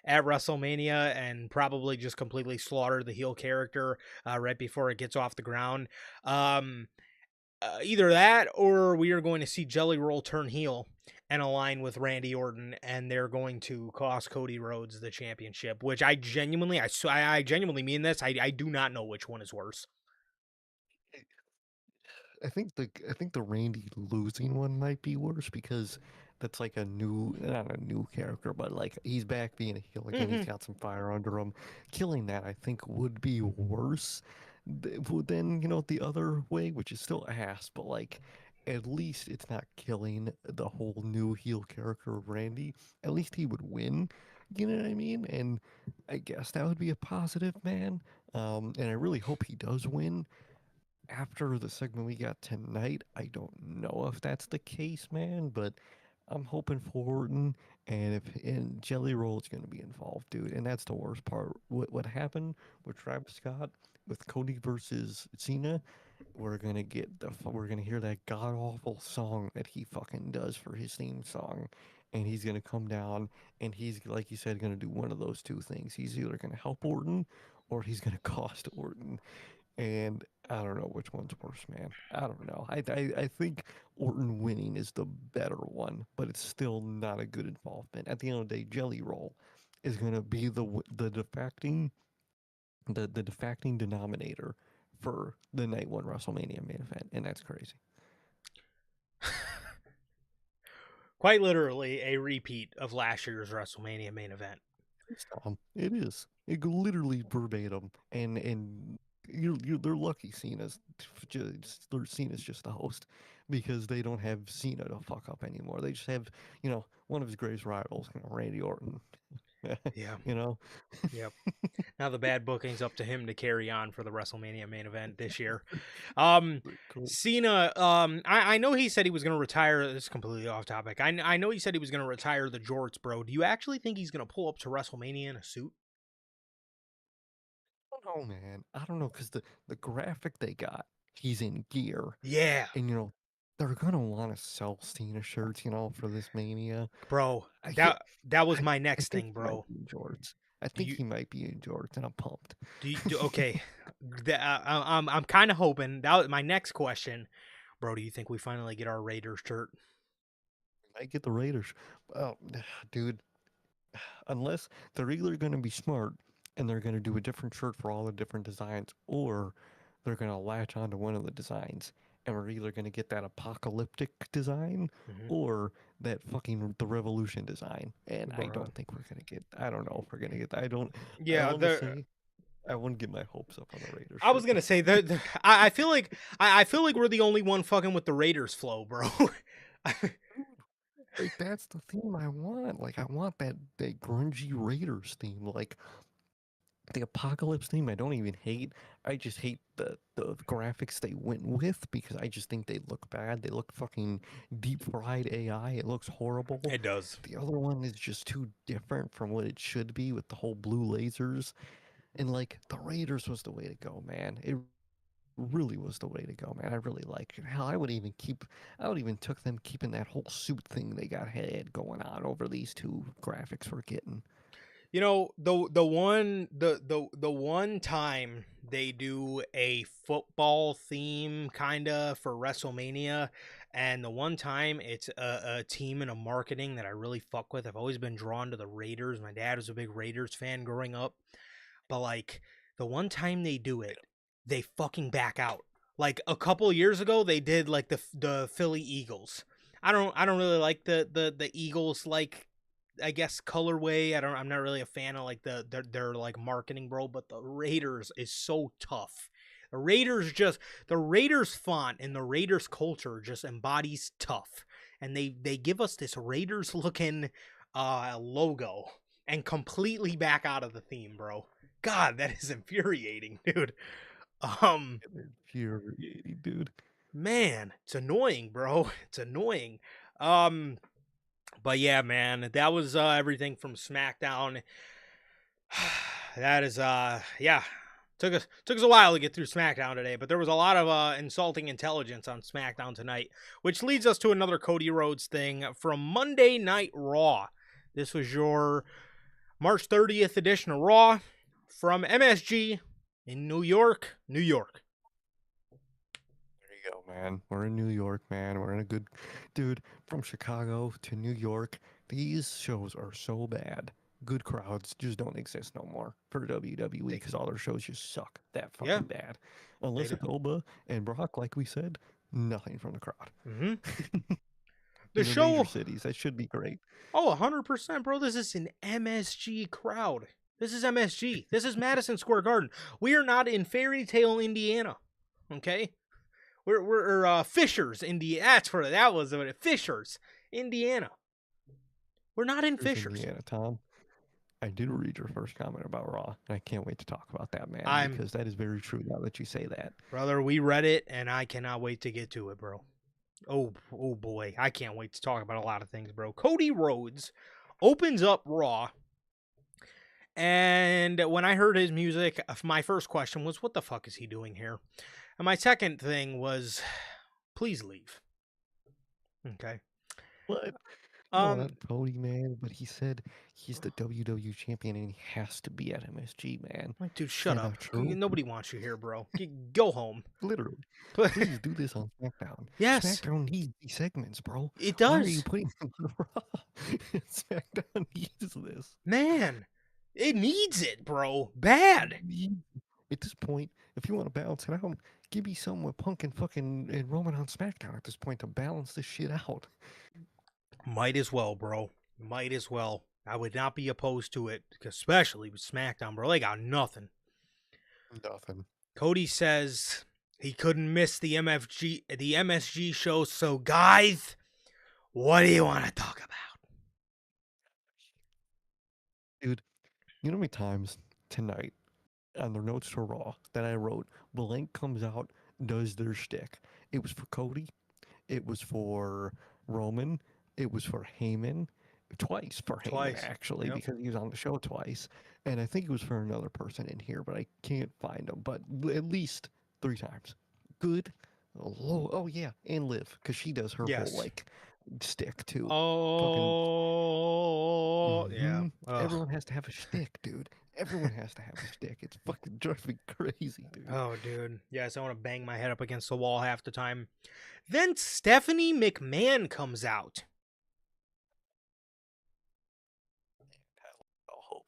B: at WrestleMania and probably just completely slaughter the heel character right before it gets off the ground. Either that or we are going to see Jelly Roll turn heel and align with Randy Orton, and they're going to cost Cody Rhodes the championship, which I genuinely mean this. I do not know which one is worse.
A: I think the Randy losing one might be worse because that's like a new, not a new character, but like he's back being a heel again. He's
B: Mm-hmm.
A: got some fire under him. Killing that I think would be worse than the other way, which is still ass, but like at least it's not killing the whole new heel character of Randy. At least he would win. You know what I mean? And I guess that would be a positive, man. And I really hope he does win after the segment we got tonight. I don't know if that's the case, man, but I'm hoping for Orton, and Jelly Roll is going to be involved, dude. And that's the worst part. What happened with Travis Scott with Cody versus Cena? We're gonna hear that god awful song that he fucking does for his theme song, and he's gonna come down and he's like you said gonna do one of those two things. He's either gonna help Orton or he's gonna cost Orton. And I don't know which one's worse, man. I don't know. I think Orton winning is the better one, but it's still not a good involvement. At the end of the day, Jelly Roll is gonna be the defacting denominator for the night one WrestleMania main event, and that's crazy.
B: Quite literally a repeat of last year's WrestleMania main event.
A: It is. It literally verbatim, and they're lucky Cena's just the host because they don't have Cena to fuck up anymore. They just have one of his greatest rivals, Randy Orton.
B: Yeah.
A: you know,
B: Yep. Now the bad booking's up to him to carry on for the WrestleMania main event this year.
A: Pretty cool.
B: Cena, I know he said he was going to retire. This is completely off topic. I know he said he was going to retire the jorts, bro. Do you actually think he's going to pull up to WrestleMania in a suit?
A: I don't know, man. I don't know because the graphic they got, he's in gear,
B: Yeah,
A: and they're gonna want to sell Cena shirts, for this Mania.
B: bro.
A: I he-
B: That was
A: I
B: my
A: I
B: next
A: think
B: thing,
A: he might
B: bro.
A: be in jorts. I
B: Do
A: think
B: you
A: he might be in jorts, and I'm pumped.
B: okay? I'm kind of hoping that was my next question, bro. Do you think we finally get our Raiders shirt?
A: Might get the Raiders. Oh, dude, unless they're either going to be smart and they're going to do a different shirt for all the different designs, or they're going to latch onto one of the designs, and we're either going to get that apocalyptic design
B: Mm-hmm.
A: or that fucking the revolution design. And I
B: Bro.
A: don't think we're going to get. I don't know if we're going to get that. I don't. I
B: Yeah,
A: want to say. I wouldn't get my hopes up on the Raiders
B: I was
A: shirt.
B: gonna say I feel like I feel like we're the only one fucking with the Raiders flow, bro.
A: Like that's the theme I want. Like I want that grungy Raiders theme. Like the apocalypse theme I don't even hate. I just hate the graphics they went with because I just think they look bad. They look fucking deep fried AI. It looks horrible.
B: It does.
A: The other one is just too different from what it should be with the whole blue lasers. And like the Raiders was the way to go, man. It really was the way to go, man. I really like it. Hell, I would even took them keeping that whole suit thing they got had going on over these two graphics we're getting.
B: You know, the one time they do a football theme kinda for WrestleMania, and the one time it's a team and a marketing that I really fuck with. I've always been drawn to the Raiders. My dad was a big Raiders fan growing up. But like the one time they do it, they fucking back out. Like a couple years ago, they did like the Philly Eagles. I don't really like the Eagles like I guess colorway. I'm not really a fan of like their like marketing, bro. But the Raiders is so tough. The Raiders font and the Raiders culture just embodies tough, and they give us this Raiders looking logo and completely back out of the theme, bro. God, that is infuriating, dude. Um,
A: Infuriating, dude.
B: man, it's annoying, bro. It's annoying. Um, but yeah, man, that was everything from SmackDown. That is yeah. Took us a while to get through SmackDown today, but there was a lot of insulting intelligence on SmackDown tonight, which leads us to another Cody Rhodes thing from Monday Night Raw. This was your March 30th edition of Raw from MSG in New York, New York.
A: There you go, man. We're in New York, man. We're in a good dude from Chicago to New York. These shows are so bad. Good crowds just don't exist no more for WWE because all their shows just suck that
B: Yeah,
A: fucking bad. Unless
B: do.
A: it's Oba and Brock, like we said, nothing from the crowd.
B: Mm-hmm. The
A: In the major
B: show,
A: cities, that should be great.
B: oh, 100%, bro. This is an MSG crowd. This is MSG. This is Madison Square Garden. We are not in Fairy Tale, Indiana. Okay, we're Fishers, Indiana. That was it. Fishers, Indiana. We're not in
A: Here's
B: Fishers.
A: Indiana, Tom. I did read your first comment about Raw, and I can't wait to talk about that, man,
B: I'm
A: because that is very true now that you say that.
B: brother. We read it, and I cannot wait to get to it, bro. Oh boy, I can't wait to talk about a lot of things, bro. Cody Rhodes opens up Raw, and when I heard his music, my first question was, "What the fuck is he doing here?" And my second thing was, "Please leave." Okay.
A: What?
B: Um,
A: Not Cody, man, but he said he's the WWE champion and he has to be at MSG, man.
B: like, dude,
A: Is
B: shut
A: that
B: up.
A: not true?
B: Nobody wants you here, bro. Go home.
A: Literally. Please do this on SmackDown.
B: Yes,
A: SmackDown needs these segments, bro.
B: it
A: Why are you
B: does.
A: putting them on Raw? SmackDown needs this.
B: Man, it needs it, bro. Bad.
A: At this point, if you want to balance it out, give me some with Punk and fucking and Roman on SmackDown at this point to balance this shit out.
B: Might as well, bro. Might as well. I would not be opposed to it, especially with SmackDown, bro. They got nothing.
A: Nothing.
B: Cody says he couldn't miss the MSG show. So, guys, what do you want to talk about?
A: Dude, you know how many times tonight on their notes to Raw that I wrote, blank comes out, does their shtick. It was for Cody. It was for Roman. It was for Heyman. Twice for Heyman, actually,
B: Yep.
A: because he was on the show twice. And I think it was for another person in here, but I can't find him. But at least 3 times. Good. Oh yeah. And Liv, because she does her
B: Yes.
A: whole, like, stick, too.
B: Oh, yeah.
A: Mhm. Everyone has to have a shtick, dude. Everyone has to have a stick. It's fucking driving me crazy, dude.
B: Oh, dude. Yes, I want to bang my head up against the wall half the time. Then Stephanie McMahon comes out.
A: I'll hope.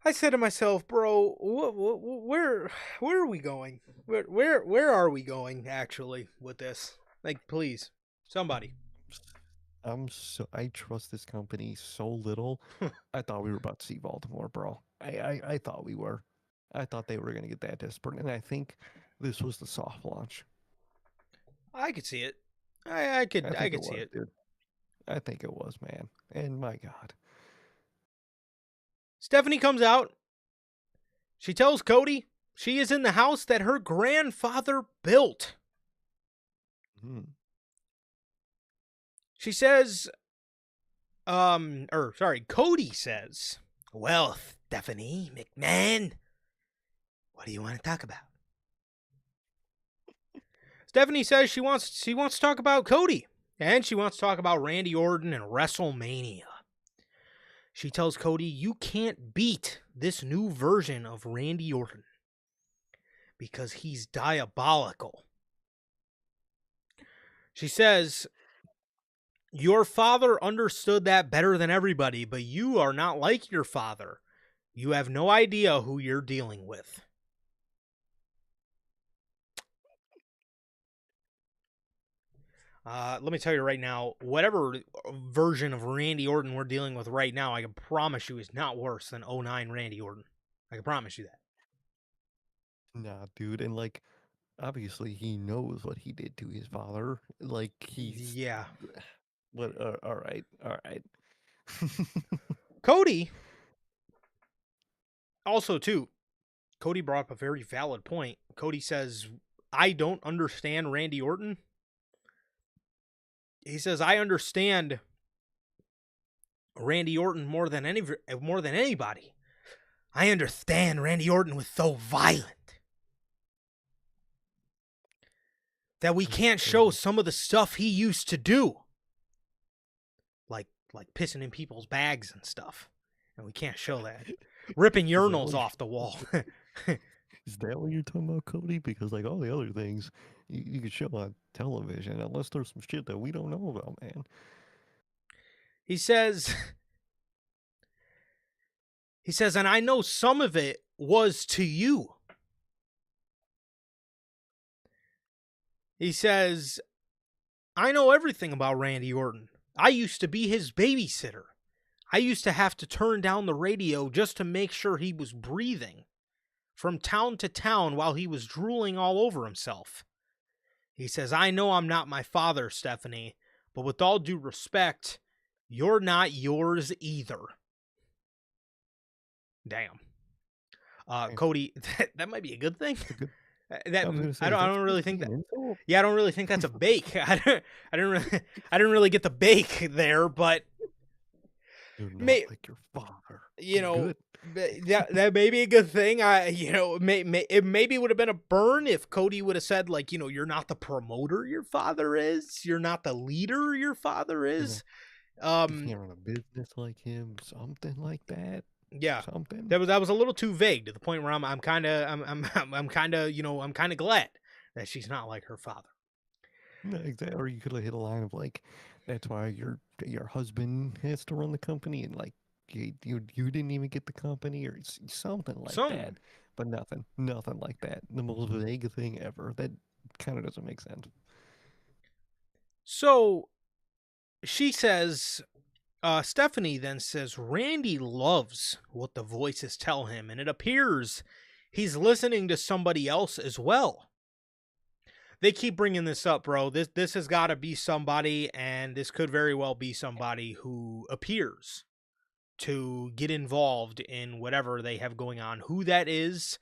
B: I said to myself, bro, where are we going? Where are we going actually with this? Like, please, somebody.
A: I trust this company so little. I thought we were about to see Baltimore, bro. I thought we were. I thought they were gonna get that desperate, and I think this was the soft launch.
B: I could see it. I could see it.
A: Dude. I think it was, man. And my God.
B: Stephanie comes out. She tells Cody she is in the house that her grandfather built. She says, Cody says, "Well, Stephanie McMahon, what do you want to talk about?" Stephanie says she wants to talk about Cody, and she wants to talk about Randy Orton and WrestleMania. She tells Cody, "You can't beat this new version of Randy Orton because he's diabolical." She says, "Your father understood that better than everybody, but you are not like your father. You have no idea who you're dealing with." Let me tell you right now, whatever version of Randy Orton we're dealing with right now, I can promise you is not worse than '09 Randy Orton. I can promise you that.
A: Nah, dude, and like obviously he knows what he did to his father. Like he's
B: Yeah.
A: what? All right, all right.
B: Cody, also, too, Cody brought up a very valid point. Cody says, I don't understand Randy Orton. He says, I understand Randy Orton more than anybody. I understand Randy Orton was so violent that we can't show some of the stuff he used to do. Like pissing in people's bags and stuff. And we can't show that. Ripping urinals off the wall.
A: Is that what you're talking about, Cody? Because like all the other things you could show on television, unless there's some shit that we don't know about, man.
B: He says, and I know some of it was to you. He says, I know everything about Randy Orton. I used to be his babysitter. I used to have to turn down the radio just to make sure he was breathing from town to town while he was drooling all over himself. He says, I know I'm not my father, Stephanie, but with all due respect, you're not yours either. Damn. Cody, that might be a good thing. I don't really think that. Yeah, I don't really think that's a bake. I didn't really get the bake there, but
A: you're not like your father.
B: You know, that may be a good thing. It maybe would have been a burn if Cody would have said, like, you're not the promoter your father is. You're not the leader your father is.
A: You can't run a business like him. Something like that.
B: Yeah,
A: something
B: that was a little too vague to the point where I'm kind of glad that she's not like her father.
A: No, exactly. Or you could have hit a line of like, that's why your husband has to run the company, and like you didn't even get the company, or something like that. But nothing like that. The most vague thing ever. That kind of doesn't make sense.
B: So she says. Stephanie then says Randy loves what the voices tell him, and it appears he's listening to somebody else as well. They keep bringing this up, bro. This has got to be somebody, and this could very well be somebody who appears to get involved in whatever they have going on. Who that is,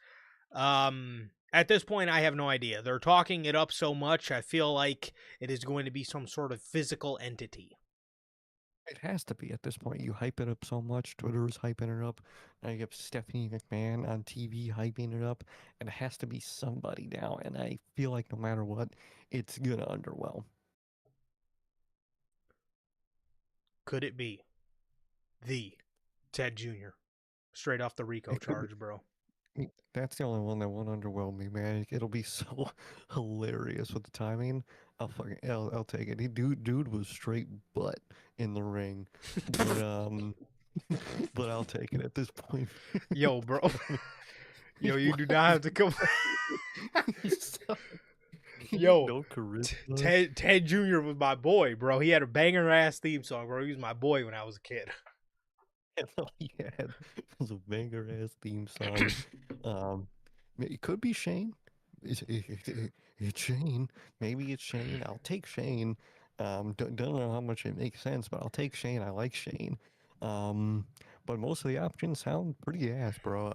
B: at this point, I have no idea. They're talking it up so much, I feel like it is going to be some sort of physical entity.
A: It has to be at this point. You hype it up so much. Twitter is hyping it up. Now you have Stephanie McMahon on TV hyping it up. And it has to be somebody now. And I feel like no matter what, it's going to underwhelm.
B: Could it be the Ted Jr. straight off the RICO charge, bro?
A: That's the only one that won't underwhelm me, man. It'll be so hilarious with the timing. I'll take it. Dude was straight butt in the ring, but but I'll take it at this point.
B: Yo, bro. Yo, you do not have to come. Yo,
A: no
B: Ted Jr. was my boy, bro. He had a banger ass theme song, bro. He was my boy when I was a kid.
A: Yeah, it was a banger ass theme song. It could be Shane. It's Shane. Maybe it's Shane. I'll take Shane. Don't know how much it makes sense, but I'll take Shane. I like Shane. But most of the options sound pretty ass, bro.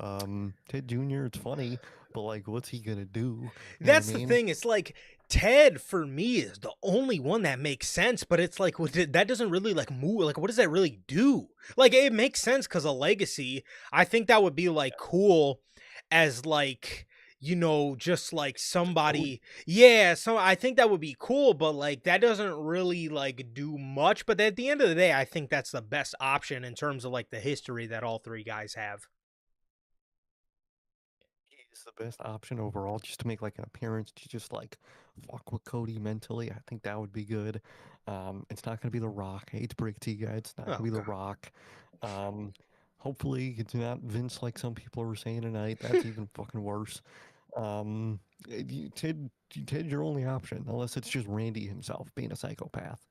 A: Ted Jr. It's funny, but like, what's he gonna do?
B: That's the thing. It's like Ted for me is the only one that makes sense, but it's like that doesn't really like move. Like, what does that really do? Like, it makes sense because of legacy. I think that would be like cool as like, just like somebody. Yeah, so I think that would be cool, but like that doesn't really like do much. But at the end of the day, I think that's the best option in terms of like the history that all three guys have.
A: He's the best option overall, just to make like an appearance to just like fuck with Cody mentally. I think that would be good. It's not gonna be The Rock. I hate to break it to you guys. It's not gonna be The Rock. Hopefully it's not Vince like some people were saying tonight. That's even fucking worse. Um, Ted's your only option, unless it's just Randy himself being a psychopath.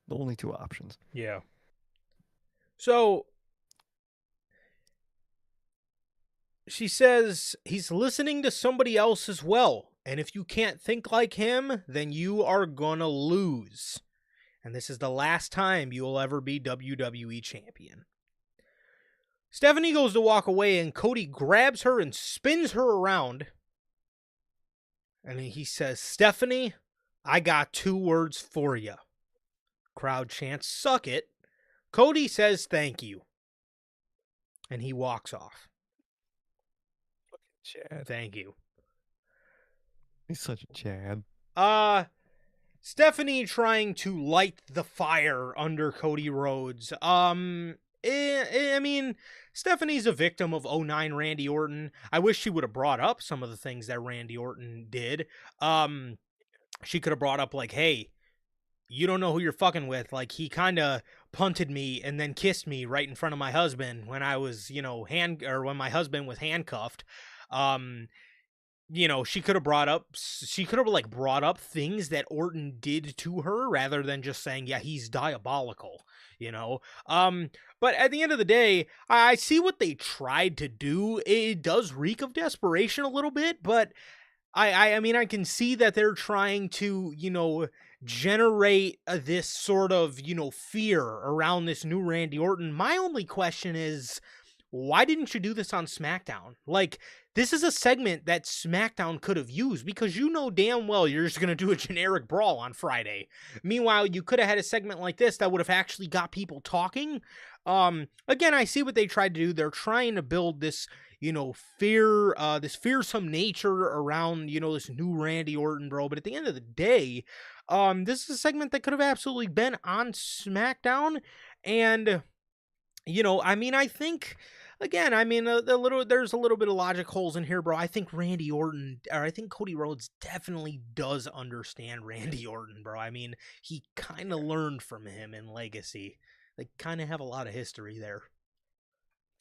A: The only two options.
B: Yeah. So she says he's listening to somebody else as well. And if you can't think like him, then you are gonna lose. And this is the last time you'll ever be WWE champion. Stephanie goes to walk away, and Cody grabs her and spins her around. And he says, Stephanie, I got 2 words for you. Crowd chants, suck it. Cody says, thank you. And he walks off.
A: Chad.
B: Thank you.
A: He's such a Chad.
B: Stephanie trying to light the fire under Cody Rhodes. I mean, Stephanie's a victim of '09 Randy Orton. I wish she would have brought up some of the things that Randy Orton did. She could have brought up, like, hey, you don't know who you're fucking with. Like, he kind of punted me and then kissed me right in front of my husband when I was, when my husband was handcuffed. She could have brought up things that Orton did to her rather than just saying, yeah, he's diabolical, but at the end of the day, I see what they tried to do. It does reek of desperation a little bit, but I mean, I can see that they're trying to, generate this sort of, fear around this new Randy Orton. My only question is, why didn't you do this on SmackDown? Like, this is a segment that SmackDown could have used, because you know damn well you're just going to do a generic brawl on Friday. Meanwhile, you could have had a segment like this that would have actually got people talking. Again, I see what they tried to do. They're trying to build this, fear, this fearsome nature around, this new Randy Orton, bro. But at the end of the day, this is a segment that could have absolutely been on SmackDown. And, I mean, I think, again, I mean, there's a little bit of logic holes in here, bro. I think I think Cody Rhodes definitely does understand Randy Orton, bro. I mean, he kind of learned from him in Legacy. They kind of have a lot of history there.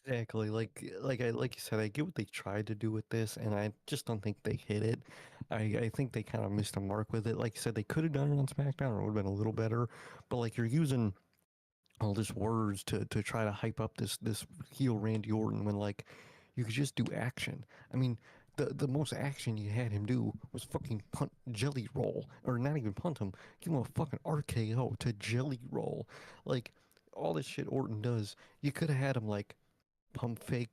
A: Exactly. Like you said, I get what they tried to do with this, and I just don't think they hit it. I think they kind of missed the mark with it. Like you said, they could have done it on SmackDown, or it would have been a little better. But like you're using all this words to try to hype up this heel Randy Orton when like you could just do action. I mean, the most action you had him do was fucking punt Jelly Roll, or not even punt him, give him a fucking RKO to Jelly Roll. Like all this shit Orton does, you could have had him like pump fake,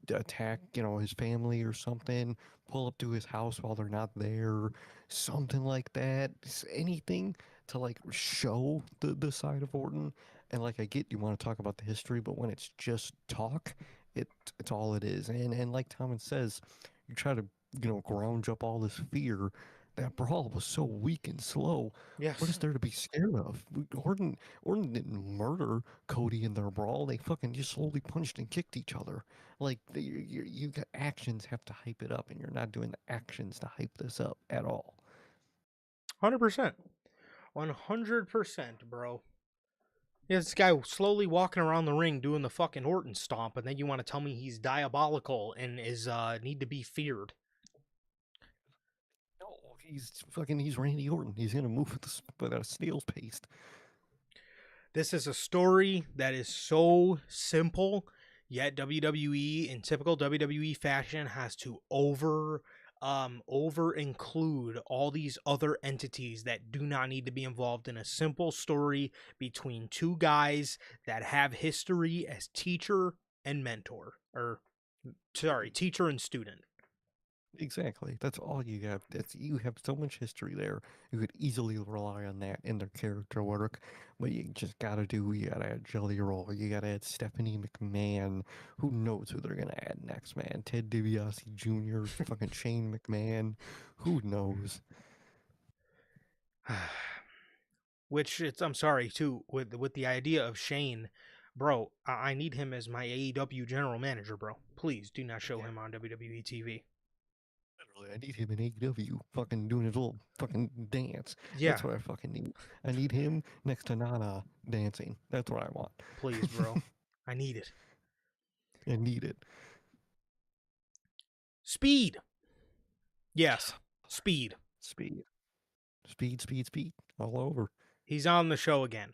A: attack, his family or something, pull up to his house while they're not there, something like that. Anything to like show the side of Orton. And like I get you want to talk about the history, but when it's just talk, it's all it is. And like Thomas says, you try to ground up all this fear. That brawl was so weak and slow. What is
B: Yes.
A: there to be scared of? Orton didn't murder Cody in their brawl. They fucking just slowly punched and kicked each other. Like you got actions have to hype it up, and you're not doing the actions to hype this up at all.
B: 100%. 100%, bro. Yeah, this guy slowly walking around the ring doing the fucking Orton stomp, and then you want to tell me he's diabolical and is need to be feared.
A: No, he's Randy Orton. He's gonna move with a snail's pace.
B: This is a story that is so simple, yet WWE, in typical WWE fashion, has to over include all these other entities that do not need to be involved in a simple story between two guys that have history as teacher and mentor, or sorry, teacher and student.
A: Exactly. That's all you have. You have so much history there. You could easily rely on that in their character work. But you gotta add Jelly Roll. You gotta add Stephanie McMahon. Who knows who they're gonna add next, man? Ted DiBiase Jr., fucking Shane McMahon. Who knows?
B: Which it's I'm sorry too with the idea of Shane, bro. I need him as my AEW general manager, bro. Please do not show
A: Yeah,
B: him on WWE TV.
A: literally. I need him in AEW fucking doing his little fucking dance.
B: Yeah,
A: That's what I fucking need. I need him next to Nana dancing. That's what I want.
B: please, bro. I need it.
A: I need it.
B: Speed. Yes. Speed.
A: Speed. Speed, speed, speed. All over.
B: He's on the show again.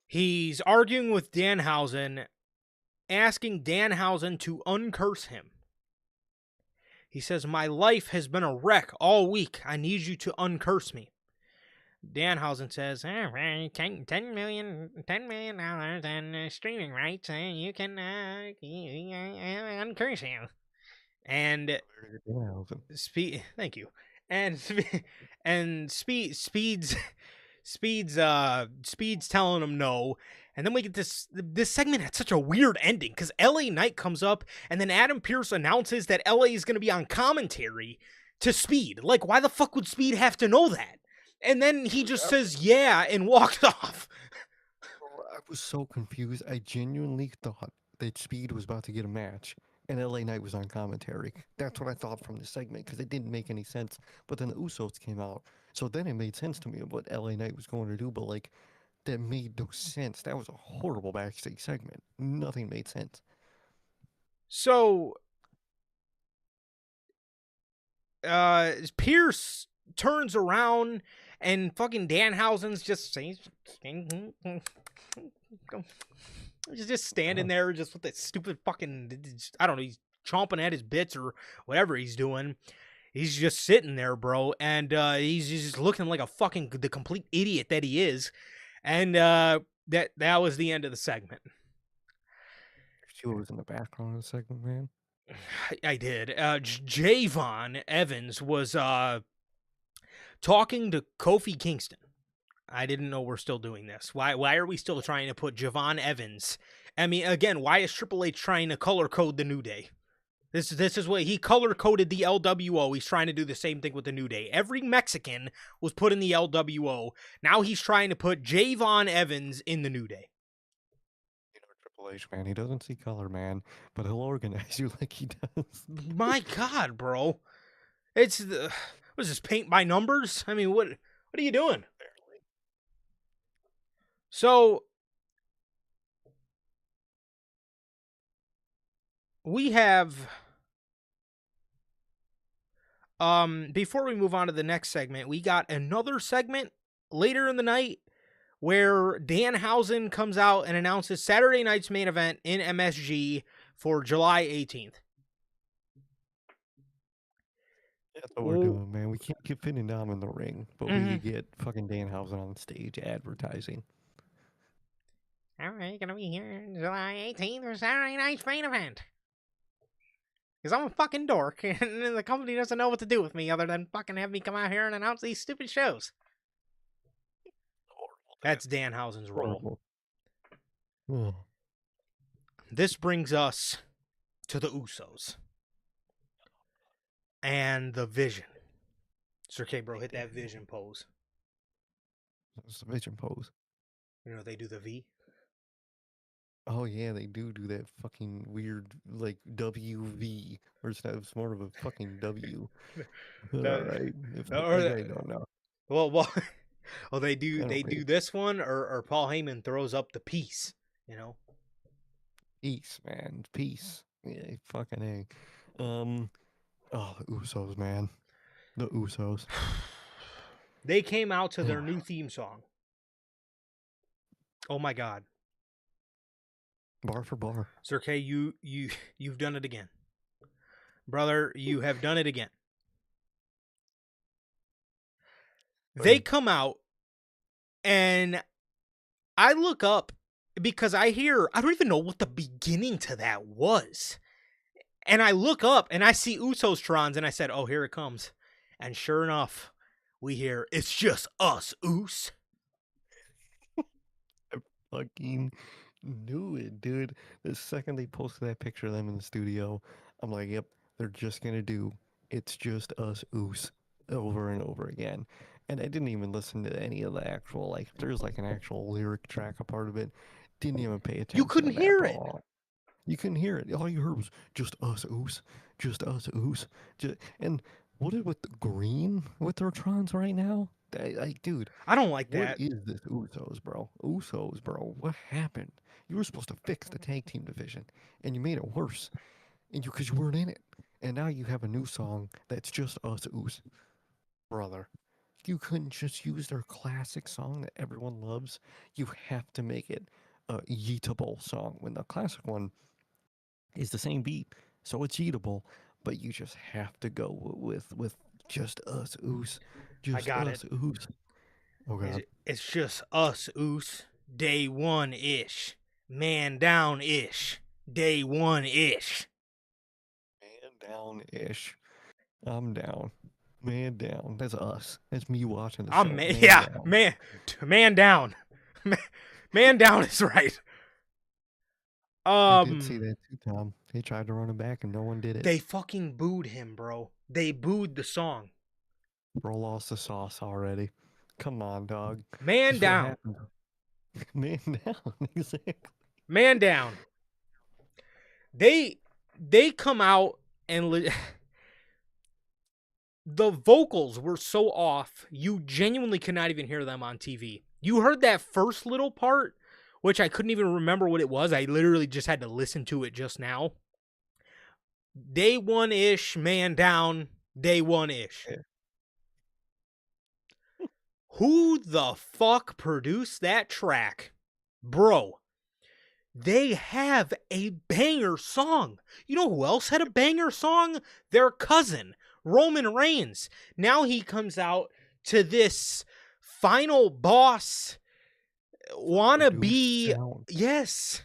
B: He's arguing with Danhausen, asking Danhausen to uncurse him. He says, "My life has been a wreck all week. I need you to uncurse me." Danhausen says, "All right, $10 million and streaming rights, you can uncurse you." And Speed, thank you. And Speed's telling him no. And then we get this segment had such a weird ending because LA Knight comes up and then Adam Pearce announces that LA is going to be on commentary to Speed. Like, why the fuck would Speed have to know that? And then he just says yeah and walks off.
A: I was so confused. I genuinely thought that Speed was about to get a match and LA Knight was on commentary. That's what I thought from the segment because it didn't make any sense. But then the Usos came out. So then it made sense to me what LA Knight was going to do. But like, that made no sense. That was a horrible backstage segment. Nothing made sense.
B: So, Pearce turns around and fucking Danhausen's just saying, he's just standing there just with that stupid fucking, I don't know, he's chomping at his bits or whatever he's doing. He's just sitting there, bro, and he's just looking like the complete idiot that he is. And that was the end of the segment.
A: She was in the background of the segment, man.
B: I did. Javon Evans was talking to Kofi Kingston. I didn't know we're still doing this. Why are we still trying to put Javon Evans? I mean, again, why is Triple H trying to color code the New Day? This is what he color coded the LWO. He's trying to do the same thing with the New Day. Every Mexican was put in the LWO. Now he's trying to put Javon Evans in the New Day.
A: You know, Triple H, man, he doesn't see color, man, but he'll organize you like he does.
B: My God, bro. It's the... What is this, paint by numbers? I mean, what are you doing? So, we have... before we move on to the next segment, we got another segment later in the night where Danhausen comes out and announces Saturday night's main event in MSG for July 18th.
A: That's what we're doing, man. We can't keep fitting Dom in the ring, but we could get fucking Danhausen on stage advertising.
B: All right, gonna be here July 18th for Saturday night's main event. Because I'm a fucking dork, and the company doesn't know what to do with me other than fucking have me come out here and announce these stupid shows. That's Danhausen's role.
A: Oh.
B: This brings us to the Usos. And the Vision. Sir K, bro, hit that Vision pose.
A: What's the Vision pose?
B: You know, they do the V.
A: Oh, yeah, they do that fucking weird, like, WV. Or it's more of a fucking W. Alright. I don't know.
B: Well, they do this one, or Paul Heyman throws up the peace, you know?
A: Peace, man. Peace. Yeah, fucking A. Oh, the Usos, man. The Usos.
B: They came out to their new theme song. Oh my God.
A: Bar for bar.
B: Sir K, you've done it again. Brother, you have done it again. They come out and I look up because I don't even know what the beginning to that was. And I look up and I see Usos Trons and I said, oh, here it comes. And sure enough, we hear, it's just us, Us.
A: I fucking knew it, dude. The second they posted that picture of them in the studio, I'm like, yep, they're just going to do It's Just Us, Us over and over again. And I didn't even listen to any of the actual, like, there's like an actual lyric track, a part of it. Didn't even pay attention.
B: You couldn't hear it.
A: You couldn't hear it. All you heard was just us, Us. Just us, Us. And what is with the green with their Trons right now? Like, dude.
B: I don't like that.
A: What is this Usos, bro? Usos, bro. What happened? You were supposed to fix the tag team division, and you made it worse. And because you weren't in it. And now you have a new song that's just us oos, brother. You couldn't just use their classic song that everyone loves. You have to make it a yeetable song. When the classic one is the same beat, so it's eatable, but you just have to go with just us oos,
B: I
A: just
B: got it.
A: us oos. Oh god,
B: It's just us, Oos. Day one ish. Man down ish. Day one ish.
A: man down ish. I'm down, man down. That's us. That's me watching the
B: I'm
A: show.
B: man,
A: Man
B: yeah,
A: down.
B: man down. Man down is right.
A: I did see
B: Um,
A: that too, Tom. They tried to run it back and no one did it.
B: they fucking booed him, bro. They booed the song.
A: Bro lost the sauce already. Come on, dog.
B: Man
A: This is what
B: down.
A: happened. Man down, exactly.
B: Man down. They come out and the vocals were so off, you genuinely could not even hear them on TV. You heard that first little part, which I couldn't even remember what it was. I literally just had to listen to it just now. Day one ish, man down, day one ish.
A: Yeah.
B: Who the fuck produced that track? Bro, they have a banger song. You know who else had a banger song? Their cousin, Roman Reigns. Now he comes out to this final boss wannabe.
A: Sound.
B: Yes.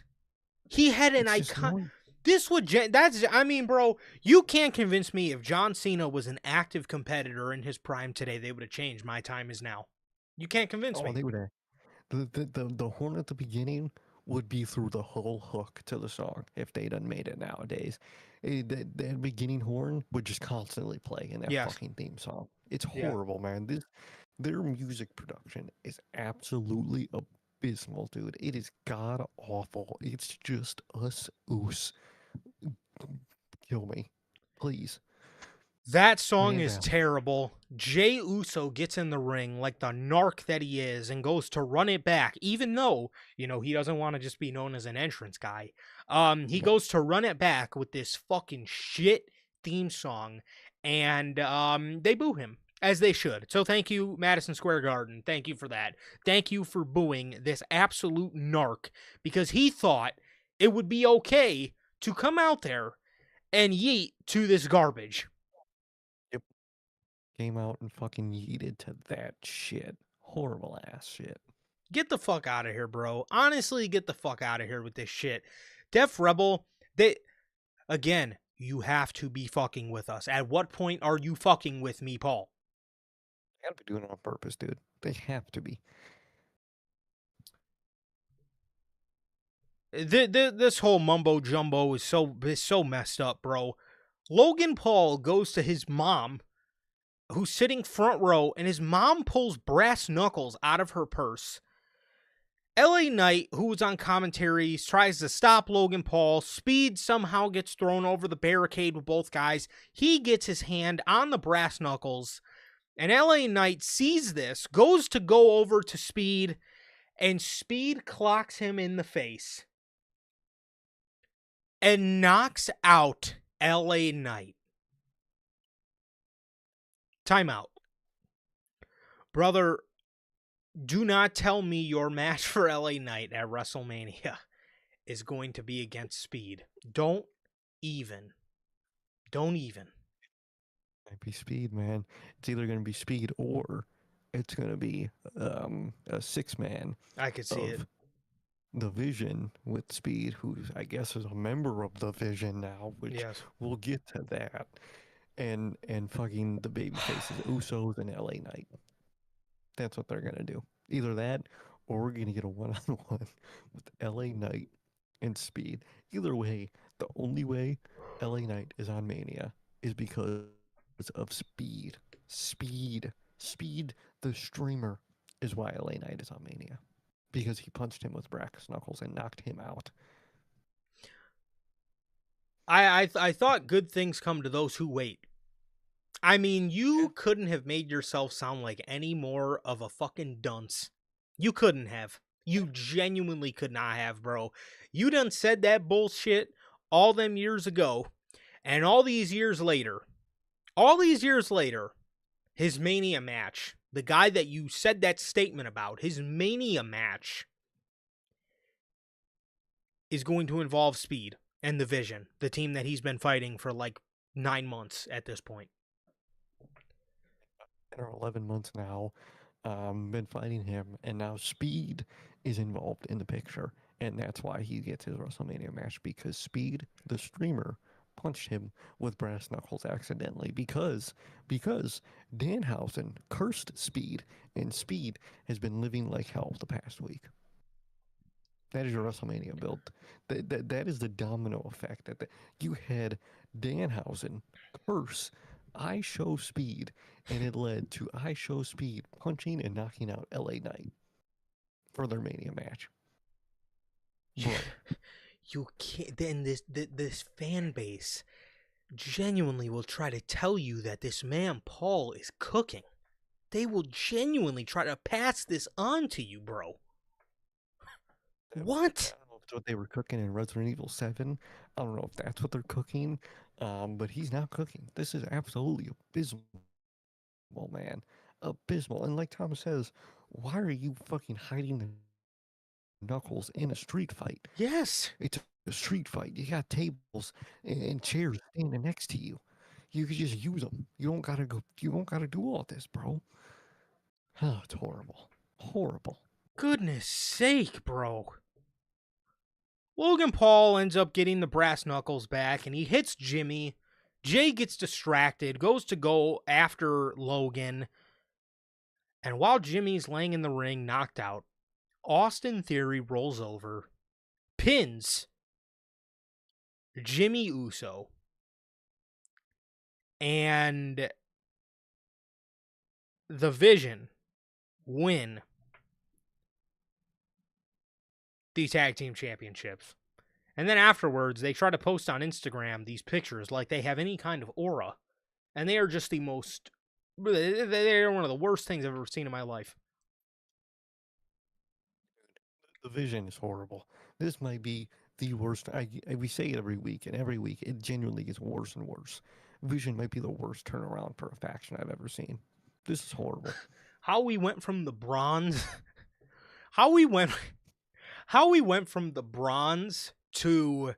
B: He had an
A: It's just
B: icon.
A: noise.
B: This would that's I mean, bro, you can't convince me if John Cena was an active competitor in his prime today, they would have changed My Time Is Now. You can't convince
A: Oh,
B: me.
A: they would have. The horn at the beginning would be through the whole hook to the song if they done made it nowadays. That beginning horn would just constantly play in that
B: Yes.
A: fucking theme song. It's
B: Yeah.
A: horrible, man. Their music production is absolutely abysmal, dude. It is god awful. It's just us oos. Kill me, please.
B: That song
A: Man
B: is
A: down.
B: terrible. Jay Uso gets in the ring like the narc that he is and goes to run it back, even though, he doesn't want to just be known as an entrance guy. He
A: No.
B: goes to run it back with this fucking shit theme song, and they boo him, as they should. So thank you, Madison Square Garden. Thank you for that. Thank you for booing this absolute narc, because he thought it would be okay to come out there and yeet to this garbage.
A: Yep. Came out and fucking yeeted to that shit. Horrible ass shit.
B: Get the fuck out of here, bro. Honestly, get the fuck out of here with this shit. Def Rebel, again, you have to be fucking with us. At what point are you fucking with me, Paul?
A: They gotta be doing it on purpose, dude. They have to be.
B: This whole mumbo jumbo is so messed up, bro. Logan Paul goes to his mom, who's sitting front row, and his mom pulls brass knuckles out of her purse. LA Knight, who was on commentary, tries to stop Logan Paul. Speed somehow gets thrown over the barricade with both guys. He gets his hand on the brass knuckles. And LA Knight sees this, goes to go over to Speed, and Speed clocks him in the face and knocks out LA Knight. Timeout. Brother, do not tell me your match for LA Knight at WrestleMania is going to be against Speed. Don't even.
A: Might be Speed, man. It's either gonna be Speed or it's gonna be a 6-man
B: I could see it.
A: of the Vision with Speed, who I guess is a member of the Vision now, which
B: Yes.
A: we'll get to that. And fucking the baby faces, Usos and LA Knight. That's what they're gonna do. Either that, or we're gonna get a one-on-one with LA Knight and Speed. Either way, the only way LA Knight is on Mania is because of Speed. Speed, the streamer, is why LA Knight is on Mania. Because he punched him with brass knuckles and knocked him out.
B: I thought good things come to those who wait. I mean, you couldn't have made yourself sound like any more of a fucking dunce. You couldn't have. You genuinely could not have, bro. You done said that bullshit all them years ago, And all these years later, his Mania match, the guy that you said that statement about, his Mania match is going to involve Speed and the Vision, the team that he's been fighting for like 9 months at this point.
A: 10 or 11 months now, been fighting him, and now Speed is involved in the picture, and that's why he gets his WrestleMania match, because Speed, the streamer, punched him with brass knuckles accidentally because Danhausen cursed Speed, and Speed has been living like hell the past week. That is your WrestleMania build. That is the domino effect. You had Danhausen curse I Show Speed, and it led to I Show Speed punching and knocking out LA Knight for their Mania match. Bro.
B: You can't. Then this fan base genuinely will try to tell you that this man Paul is cooking. They will genuinely try to pass this on to you, bro. What?
A: I don't know if it's what they were cooking in Resident Evil 7. I don't know if that's what they're cooking, but he's not cooking. This is absolutely abysmal, man. Abysmal. And like Thomas says, why are you fucking hiding the knuckles in a street fight?
B: Yes.
A: It's a street fight. You got tables and chairs standing next to you. You could just use them. You don't gotta go. You don't gotta do all this, bro. Oh, it's horrible. Horrible.
B: Goodness sake, bro. Logan Paul ends up getting the brass knuckles back, and he hits Jimmy. Jay gets distracted, goes to go after Logan. And while Jimmy's laying in the ring, knocked out, Austin Theory rolls over, pins Jimmy Uso, and the Vision win the tag team championships. And then afterwards, they try to post on Instagram these pictures like they have any kind of aura. And they are just the most... They're one of the worst things I've ever seen in my life.
A: The Vision is horrible. This might be the worst. We say it every week, and every week it genuinely gets worse and worse. Vision might be the worst turnaround for a faction I've ever seen. This is horrible.
B: How we went from the bronze... how we went from the bronze to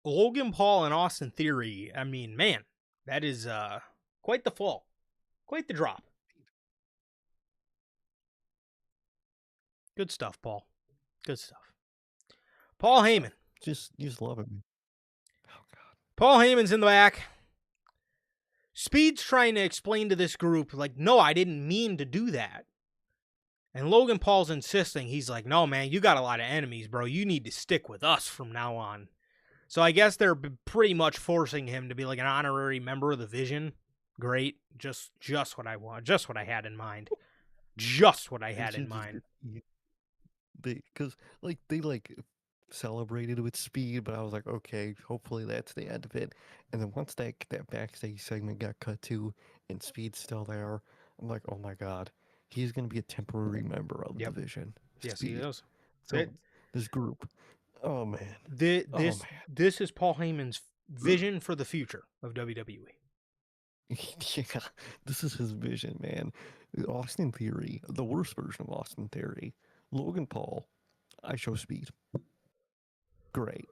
B: Logan Paul and Austin Theory. I mean, man, that is quite the fall. Quite the drop. Good stuff, Paul. Good stuff. Paul Heyman.
A: Just love it. Oh, God.
B: Paul Heyman's in the back. Speed's trying to explain to this group, like, no, I didn't mean to do that. And Logan Paul's insisting. He's like, no, man, you got a lot of enemies, bro. You need to stick with us from now on. So I guess they're pretty much forcing him to be like an honorary member of the Vision. Great. Just what I want. Just what I had in mind. Just what I had in mind.
A: Because they celebrated with Speed, but I was like, okay, hopefully that's the end of it. And then once that backstage segment got cut to and Speed's still there, I'm like, oh my God, he's gonna be a temporary member of the Vision.
B: Yes,
A: Speed.
B: he is.
A: So this group, oh man,
B: this is Paul Heyman's vision for the future of WWE.
A: Yeah, this is his vision, man. Austin Theory, the worst version of Austin Theory. Logan Paul, I Show Speed. Great.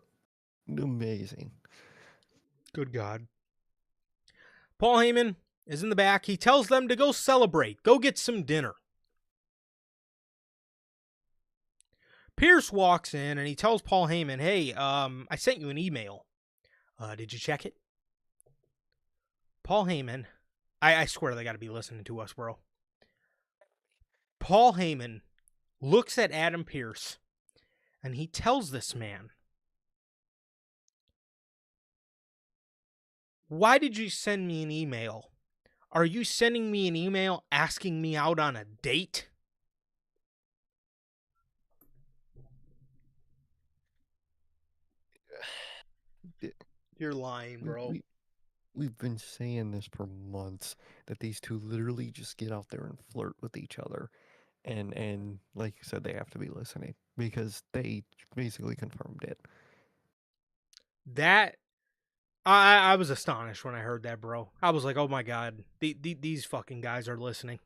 A: Amazing.
B: Good God. Paul Heyman is in the back. He tells them to go celebrate. Go get some dinner. Pierce walks in and he tells Paul Heyman, hey, I sent you an email. Did you check it? Paul Heyman, I swear they got to be listening to us, bro. Paul Heyman looks at Adam Pearce and he tells this man, why did you send me an email? Are you sending me an email asking me out on a date? You're lying, bro.
A: We've been saying this for months, that these two literally just get out there and flirt with each other. And like you said, they have to be listening because they basically confirmed it.
B: That I was astonished when I heard that, bro. I was like, oh my god, these fucking guys are listening.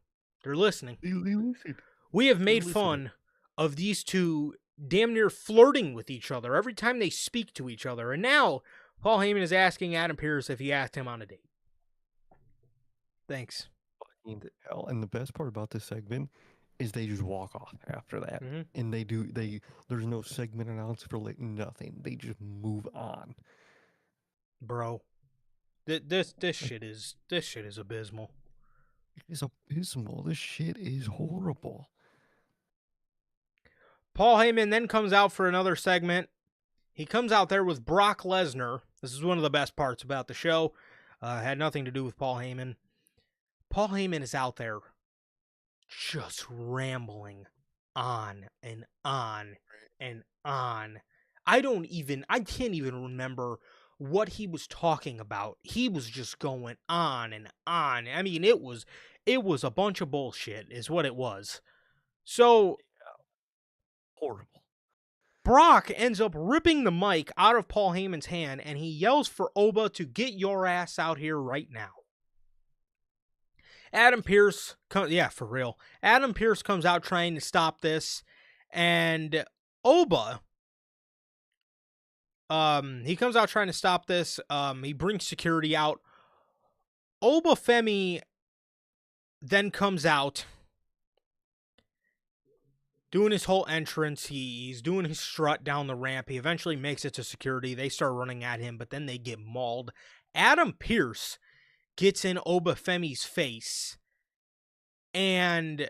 B: They're listening.
A: They listen.
B: We have
A: They're
B: made
A: listening.
B: fun of these two damn near flirting with each other every time they speak to each other, and now Paul Heyman is asking Adam Pearce if he asked him on a date. Thanks.
A: Fucking hell. And the best part about this segment is they just walk off after that.
B: Mm-hmm.
A: And there's no segment announced for like nothing. They just move on.
B: Bro, this
A: Like,
B: shit is abysmal.
A: it's abysmal. This shit is horrible.
B: Paul Heyman then comes out for another segment. He comes out there with Brock Lesnar. This is one of the best parts about the show. Had nothing to do with Paul Heyman. Paul Heyman is out there just rambling on and on and on. I can't even remember what he was talking about. He was just going on and on. I mean, it was a bunch of bullshit is what it was. So
A: Horrible.
B: Brock ends up ripping the mic out of Paul Heyman's hand and he yells for Oba to get your ass out here right now. Adam Pearce, for real. Adam Pearce comes out trying to stop this, and Oba, he comes out trying to stop this. He brings security out. Oba Femi then comes out, doing his whole entrance. He's doing his strut down the ramp. He eventually makes it to security. They start running at him, but then they get mauled. Adam Pearce gets in Oba Femi's face. And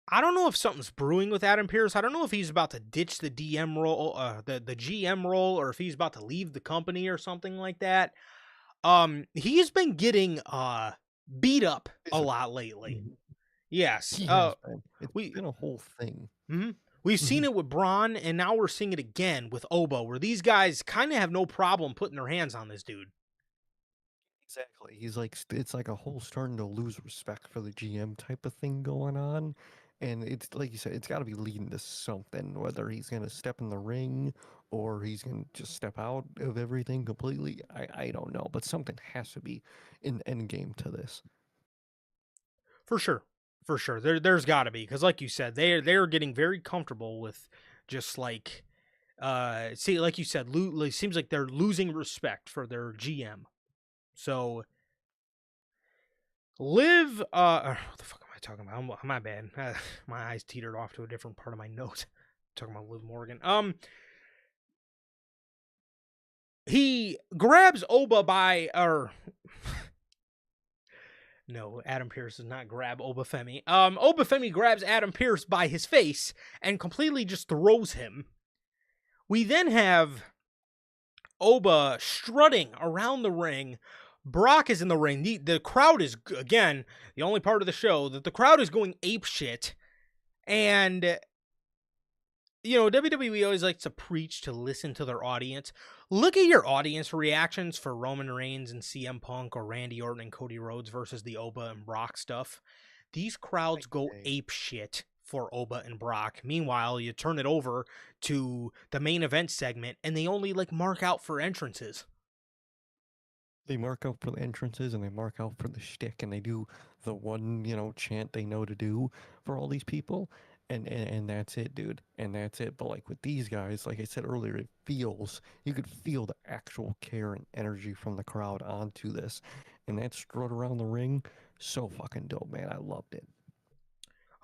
B: I don't know if something's brewing with Adam Pearce. I don't know if he's about to ditch the DM role, the GM role, or if he's about to leave the company or something like that. He's been getting beat up a lot lately. Yes.
A: He has been. It's been a whole thing.
B: Mm-hmm. We've seen it with Braun, and now we're seeing it again with Oba, where these guys kind of have no problem putting their hands on this dude.
A: Exactly. He's like, it's like a whole starting to lose respect for the GM type of thing going on. And it's like you said, it's got to be leading to something, whether he's going to step in the ring or he's going to just step out of everything completely. I don't know, but something has to be in end game to this.
B: For sure. For sure. There's got to be. Because like you said, they're getting very comfortable with just like, like you said, it seems like they're losing respect for their GM. So, Liv, what the fuck am I talking about? My bad. My eyes teetered off to a different part of my note. Talking about Liv Morgan. He grabs Oba by, no, Adam Pearce does not grab Oba Femi. Oba Femi grabs Adam Pearce by his face and completely just throws him. We then have Oba strutting around the ring. Brock is in the ring. The crowd is, again, the only part of the show that the crowd is going ape shit. And, you know, WWE always likes to preach to listen to their audience. Look at your audience reactions for Roman Reigns and CM Punk or Randy Orton and Cody Rhodes versus the Oba and Brock stuff. These crowds go ape shit for Oba and Brock. Meanwhile, you turn it over to the main event segment and they only like mark out for entrances.
A: They mark out for the entrances and they mark out for the shtick and they do the one, chant they know to do for all these people. And that's it, dude. And that's it. But like with these guys, like I said earlier, you could feel the actual care and energy from the crowd onto this. And that strut around the ring, so fucking dope, man. I loved it.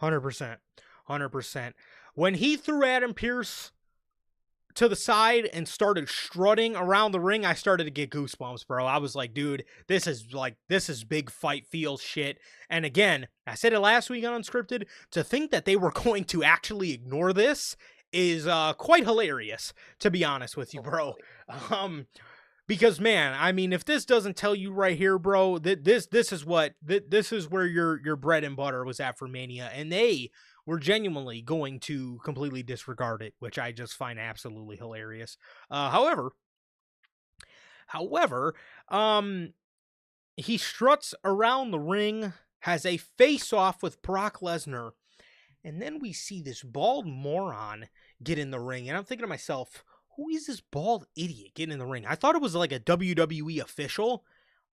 B: 100%. 100%. When he threw Adam Pearce to the side and started strutting around the ring, I started to get goosebumps, bro. I was like, dude, this is big fight feel shit. And again, I said it last week on Unscripted, to think that they were going to actually ignore this is quite hilarious, to be honest with you, bro. Because man, I mean, if this doesn't tell you right here, bro, this is where your bread and butter was at for Mania, and they were genuinely going to completely disregard it, which I just find absolutely hilarious. However, he struts around the ring, has a face-off with Brock Lesnar, and then we see this bald moron get in the ring, and I'm thinking to myself, who is this bald idiot getting in the ring? I thought it was like a WWE official.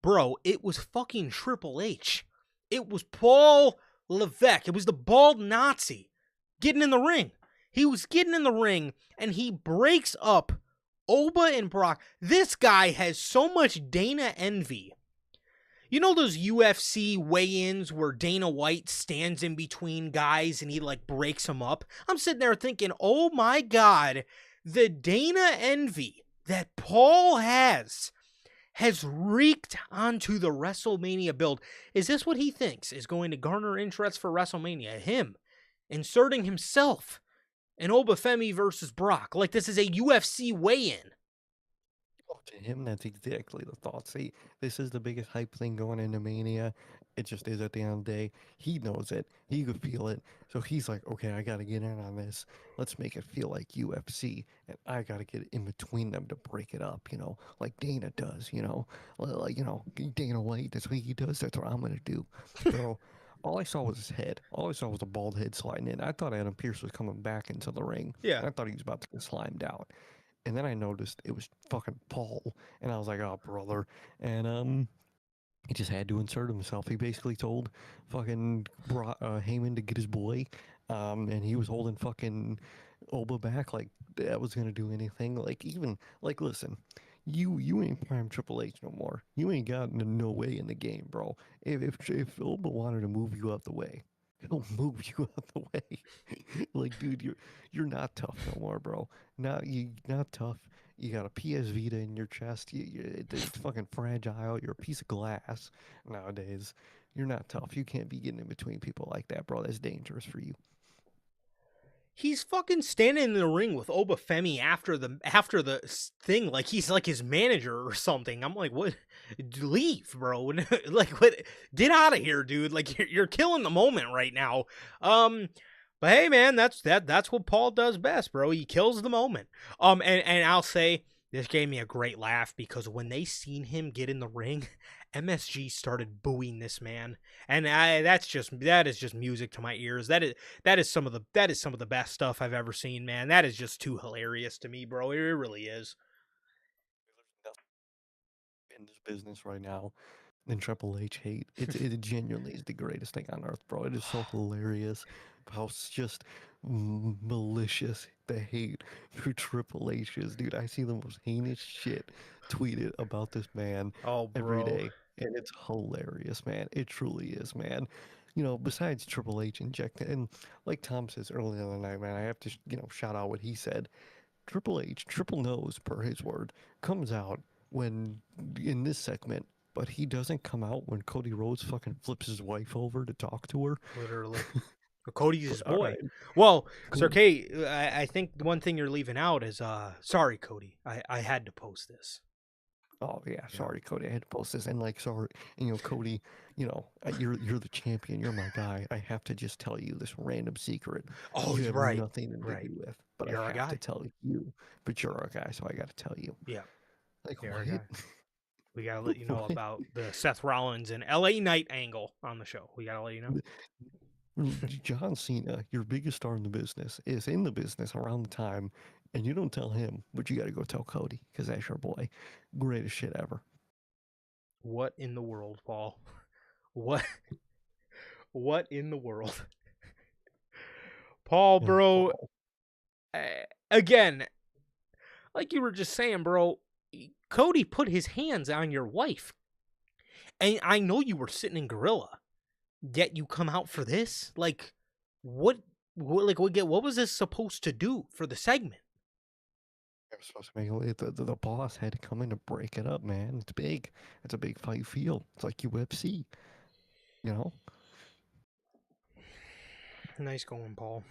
B: Bro, it was fucking Triple H. It was Paul Levesque. It was the bald Nazi getting in the ring. He was getting in the ring, and he breaks up Oba and Brock. This guy has so much Dana envy. You know those UFC weigh-ins where Dana White stands in between guys and he like breaks them up? I'm sitting there thinking, oh my God, the Dana envy that Paul has reeked onto the WrestleMania build. Is this what he thinks is going to garner interest for WrestleMania? Him inserting himself in Obafemi versus Brock. Like this is a UFC weigh-in.
A: To him, that's exactly the thought. See, this is the biggest hype thing going into Mania. It just is at the end of the day. He knows it. He could feel it. So he's like, okay, I got to get in on this. Let's make it feel like UFC. And I got to get in between them to break it up, like Dana does, Like, Dana White, that's what he does. That's what I'm going to do. So all I saw was his head. All I saw was a bald head sliding in. I thought Adam Pearce was coming back into the ring.
B: Yeah.
A: And I thought he was about to get slimed out. And then I noticed it was fucking Paul, and I was like, "Oh, brother!" And he just had to insert himself. He basically told fucking Heyman to get his boy, and he was holding fucking Oba back like that was gonna do anything. Like even like, listen, you ain't prime Triple H no more. You ain't got no way in the game, bro. If Oba wanted to move you out the way, he'll move you out the way. Like, dude, you're not tough no more, bro. Not tough. You got a PS Vita in your chest. It's fucking fragile. You're a piece of glass nowadays. You're not tough. You can't be getting in between people like that, bro. That's dangerous for you.
B: He's fucking standing in the ring with Obafemi after the thing, like he's like his manager or something. I'm like, what? Leave, bro. Like, what? Get out of here, dude. Like, you're killing the moment right now. But hey, man, that's what Paul does best, bro. He kills the moment. And I'll say this gave me a great laugh because when they seen him get in the ring, MSG started booing this man, and that is just music to my ears. That is some of the best stuff I've ever seen, man. That is just too hilarious to me, bro. It really is.
A: In this business right now, and Triple H hate. It genuinely is the greatest thing on earth, bro. It is so hilarious how it's just malicious the hate for Triple H is, dude. I see the most heinous shit tweeted about this man
B: Oh,
A: every
B: bro.
A: day, and it's hilarious, man. It truly is, man. Besides Triple H injecting, and like Tom says earlier in the night, man, I have to, shout out what he said. Triple H, triple nose per his word, comes out when in this segment, but he doesn't come out when Cody Rhodes fucking flips his wife over to talk to her.
B: Literally. Cody's his
A: But all
B: boy.
A: right,
B: Well, Sir
A: cool.
B: K, I think the one thing you're leaving out is sorry, Cody. I had to post this.
A: Oh yeah,
B: You know.
A: sorry, Cody. I had to post this, and like, sorry, and Cody, you're the champion. You're my guy. I have to just tell you this random secret.
B: Oh,
A: You
B: he's
A: have
B: right.
A: nothing to
B: Right.
A: do with, but
B: You're
A: I
B: our
A: have to
B: guy.
A: tell you. But you're our guy, so I got to tell you.
B: Yeah.
A: Like
B: You're our
A: what?
B: guy. We gotta let you know
A: What?
B: about the Seth Rollins and LA Knight angle on the show. We gotta let you know.
A: John Cena, your biggest star in the business, is in the business around the time, and you don't tell him, but you got to go tell Cody because that's your boy. Greatest shit ever.
B: What in the world, Paul? What? What in the world, Paul,
A: Yeah,
B: bro?
A: Paul.
B: Again, like you were just saying, bro. Cody put his hands on your wife, and I know you were sitting in Gorilla. Yet you come out for this? Like, what? What was this supposed to do for the segment?
A: They were supposed to make it. The boss had to come in to break it up, man. It's big. It's a big fight field. It's like UFC, you know?
B: Nice going, Paul.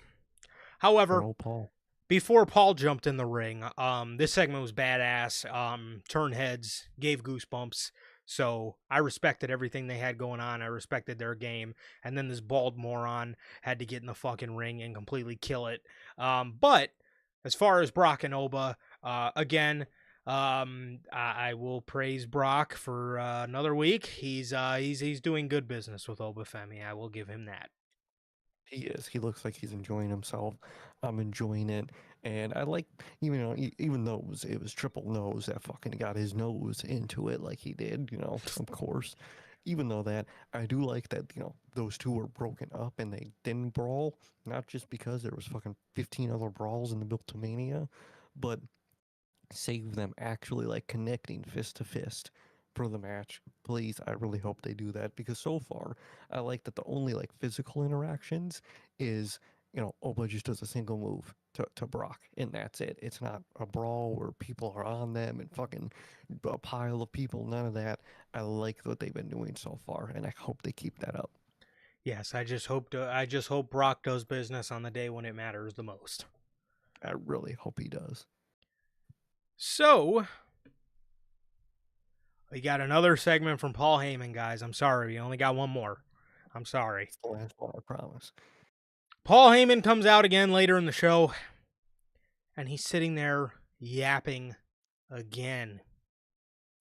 A: Good
B: However,
A: old Paul.
B: before Paul jumped in the ring, this segment was badass. Turned heads, gave goosebumps. So I respected everything they had going on. I respected their game. And then this bald moron had to get in the fucking ring and completely kill it. But as far as Brock and Oba, again, I will praise Brock for another week. He's doing good business with Oba Femi. I will give him that.
A: He is. He looks like he's enjoying himself. I'm enjoying it, and I like, even though it was Triple Nose that fucking got his nose into it like he did. Of course. Even though that, I do like that. Those two were broken up and they didn't brawl. Not just because there was fucking 15 other brawls in the Built-to-Mania, but save them actually like connecting fist to fist for the match. Please, I really hope they do that because so far I like that the only like physical interactions is Oba just does a single move to Brock and that's it. It's not a brawl where people are on them and fucking a pile of people. None of that. I like what they've been doing so far and I hope they keep that up.
B: Yes, I just hope Brock does business on the day when it matters the most.
A: I really hope he does.
B: So, we got another segment from Paul Heyman, guys. I'm sorry, we only got one more. I'm sorry.
A: It's the last one, I promise.
B: Paul Heyman comes out again later in the show, and he's sitting there yapping again.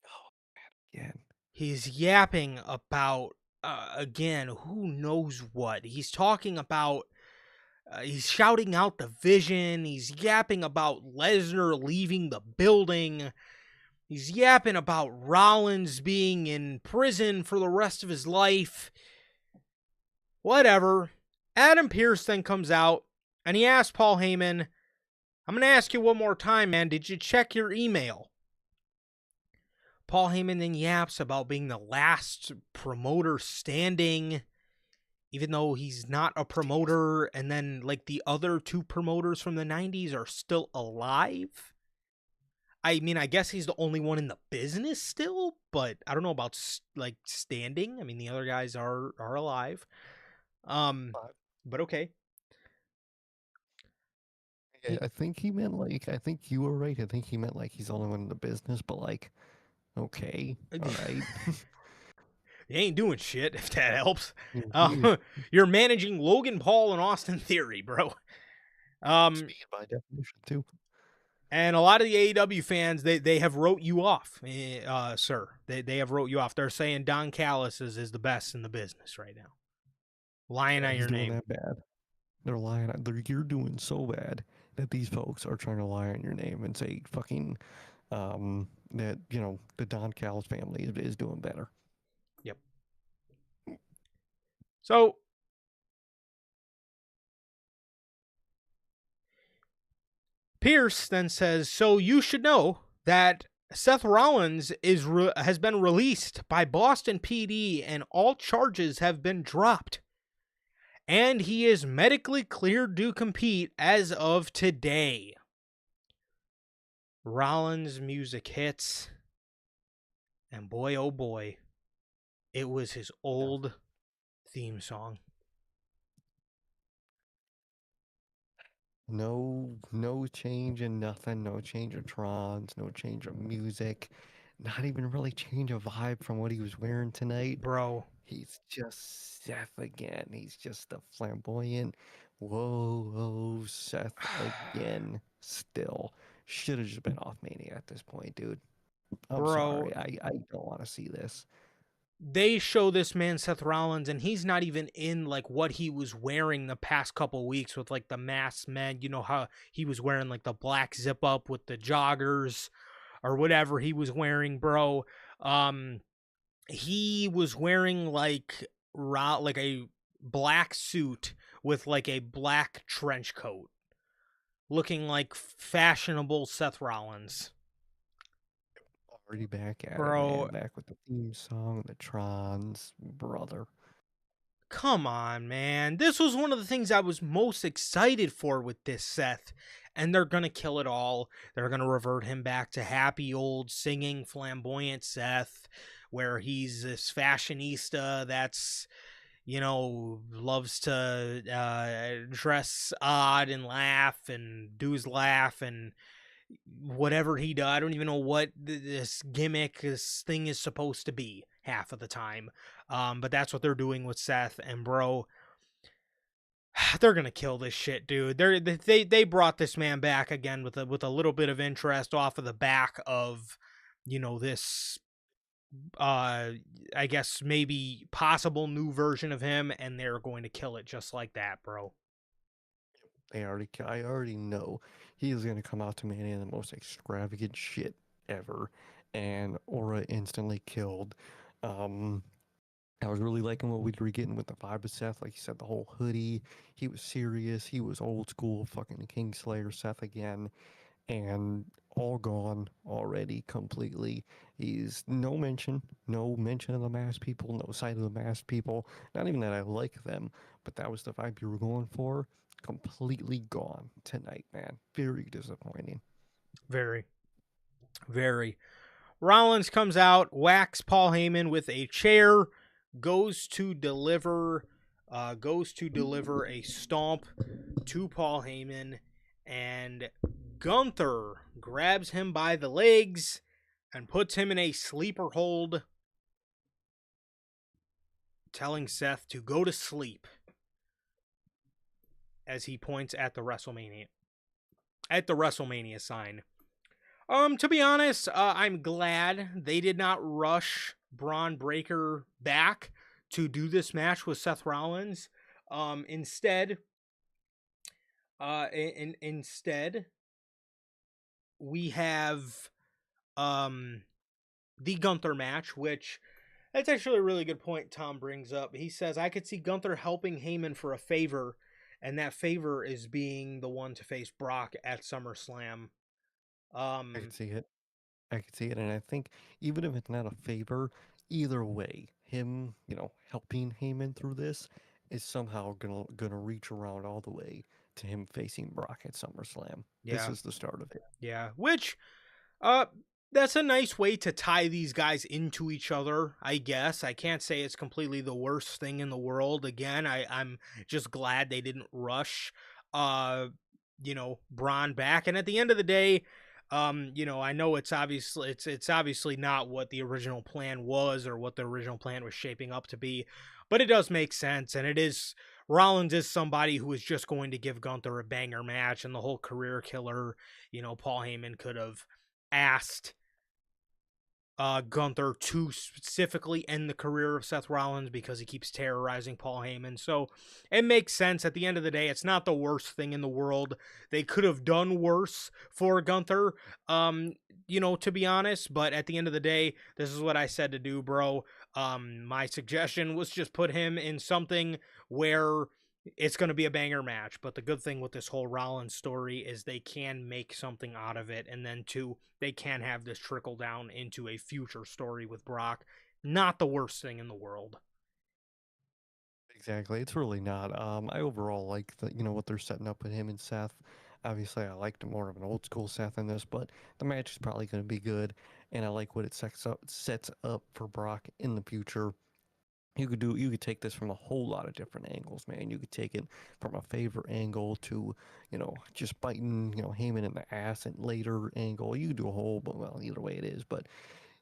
A: Oh, man, again.
B: He's yapping about, again, who knows what. He's talking about, he's shouting out the vision. He's yapping about Lesnar leaving the building. He's yapping about Rollins being in prison for the rest of his life. Whatever. Adam Pearce then comes out, and he asks Paul Heyman, I'm going to ask you one more time, man. Did you check your email? Paul Heyman then yaps about being the last promoter standing, even though he's not a promoter, and then like the other two promoters from the 90s are still alive. I mean, I guess he's the only one in the business still, but I don't know about like standing. I mean, the other guys are alive. But okay.
A: Yeah, I think he meant like, I think you were right. I think he meant like he's the only one in the business, but like, okay, all right.
B: You ain't doing shit, if that helps.
A: Indeed.
B: You're managing Logan Paul and Austin Theory, bro.
A: Speaking by definition, too.
B: And a lot of the AEW fans, they have wrote you off, sir. They have wrote you off. They're saying Don Callis is the best in the business right now. Lying on
A: He's
B: your
A: doing
B: name.
A: that bad. They're lying. You're doing so bad that these folks are trying to lie on your name and say fucking that the Don Callis family is doing better.
B: Yep. So Pierce then says, so you should know that Seth Rollins has been released by Boston PD and all charges have been dropped. And he is medically cleared to compete as of today. Rollins' music hits. And boy, oh boy, it was his old theme song.
A: No change in nothing. No change of trons. No change of music. Not even really change of vibe from what he was wearing tonight.
B: Bro.
A: He's just Seth again. He's just the flamboyant. Whoa, Seth again. Still. Should have just been off Mania at this point, dude. I'm
B: Bro.
A: sorry. I don't want to see this.
B: They show this man Seth Rollins, and he's not even in like what he was wearing the past couple weeks with like the masked men. You know how he was wearing like the black zip up with the joggers or whatever he was wearing, bro. He was wearing like a black suit with like a black trench coat, looking like fashionable Seth Rollins.
A: Already back at
B: Bro,
A: it, man. Back with the theme song, the trons, brother.
B: come on, man. This was one of the things I was most excited for with this Seth. And they're going to kill it all. They're going to revert him back to happy old singing flamboyant Seth, where he's this fashionista that's, loves to dress odd and laugh and do his laugh and whatever he does. I don't even know what this gimmick, this thing is supposed to be half of the time. But that's what they're doing with Seth. And bro, they're gonna kill this shit, dude. They brought this man back again with a little bit of interest off of the back of, this I guess maybe possible new version of him, and they're going to kill it just like that, bro.
A: I already know he is going to come out to Mania in the most extravagant shit ever, and Aura instantly killed. Um, I was really liking what we were getting with the vibe of Seth. Like you said, the whole hoodie. He was serious. He was old school, fucking Kingslayer Seth again, and all gone already completely. He's no mention of the masked people, no sight of the masked people. Not even that I like them, but that was the vibe you were going for. Completely gone tonight, man. Very disappointing.
B: Very, very. Rollins comes out, whacks Paul Heyman with a chair, goes to deliver, a stomp to Paul Heyman, and Gunther grabs him by the legs and puts him in a sleeper hold, telling Seth to go to sleep as he points at the WrestleMania sign. To be honest, I'm glad they did not rush Braun Breaker back to do this match with Seth Rollins. Instead, instead, we have the Gunther match, which that's actually a really good point Tom brings up. He says, I could see Gunther helping Heyman for a favor, and that favor is being the one to face Brock at SummerSlam.
A: I could
B: Um,
A: see it. I could see it, and I think even if it's not a favor, either way, him, helping Heyman through this is somehow gonna reach around all the way to him facing Brock at SummerSlam. This
B: yeah,
A: is the start of it.
B: yeah. Which, uh, that's a nice way to tie these guys into each other, I guess. I can't say it's completely the worst thing in the world. Again, I'm just glad they didn't rush, uh, Braun back. And at the end of the day, I know it's obviously not what the original plan was or what the original plan was shaping up to be, but it does make sense, and it is. Rollins is somebody who is just going to give Gunther a banger match and the whole career killer. Paul Heyman could have asked Gunther to specifically end the career of Seth Rollins because he keeps terrorizing Paul Heyman. So it makes sense. At the end of the day, it's not the worst thing in the world. They could have done worse for Gunther, to be honest. But at the end of the day, this is what I said to do, bro. My suggestion was just put him in something where it's going to be a banger match. But the good thing with this whole Rollins story is they can make something out of it. And then, two, they can have this trickle down into a future story with Brock. Not the worst thing in the world.
A: Exactly. It's really not. I overall like what they're setting up with him and Seth. Obviously, I liked more of an old school Seth in this, but the match is probably going to be good, and I like what it sets up for Brock in the future. You could take this from a whole lot of different angles, man. You could take it from a favor angle to, just biting, Heyman in the ass and later angle. You could do a whole, but well, either way it is, but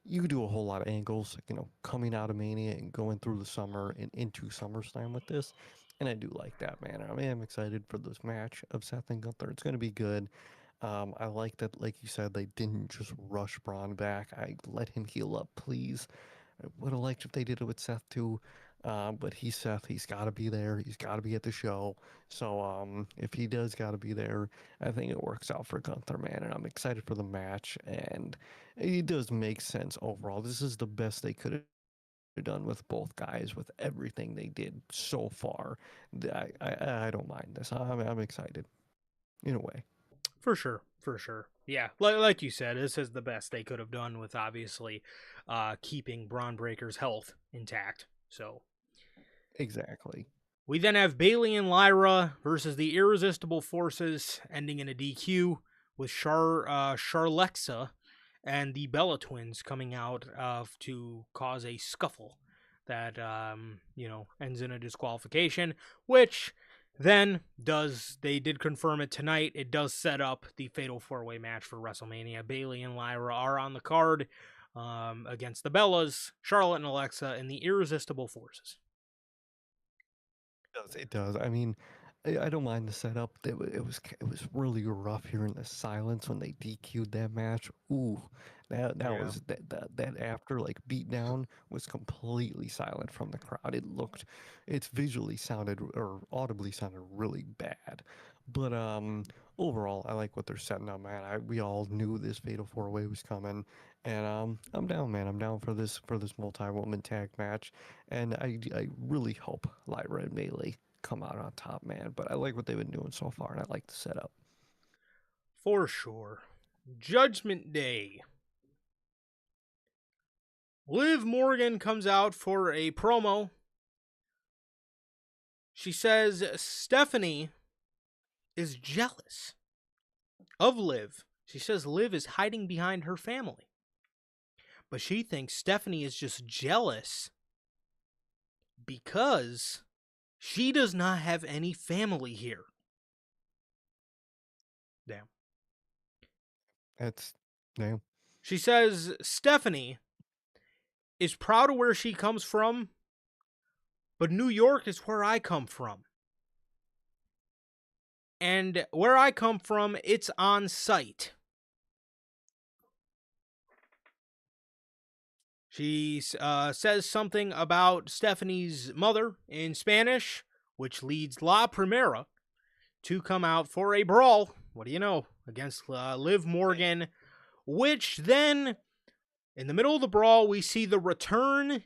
A: you could do a whole lot of angles, coming out of Mania and going through the summer and into SummerSlam with this. And I do like that, man. I mean, I'm excited for this match of Seth and Gunther. It's going to be good. I like that, like you said, they didn't just rush Braun back. I let him heal up, please. I would have liked if they did it with Seth too. But he's Seth. He's got to be there. He's got to be at the show. So if he does got to be there, I think it works out for Gunther, man. And I'm excited for the match. And it does make sense overall. This is the best they could have done with both guys with everything they did so far. I don't mind this. I'm excited in a way.
B: For sure. For sure. Yeah. Like you said, this is the best they could have done with obviously keeping Braun Breaker's health intact. So
A: Exactly.
B: we then have Bailey and Lyra versus the Irresistible Forces, ending in a DQ with Charlexa and the Bella Twins coming out to cause a scuffle that ends in a disqualification, which then they did confirm it tonight. It does set up the Fatal 4-Way match for WrestleMania. Bailey and Lyra are on the card against the Bellas, Charlotte and Alexa, and the Irresistible Forces.
A: Does. It does. I mean, I don't mind the setup. It was really rough here in the silence when they DQ'd that match. Ooh, That
B: Yeah.
A: was that after like beatdown was completely silent from the crowd. It's visually sounded or audibly sounded really bad, but overall I like what they're setting up, man. We all knew this Fatal 4-Way was coming, and I'm down, man. I'm down for this multi-woman tag match, and I really hope Lyra and Melee come out on top, man. But I like what they've been doing so far, and I like the setup.
B: For sure. Judgment Day. Liv Morgan comes out for a promo. She says Stephanie is jealous of Liv. She says Liv is hiding behind her family. But she thinks Stephanie is just jealous because she does not have any family here. Damn.
A: That's damn.
B: She says Stephanie is proud of where she comes from, but New York is where I come from. And where I come from, it's on site. She says something about Stephanie's mother in Spanish, which leads La Primera to come out for a brawl. What do you know? Against Liv Morgan, which then, in the middle of the brawl, we see the return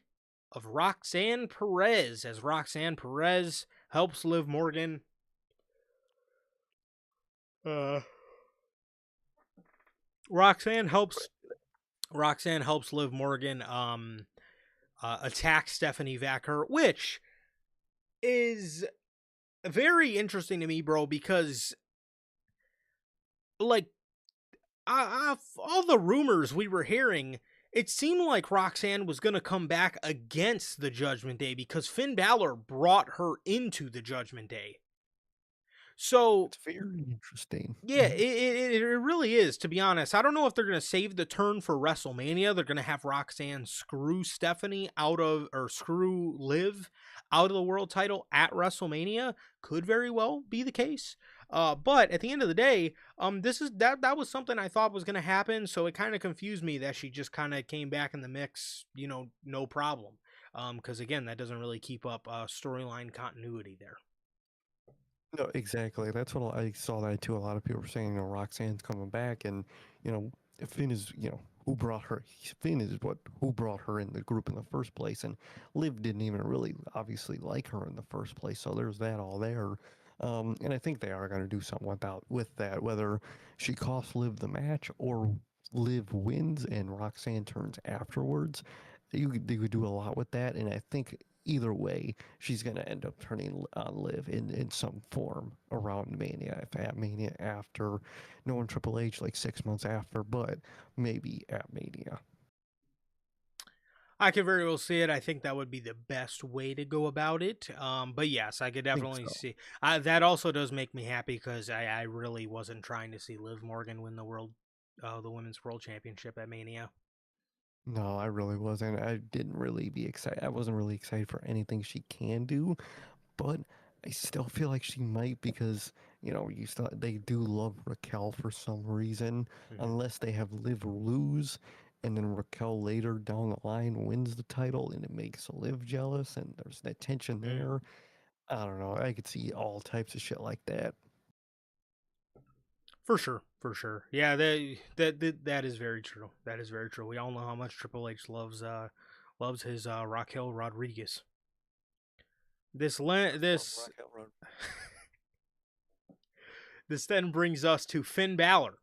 B: of Roxanne Perez as Roxanne Perez helps Liv Morgan. Roxanne helps Liv Morgan attack Stephanie Vacker, which is very interesting to me, bro, because like all the rumors we were hearing, it seemed like Roxanne was going to come back against the Judgment Day because Finn Balor brought her into the Judgment Day. So
A: It's very interesting.
B: yeah, it really is, to be honest. I don't know if they're going to save the turn for WrestleMania. They're going to have Roxanne screw Stephanie out of, or screw Liv out of the world title at WrestleMania. Could very well be the case. But at the end of the day, that was something I thought was going to happen. So it kind of confused me that she just kind of came back in the mix, no problem. Because again, that doesn't really keep up storyline continuity there.
A: No, exactly. That's what I saw that too. A lot of people were saying, Roxanne's coming back, and you know, Finn is, who brought her. Finn is who brought her in the group in the first place, and Liv didn't even really obviously like her in the first place. So there's that all there. And I think they are going to do something with that, whether she costs Liv the match or Liv wins and Roxanne turns afterwards. They could do a lot with that, and I think either way, she's going to end up turning on Liv in some form around Mania, if at Mania after, knowing Triple H like 6 months after, but maybe at Mania.
B: I could very well see it. I think that would be the best way to go about it. But yes, I could
A: I think
B: definitely
A: so.
B: see. That also does make me happy because I really wasn't trying to see Liv Morgan win the women's world championship at Mania.
A: No, I really wasn't. I didn't really be excited. I wasn't really excited for anything she can do, but I still feel like she might because they do love Raquel for some reason,
B: Mm-hmm.
A: unless they have Liv lose, and then Raquel later down the line wins the title, and it makes Liv jealous, and there's that tension
B: Mm.
A: there. I don't know. I could see all types of shit like that.
B: For sure, for sure. Yeah, that is very true. That is very true. We all know how much Triple H loves his Raquel Rodriguez. This
A: I love
B: this
A: Raquel
B: this then brings us to Finn Balor.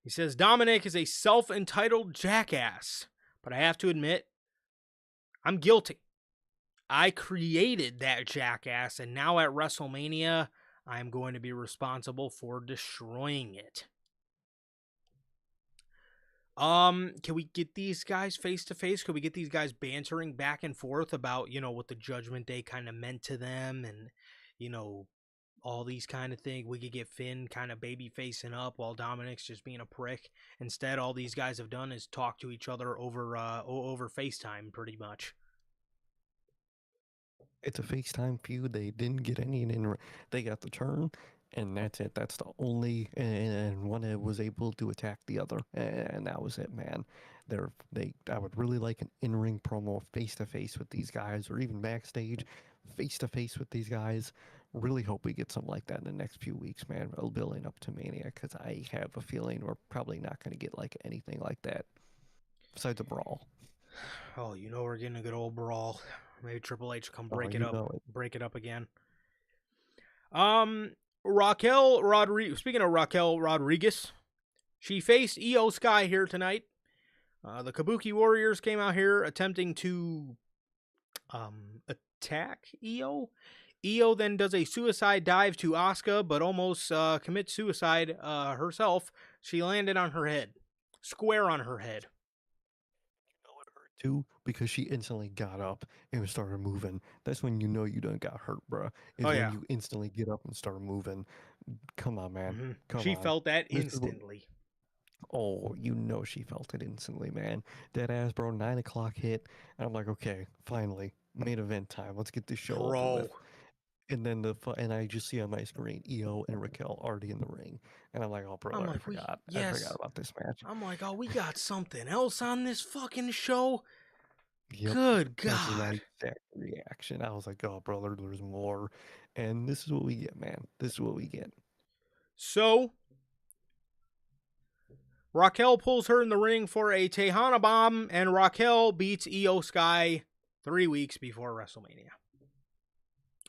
B: He says Dominic is a self-entitled jackass, but I have to admit, I'm guilty. I created that jackass, and now at WrestleMania, I'm going to be responsible for destroying it. Can we get these guys face to face? Can we get these guys bantering back and forth about, what the Judgment Day kind of meant to them and, all these kind of things? We could get Finn kind of baby facing up while Dominic's just being a prick. Instead, all these guys have done is talk to each other over FaceTime pretty much.
A: It's a FaceTime feud. They didn't get any, and they got the turn, and that's it. That's the only, and one was able to attack the other, and that was it, man. I would really like an in-ring promo face to face with these guys, or even backstage, face to face with these guys. Really hope we get something like that in the next few weeks, man. Building up to Mania, because I have a feeling we're probably not going to get like anything like that besides a brawl.
B: Oh, you know we're getting a good old brawl. Maybe Triple H come
A: Oh, you know it.
B: break it up again. Raquel Rodriguez. Speaking of Raquel Rodriguez, she faced Io Sky here tonight. The Kabuki Warriors came out here attempting to attack Io. Io then does a suicide dive to Asuka, but almost commits suicide herself. She landed on her head, square on her head.
A: Too, because she instantly got up and started moving. That's when you know you done got hurt, bruh. Is
B: Oh
A: when
B: yeah,
A: you instantly get up and start moving. Come on, man. Come
B: she
A: on.
B: felt that
A: This is what.
B: instantly,
A: Oh, you know she felt it instantly, man. Dead ass, bro. 9 o'clock hit, and I'm like, okay, finally, main event time. Let's get this show over
B: bro.
A: with. And then and I just see on my screen Io and Raquel already in the ring, and I'm like, oh,
B: I'm
A: brother, I
B: like,
A: forgot. I forgot
B: yes.
A: about this match.
B: I'm like, oh, we got something else on this fucking show.
A: Yep.
B: Good
A: That's my
B: God.
A: exact reaction. I was like, oh, brother, there's more. And this is what we get, man. This is what we get.
B: So Raquel pulls her in the ring for a Tejana bomb, and Raquel beats Io Sky 3 weeks before WrestleMania.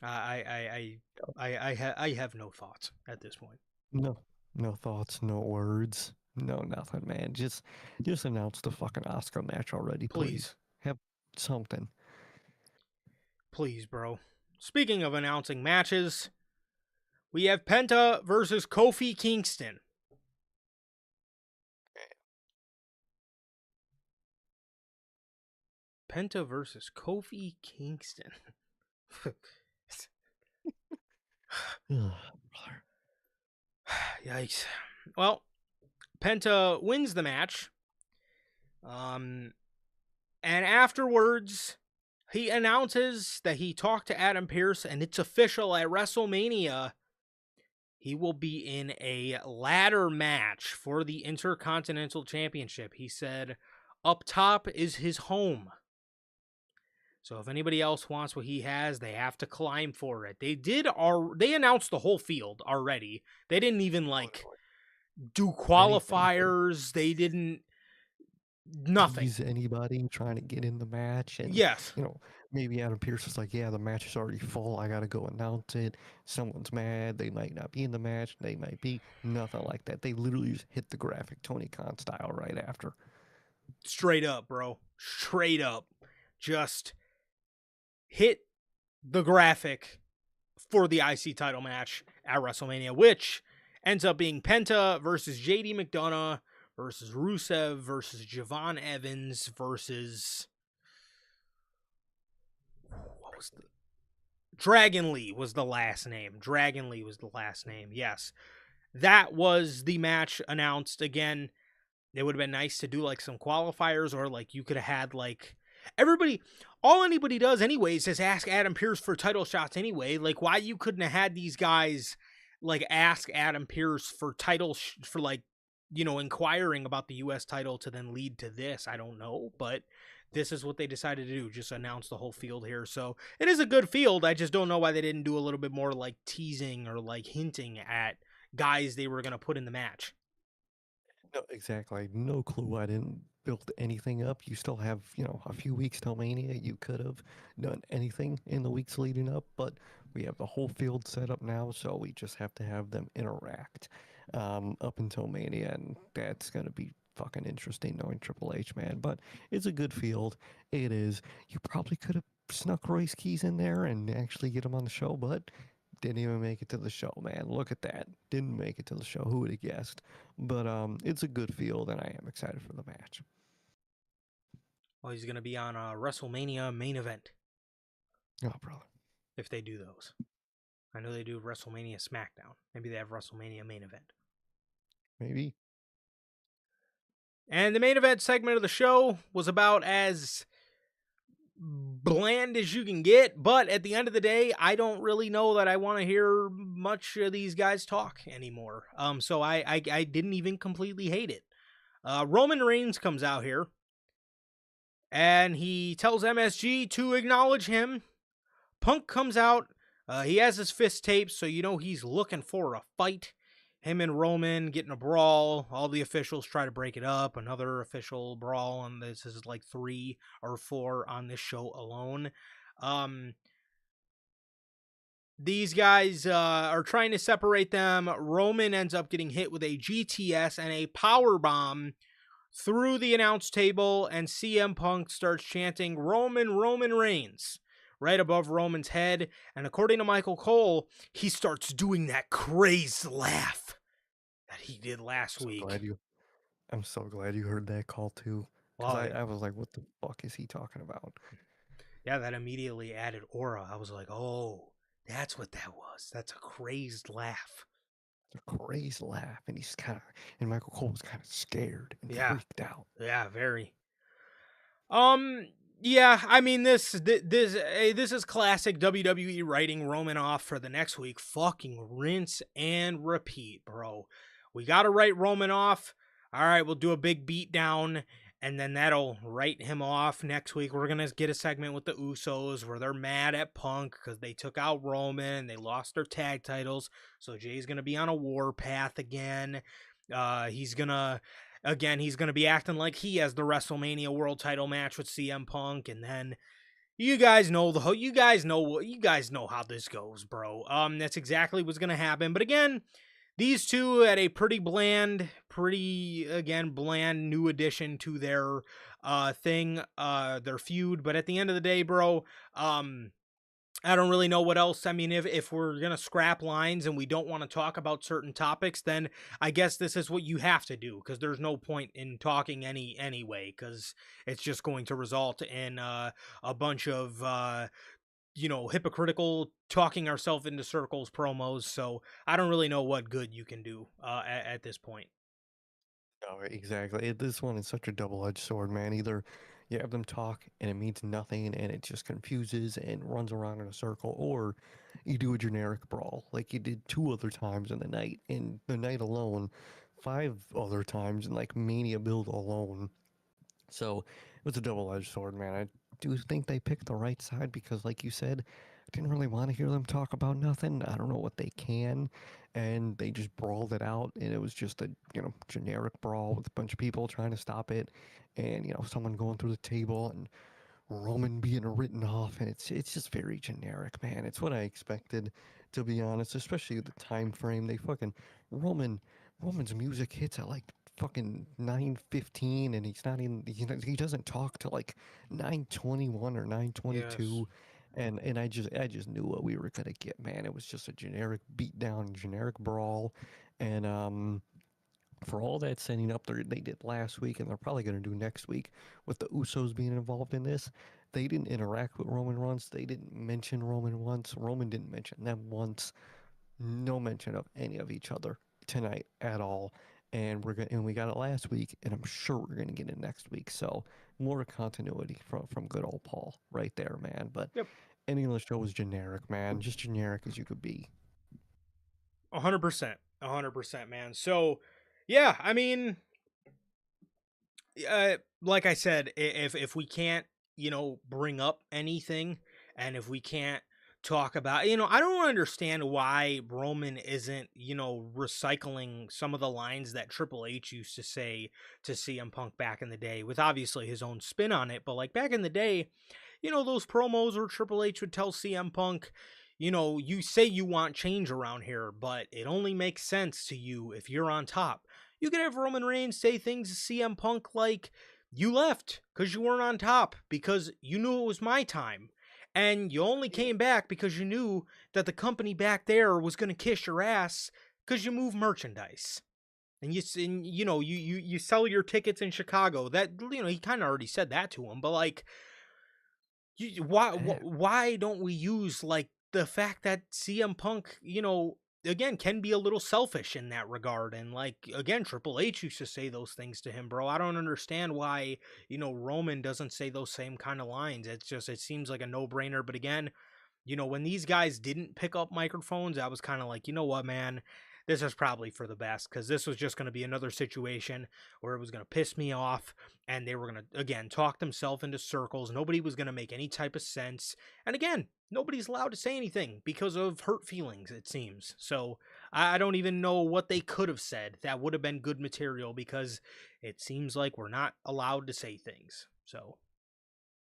B: I have no thoughts at this point.
A: No, no thoughts, no words, no nothing, man. Just announce the fucking Oscar match already, please.
B: Please.
A: Have something.
B: Please, bro. Speaking of announcing matches, we have Penta versus Kofi Kingston. Penta versus Kofi Kingston. Yikes. Well, Penta wins the match. And afterwards, he announces that he talked to Adam Pearce, and it's official at WrestleMania. He will be in a ladder match for the Intercontinental Championship. He said, up top is his home. So if anybody else wants what he has, they have to climb for it. They announced the whole field already. They didn't even do qualifiers. They didn't nothing.
A: Tease anybody trying to get in the match, and
B: Yes.
A: maybe Adam Pearce was like, yeah, the match is already full. I gotta go announce it. Someone's mad. They might not be in the match. They might be. Nothing like that. They literally just hit the graphic Tony Khan style right after.
B: Straight up, bro. Straight up. Just hit the graphic for the IC title match at WrestleMania, which ends up being Penta versus JD McDonough versus Rusev versus Javon Evans versus what was the Dragon Lee was the last name. Dragon Lee was the last name. Yes. That was the match announced. Again, it would have been nice to do like some qualifiers, or like you could have had like everybody, all anybody does anyways is ask Adam Pearce for title shots anyway. Like why you couldn't have had these guys like ask Adam Pearce for for like, inquiring about the US title to then lead to this. I don't know, but this is what they decided to do. Just announce the whole field here. So it is a good field. I just don't know why they didn't do a little bit more like teasing or like hinting at guys they were going to put in the match.
A: No, exactly. No clue. I didn't build anything up. You still have, a few weeks till Mania. You could have done anything in the weeks leading up, but we have the whole field set up now, so we just have to have them interact up until Mania, and that's gonna be fucking interesting knowing Triple H, man. But it's a good field. It is. You probably could have snuck Royce Keys in there and actually get him on the show, but didn't even make it to the show, man. Look at that. Didn't make it to the show. Who would have guessed? But it's a good field, and I am excited for the match.
B: Well, he's going to be on a WrestleMania main event
A: Oh, brother.
B: if they do those. I know they do WrestleMania SmackDown. Maybe they have WrestleMania main event.
A: Maybe.
B: And the main event segment of the show was about as bland as you can get, but at the end of the day, I don't really know that I want to hear much of these guys talk anymore. So I didn't even completely hate it. Roman Reigns comes out here and he tells MSG to acknowledge him. Punk comes out. He has his fist taped, so you know he's looking for a fight. Him and Roman get in a brawl. All the officials try to break it up. Another official brawl, and this is like 3 or 4 on this show alone. These guys are trying to separate them. Roman ends up getting hit with a GTS and a power bomb through the announce table, and CM Punk starts chanting Roman Reigns right above Roman's head. And according to Michael Cole, he starts doing that crazed laugh that he did last week.
A: I'm so glad you heard that call too. Because
B: Well,
A: I was like, what the fuck is he talking about?
B: yeah, that immediately added aura. I was like, oh, that's what that was. That's a crazed laugh.
A: It's a crazy laugh. And and Michael Cole was kind of scared and
B: Yeah,
A: freaked out.
B: yeah, very. Yeah, I mean this is classic WWE writing Roman off for the next week. Fucking rinse and repeat, bro. We got to write Roman off. All right, we'll do a big beat down and then that'll write him off next week. We're going to get a segment with the Usos where they're mad at Punk cuz they took out Roman and they lost their tag titles. So Jay's going to be on a war path again. He's going to be acting like he has the WrestleMania World Title match with CM Punk, and then you guys know how this goes, bro. That's exactly what's gonna happen. But again, these two had a bland new addition to their their feud. But at the end of the day, bro, I don't really know what else. I mean, if we're going to scrap lines and we don't want to talk about certain topics, then I guess this is what you have to do because there's no point in talking anyway because it's just going to result in a bunch of, hypocritical talking ourselves into circles promos. So I don't really know what good you can do at this point.
A: Oh, exactly. This one is such a double-edged sword, man. Either you have them talk and it means nothing and it just confuses and runs around in a circle, or you do a generic brawl like you did 2 other times in the night. In the night alone, 5 other times in like Mania build alone. So it was a double-edged sword, man. I do think they picked the right side because, like you said, I didn't really want to hear them talk about nothing. I don't know what they can, and they just brawled it out, and it was just a generic brawl with a bunch of people trying to stop it, and someone going through the table and Roman being written off, and it's just very generic, man. It's what I expected, to be honest, especially the time frame. They fucking Roman's music hits at like fucking 9:15, and he doesn't talk till like 9:21 or
B: Yes.
A: 9:22, and I just knew what we were gonna get, man. It was just a generic beatdown, generic brawl, and for all that setting up they did last week and they're probably going to do next week with the Usos being involved in this. They didn't interact with Roman once. They didn't mention Roman once. Roman didn't mention them once. No mention of any of each other tonight at all. And we got it last week, and I'm sure we're gonna get it next week. So more continuity from good old Paul right there, man. But
B: Yep.
A: ending of the show was generic, man. Just generic as you could be.
B: 100%. 100%, man. So, yeah, I mean, like I said, if we can't, bring up anything, and if we can't talk about, I don't understand why Roman isn't, recycling some of the lines that Triple H used to say to CM Punk back in the day, with obviously his own spin on it. But like back in the day, those promos where Triple H would tell CM Punk, you say you want change around here, but it only makes sense to you if you're on top. You could have Roman Reigns say things to CM Punk like, you left because you weren't on top because you knew it was my time. And you only came back because you knew that the company back there was going to kiss your ass because you move merchandise. And you sell your tickets in Chicago. That, he kind of already said that to him, but like, why don't we use like the fact that CM Punk, again, can be a little selfish in that regard. And like, again, Triple H used to say those things to him, bro. I don't understand why, Roman doesn't say those same kind of lines. It's just, it seems like a no brainer. But again, when these guys didn't pick up microphones, I was kind of like, you know what, man, this is probably for the best, because this was just going to be another situation where it was going to piss me off, and they were going to, again, talk themselves into circles. Nobody was going to make any type of sense. And again, nobody's allowed to say anything because of hurt feelings, it seems. So I don't even know what they could have said that would have been good material, because it seems like we're not allowed to say things. So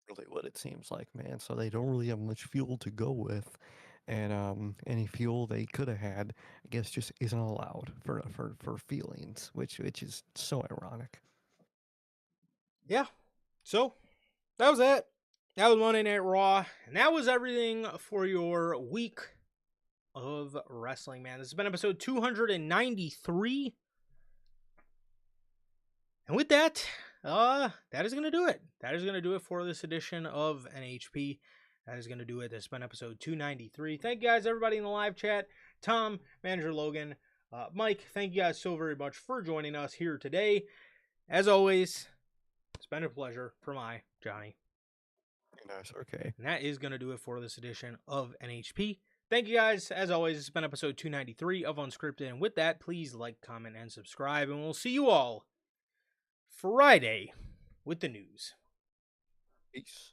A: Really what it seems like, man. So they don't really have much fuel to go with, and any fuel they could have had, I guess, just isn't allowed for feelings, which is so ironic.
B: yeah. So that was it. That was Monday Night Raw, and that was everything for your week of wrestling, man. This has been episode 293. And with that, that is going to do it. That is going to do it for this edition of NHP. That is going to do it. This has been episode 293. Thank you guys, everybody in the live chat. Tom, Manager Logan, Mike, thank you guys so very much for joining us here today. As always, it's been a pleasure for my Johnny.
A: Nice, okay.
B: And that is going to do it for this edition of NHP. Thank you guys. As always, it's been episode 293 of Unscripted. And with that, please like, comment, and subscribe. And we'll see you all Friday with the news.
A: Peace.